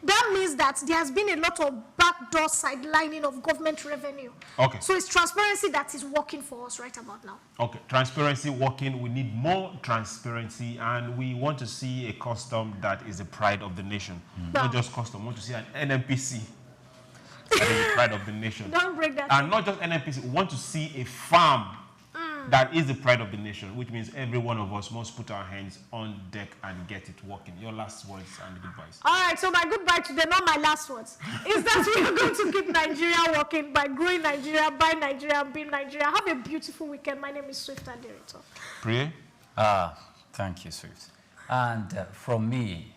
That means that there has been a lot of backdoor sidelining of government revenue. Okay. So it's transparency that is working for us right about now. Okay, transparency working. We need more transparency, and we want to see a custom that is the pride of the nation. Not just custom. We want to see an NNPC that is the pride of the nation. Don't break that. And not just NNPC. We want to see a farm that is the pride of the nation, which means every one of us must put our hands on deck and get it working. Your last words and goodbyes. All right, so my goodbye today, not my last words, is that we are going to keep Nigeria working by growing Nigeria, buy Nigeria, build Nigeria. Have a beautiful weekend. My name is Swift Director. Priye? Thank you, Swift. And from me,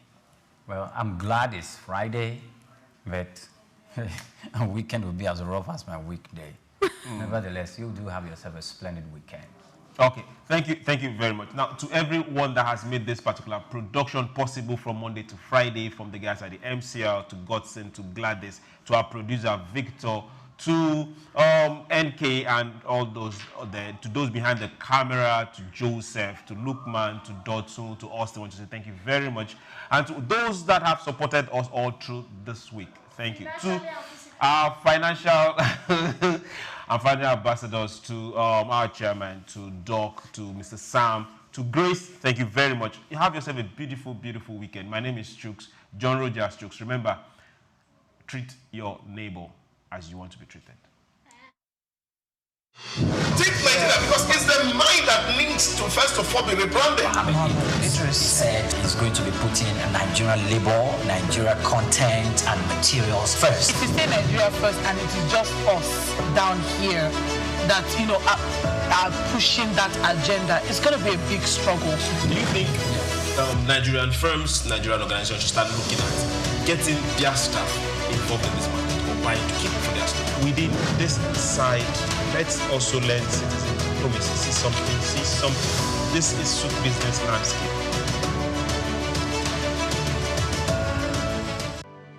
well, I'm glad it's Friday, but a weekend will be as rough as my weekday. Nevertheless, you do have yourself a splendid weekend. Okay, thank you very much. Now, to everyone that has made this particular production possible from Monday to Friday, from the guys at the MCL, to Godson, to Gladys, to our producer Victor, to NK and all those to those behind the camera, to Joseph, to Lukman, to Dotun, to Austin, I want to say thank you very much. And to those that have supported us all through this week, thank you. To our financial ambassadors, to our chairman, to Doc, to Mr. Sam, to Grace, thank you very much. You have yourself a beautiful, beautiful weekend. My name is SOUQ, John Rogers SOUQ. Remember, treat your neighbor as you want to be treated. Take Nigeria because it's the mind that needs to first of all be rebranded. He said he's going to be putting Nigerian labor, Nigeria content and materials first. If you say Nigeria first and it is just us down here that, are pushing that agenda, it's going to be a big struggle. Do you think Nigerian firms, Nigerian organizations should start looking at getting their staff involved in this market or buying to keep for their staff? Within this side, let's also learn citizen diplomacy. See something. This is SOUQ business landscape.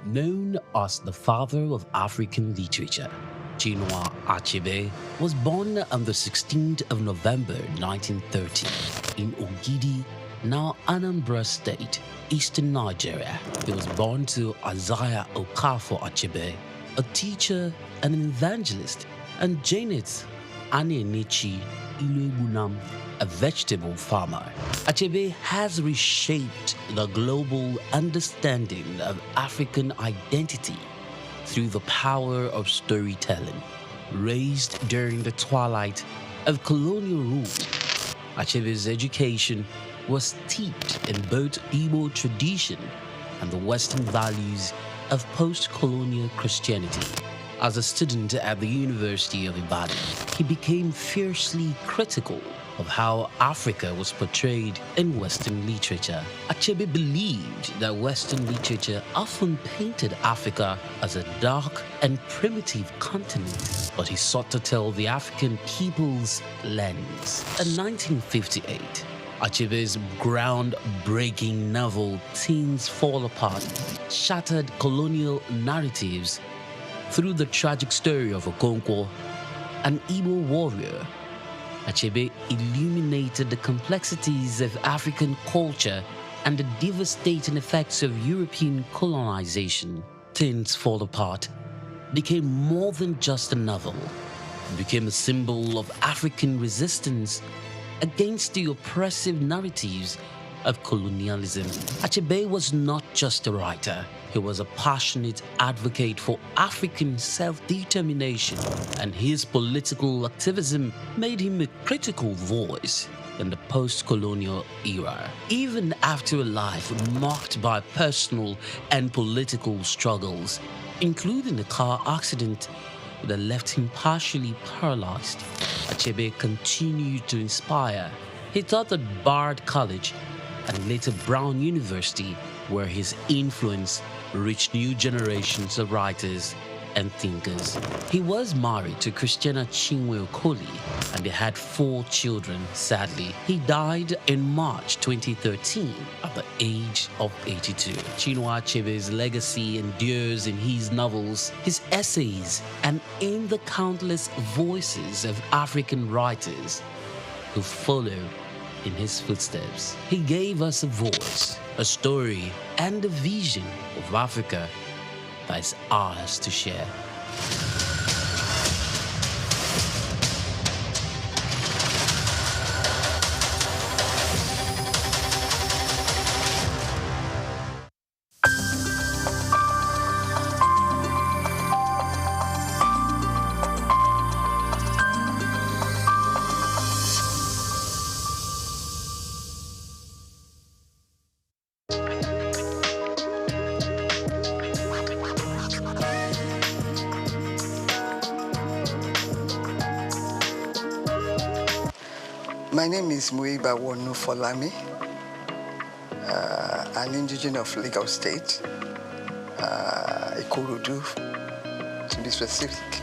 Known as the father of African literature, Chinua Achebe was born on the 16th of November 1930 in Ogidi, now Anambra State, eastern Nigeria. He was born to Isaiah Okafor Achebe, a teacher and an evangelist, and Janet Anenichi Iluebunam, a vegetable farmer. Achebe has reshaped the global understanding of African identity through the power of storytelling. Raised during the twilight of colonial rule, Achebe's education was steeped in both Igbo tradition and the Western values of post-colonial Christianity. As a student at the University of Ibadan, he became fiercely critical of how Africa was portrayed in Western literature. Achebe believed that Western literature often painted Africa as a dark and primitive continent, but he sought to tell the African people's lens. In 1958, Achebe's groundbreaking novel Things Fall Apart shattered colonial narratives through the tragic story of Okonkwo, an Igbo warrior. Achebe illuminated the complexities of African culture and the devastating effects of European colonization. Things Fall Apart became more than just a novel. It became a symbol of African resistance against the oppressive narratives of colonialism. Achebe was not just a writer. He was a passionate advocate for African self-determination, and his political activism made him a critical voice in the post-colonial era. Even after a life marked by personal and political struggles, including a car accident that left him partially paralyzed, Achebe continued to inspire. He taught at Bard College and later Brown University, where his influence reached new generations of writers and thinkers. He was married to Christiana Chinwe Okoli and they had 4 children. Sadly, he died in March 2013 at the age of 82. Chinua Achebe's legacy endures in his novels, his essays, and in the countless voices of African writers who follow in his footsteps. He gave us a voice, a story, and a vision of Africa that is ours to share. My name is Muiba Wonu Folami, an indigenous of Lagos State, Ikorodu, to be specific.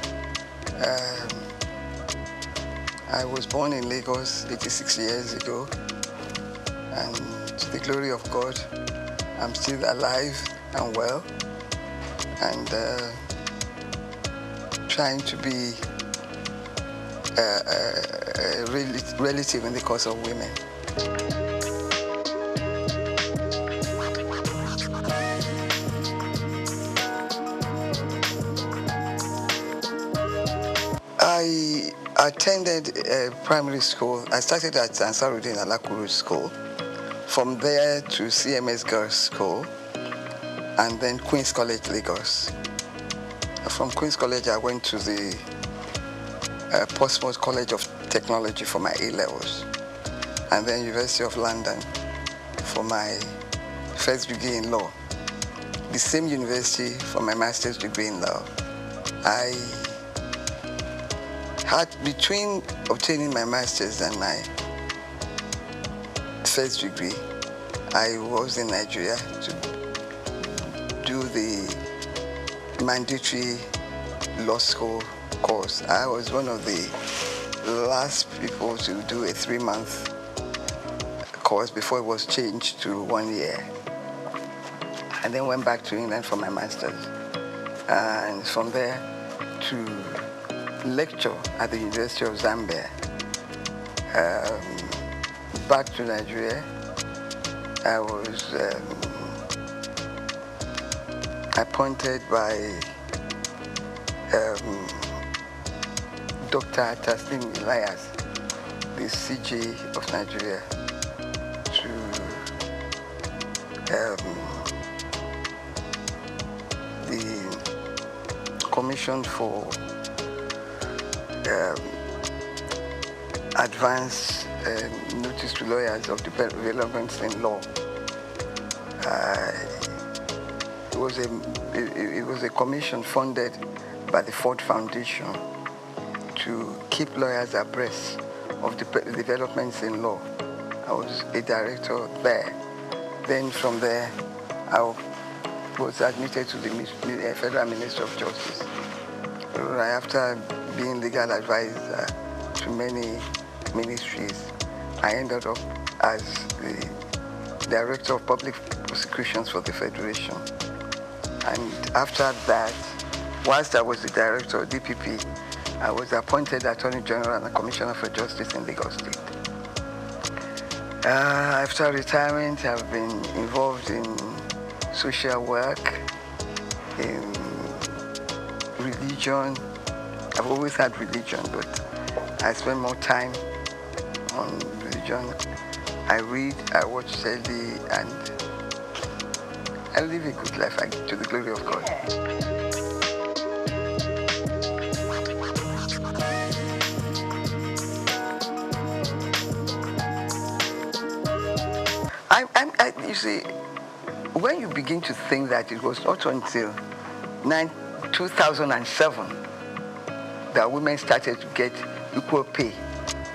I was born in Lagos 86 years ago, and to the glory of God, I'm still alive and well, and trying to be a relative in the cause of women. I attended primary school. I started at Ansarudin Alakuru School. From there to CMS Girls School, and then Queen's College, Lagos. From Queen's College, I went to the Portsmouth College of Technology for my A-levels, and then University of London for my first degree in law. The same university for my master's degree in law. I had, between obtaining my master's and my first degree, I was in Nigeria to do the mandatory law school course. I was one of the last people to do a 3-month course before it was changed to 1 year. And then went back to England for my master's. And from there to lecture at the University of Zambia. Back to Nigeria, I was appointed by Dr. Taslim Elias, the CJ of Nigeria, to the Commission for Advance Notice to Lawyers of Developments in Law. It was a commission funded by the Ford Foundation to keep lawyers abreast of the developments in law. I was a director there. Then from there, I was admitted to the Federal Ministry of Justice. After being legal advisor to many ministries, I ended up as the Director of Public Prosecutions for the Federation. And after that, whilst I was the Director of DPP, I was appointed Attorney General and Commissioner for Justice in Lagos State. After retirement, I've been involved in social work, in religion. I've always had religion, but I spend more time on religion. I read, I watch telly, and I live a good life to the glory of God. You see, when you begin to think that it was not until 2007 that women started to get equal pay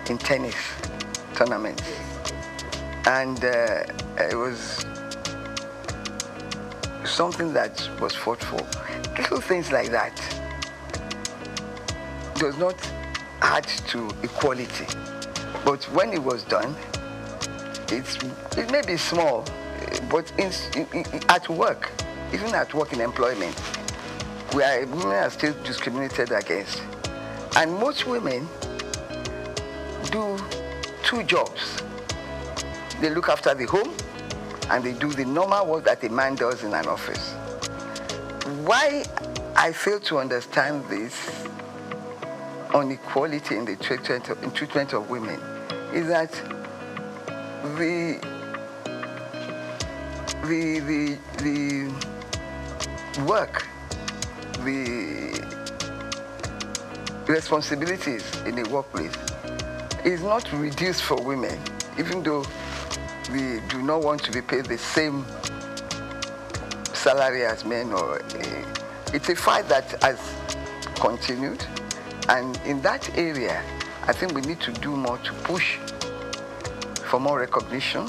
in tennis tournaments. And it was something that was fought for. Little things like that does not add to equality. But when it was done, it may be small, but at work, even at work in employment, women are still discriminated against. And most women do two jobs. They look after the home, and they do the normal work that a man does in an office. Why I fail to understand this inequality in the treatment of women is that the work, the responsibilities in the workplace is not reduced for women, even though we do not want to be paid the same salary as men. It's a fight that has continued, and in that area, I think we need to do more to push for more recognition.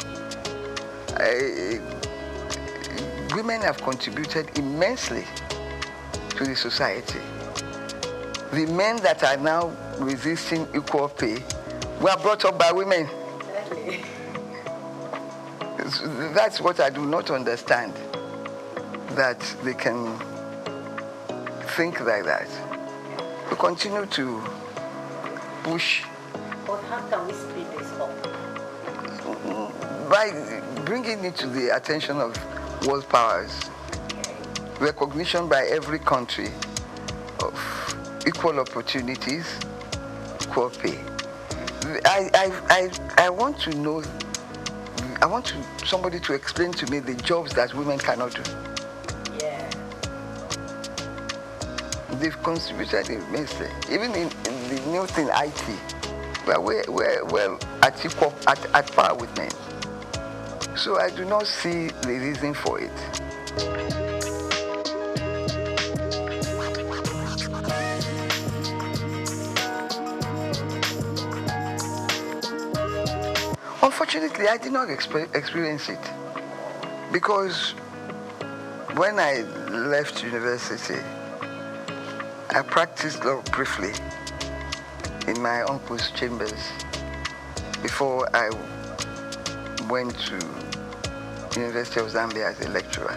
Women have contributed immensely to the society. The men that are now resisting equal pay were brought up by women. That's what I do not understand, that they can think like that. We continue to push. But how can we speed this up? By bringing it to the attention of world powers, recognition by every country of equal opportunities, equal pay. I want to know, I want somebody to explain to me the jobs that women cannot do. Yeah. They've contributed immensely. Even in the new thing, IT, we're at par with men. So I do not see the reason for it. Unfortunately, I did not experience it, because when I left university, I practiced law briefly in my uncle's chambers before I went to University of Zambia as a lecturer.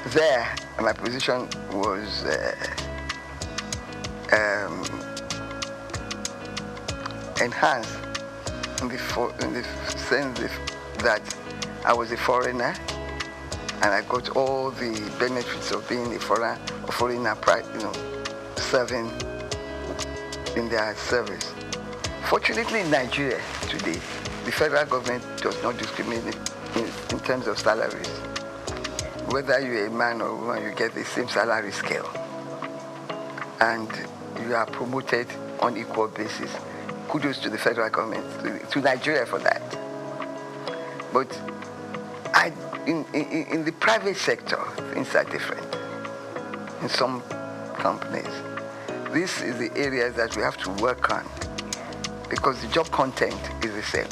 There, my position was enhanced in the sense that I was a foreigner, and I got all the benefits of being a foreigner, serving in their service. Fortunately, in Nigeria today, the federal government does not discriminate in terms of salaries. Whether you're a man or a woman, you get the same salary scale, and you are promoted on equal basis. Kudos to the federal government, to Nigeria for that. But in the private sector, things are different. In some companies, this is the area that we have to work on, because the job content is the same.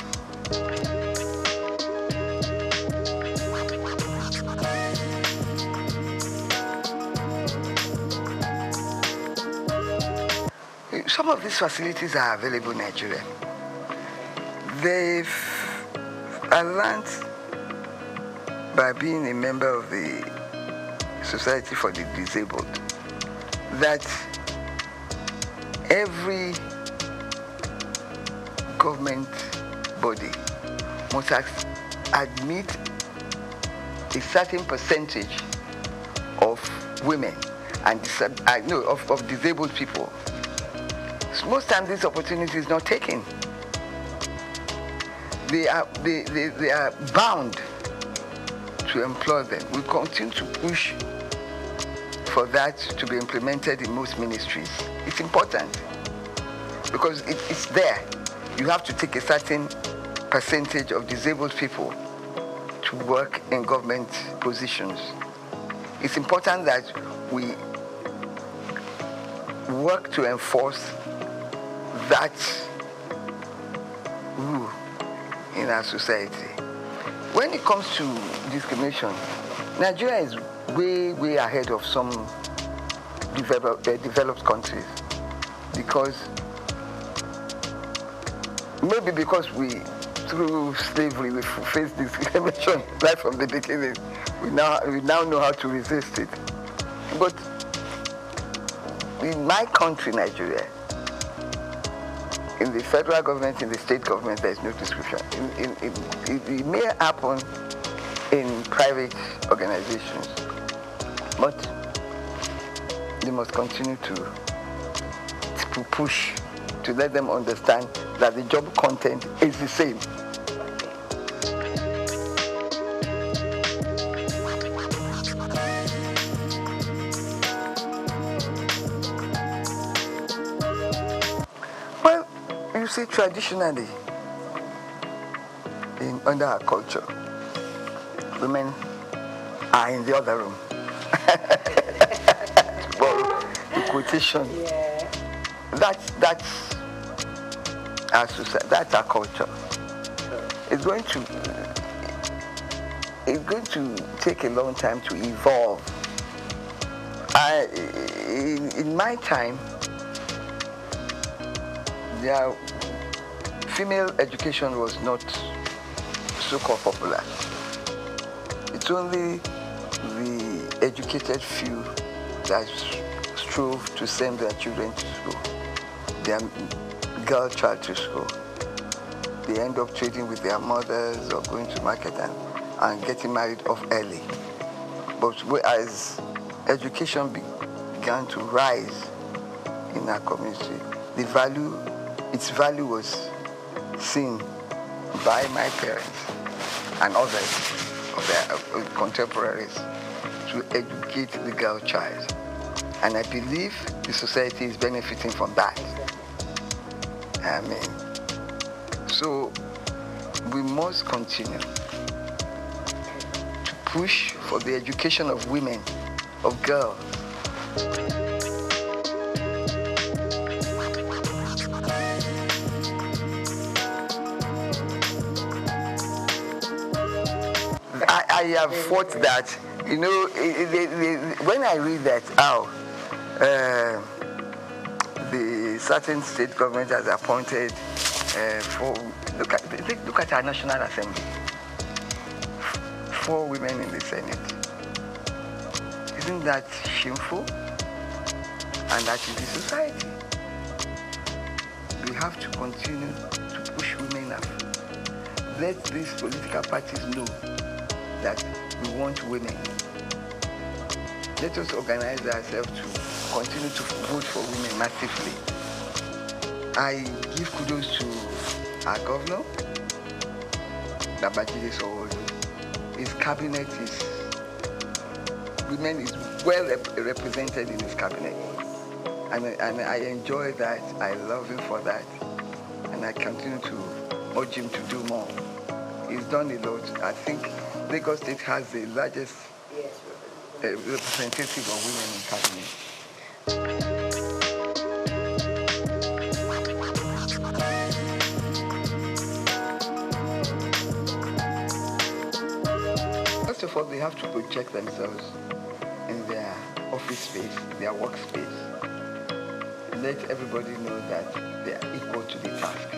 Some of these facilities are available in Nigeria. I learned by being a member of the Society for the Disabled that every government body must admit a certain percentage of women and of disabled people. So most times this opportunity is not taken. They are bound to employ them. We continue to push for that to be implemented in most ministries. It's important because it's there. You have to take a certain percentage of disabled people to work in government positions. It's important that we work to enforce that rule in our society. When it comes to discrimination, Nigeria is way, way ahead of some developed countries, because maybe because through slavery, we faced discrimination right from the beginning. We now know how to resist it. But in my country, Nigeria, in the federal government, in the state government, there is no discrimination. It may happen in private organizations, but they must continue to push to let them understand that the job content is the same. Well, you see, traditionally, under our culture, women are in the other room. Well, the quotation. Yeah. That's our society. That's our culture. It's going to take a long time to evolve. In my time, female education was not so-called popular. It's only the educated few that strove to send their children to school, their girl child to school. They end up trading with their mothers or going to market and getting married off early. But as education began to rise in our community, its value was seen by my parents and others of their contemporaries to educate the girl child. And I believe the society is benefiting from that. So we must continue to push for the education of women, of girls. I have thought that, when I read that, the certain state government has appointed look at our National Assembly, 4 women in the Senate. Isn't that shameful? And that is the society. We have to continue to push women up. Let these political parties know that we want women. Let us organize ourselves to continue to vote for women massively. I give kudos to our governor, Babajide Sanwo-Olu. His cabinet women is well represented in his cabinet. And I enjoy that. I love him for that. And I continue to urge him to do more. He's done a lot. I think Lagos State has the largest representative of women in cabinet. First of all, they have to project themselves in their office space, their workspace. Let everybody know that they are equal to the task.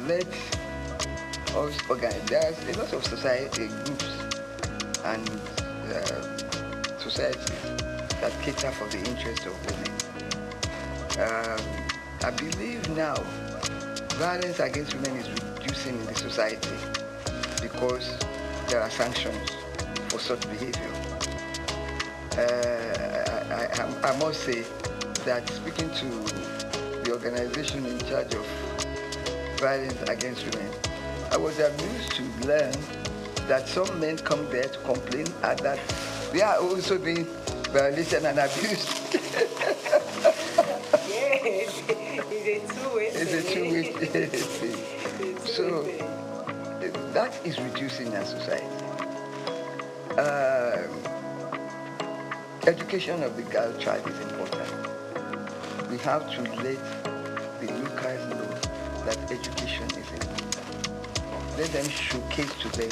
Let us organize. There's a lot of society groups and societies that cater for the interest of women. I believe now violence against women is reducing in the society because there are sanctions for such behavior. I must say that speaking to the organization in charge of violence against women, I was amused to learn that some men come there to complain and that they are also being violated and abused. It's a two-way thing. So that is reducing our society. Education of the girl child is important. We have to let the locals know that education is important. Let them showcase to them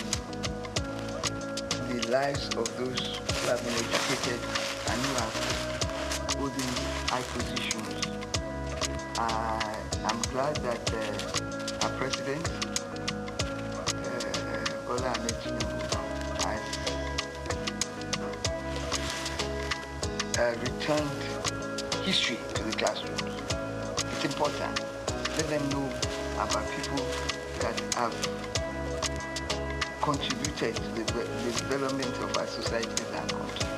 the lives of those who have been educated and who are holding high positions. I'm glad that our president, Bola Ahmed Tinubu, has returned history to the classrooms. It's important. Let them know about people that have contributed to the development of our society and our country.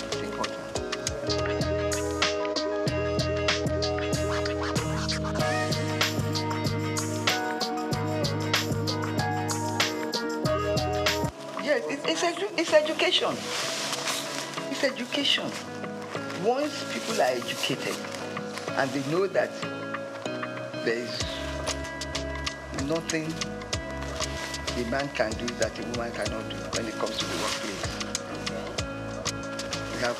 It's important. Yes, it's education. It's education. Once people are educated and they know that there is nothing a man can do that a woman cannot do when it comes to the workplace. We have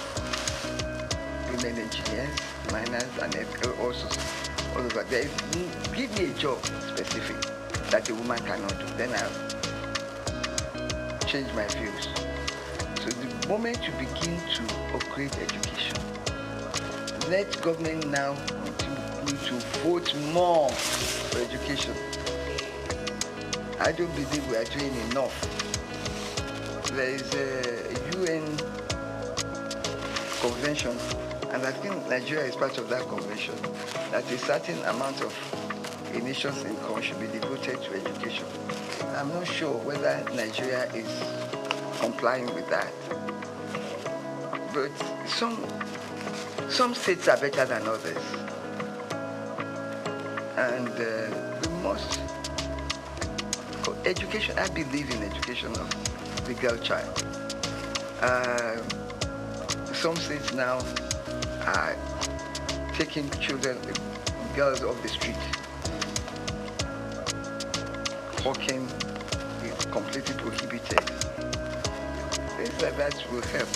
women engineers, miners, and also all over. Give me a job specific that a woman cannot do, then I'll change my views. So the moment you begin to upgrade education, let government now continue to vote more for education. I don't believe we are doing enough. There is a UN convention, and I think Nigeria is part of that convention, that a certain amount of a nation's income should be devoted to education. I'm not sure whether Nigeria is complying with that. But some states are better than others. And we must, education, I believe in education of the girl child. Some states now are taking children, girls off the street. Walking is completely prohibited. Things like that will help.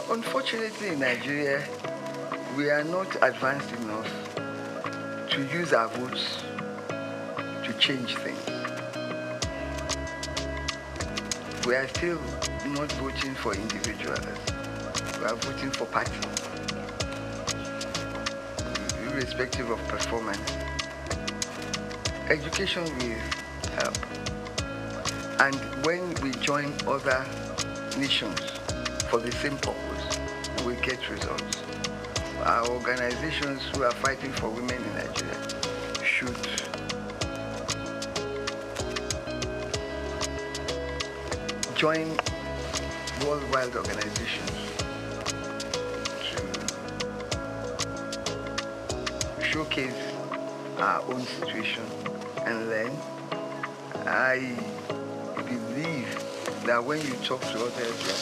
Unfortunately, in Nigeria, we are not advanced enough to use our votes to change things. We are still not voting for individuals. We are voting for parties, irrespective of performance. Education will help. And when we join other nations for the same purpose, we will get results. Our organizations who are fighting for women in Nigeria should join worldwide organizations to showcase our own situation and learn. I believe that when you talk to others, you are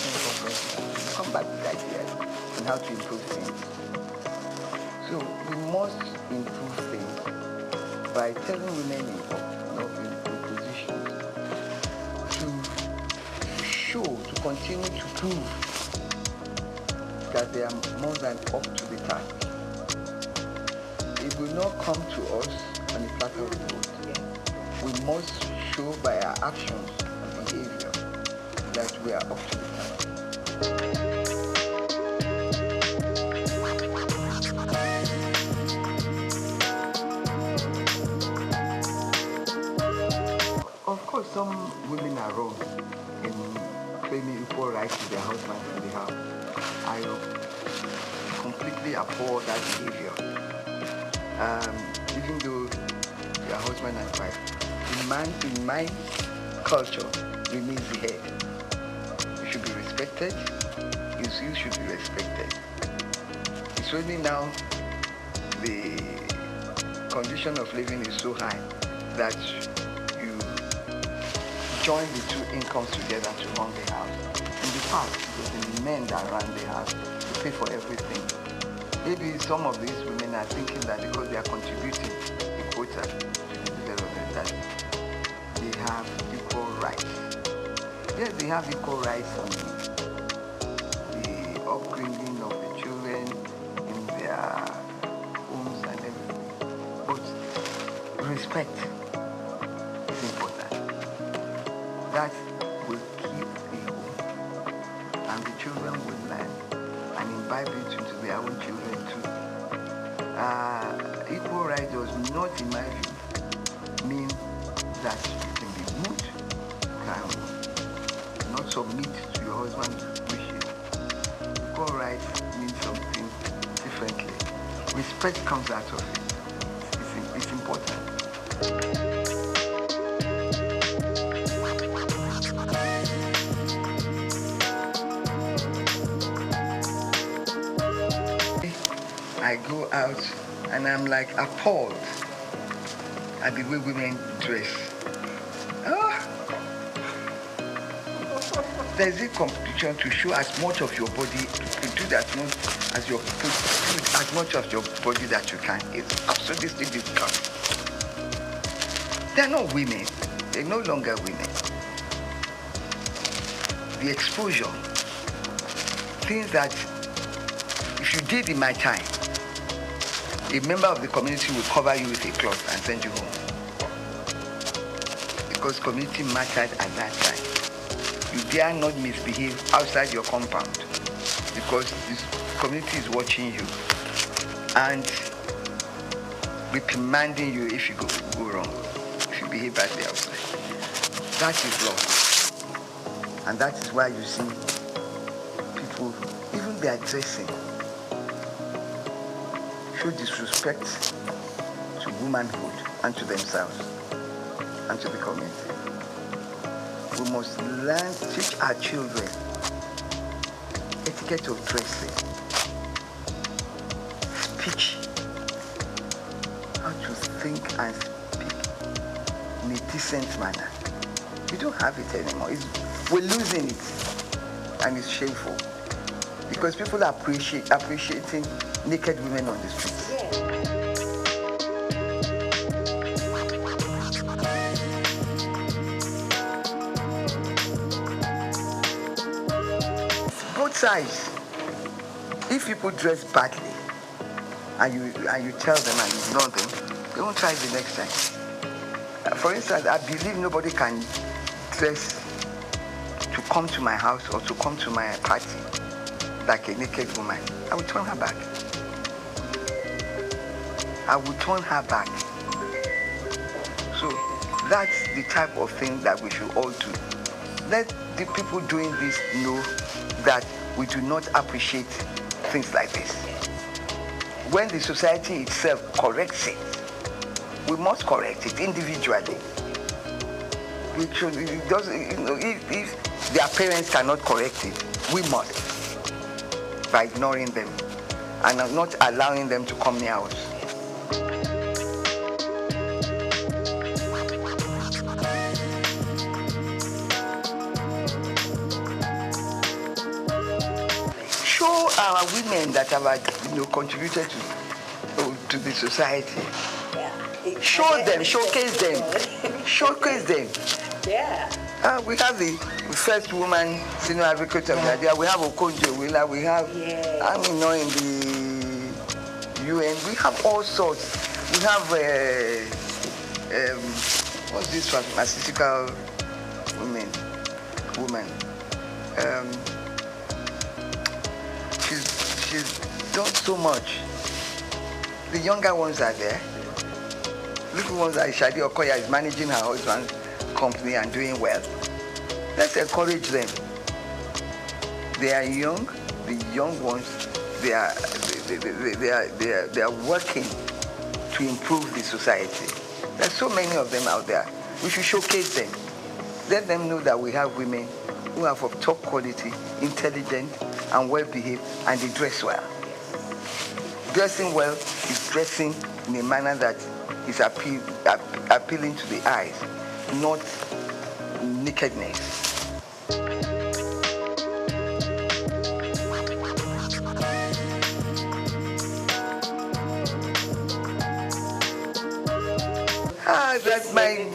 come back with ideas on how to improve things. So we must improve things by telling women in positions to continue to prove that they are more than up to the task. It will not come to us on a platter of gold. We must show by our actions and behavior that we are up to the task. Of course, some women are wrong in claiming equal rights to their husbands in the house. I completely abhor that behavior. Even though they are husband and wife, the man in my culture remains the head. He should be respected. His views should be respected. It's only now the condition of living is so high that you join the two incomes together to run the house. In the house, because the men that run the house, they pay for everything. Maybe some of these women are thinking that because they are contributing a quota to the development, that they have equal rights. Yes, they have equal rights on the upbringing of the children in their homes and everything. But respect is important. That will keep the home, and the children will learn and imbibe it into their own children too. Equal right does not, in my view, mean that you can be rude, can not submit to your husband's wishes. Equal right means something differently. Respect comes out of it. It's important. I go out and I'm like appalled at the way women dress. There's a competition to show as much of your body, to do that as your as much of your body that you can. It's absolutely disgusting. They're not women. They're no longer women. The exposure, things that if you did in my time, a member of the community will cover you with a cloth and send you home. Because community mattered at that time. You dare not misbehave outside your compound because this community is watching you and reprimanding you if you go wrong, if you behave badly outside. That is law. And that is why you see people, even their dressing, show disrespect to womanhood and to themselves and to the community. We must learn, teach our children etiquette of dressing, speech, how to think and speak in a decent manner. We don't have it anymore. We're losing it, and it's shameful because people are appreciating naked women on the streets. Both sides. If people dress badly and you tell them and ignore them, they won't try the next time. For instance, I believe nobody can dress to come to my house or to come to my party like a naked woman. I will turn her back. I will turn her back. So that's the type of thing that we should all do. Let the people doing this know that we do not appreciate things like this. When the society itself corrects it, we must correct it individually. We should, if their parents cannot correct it, we must, by ignoring them and not allowing them to come near us. Show our women that have contributed to the society. Yeah. Show them, showcase them, showcase them. Yeah. We have the first woman senior advocate of Nigeria. We have Okonjo, we have in the UN. We have all sorts. We have what's this pharmaceutical woman? She's done so much. The younger ones are there. Little ones like Shadi Okoya is managing her husband's company and doing well. Let's encourage them. They are young. The young ones, they are working to improve the society. There's so many of them out there. We should showcase them. Let them know that we have women who are of top quality, intelligent, and well-behaved, and they dress well. Dressing well is dressing in a manner that is appealing to the eyes, not nakedness. that my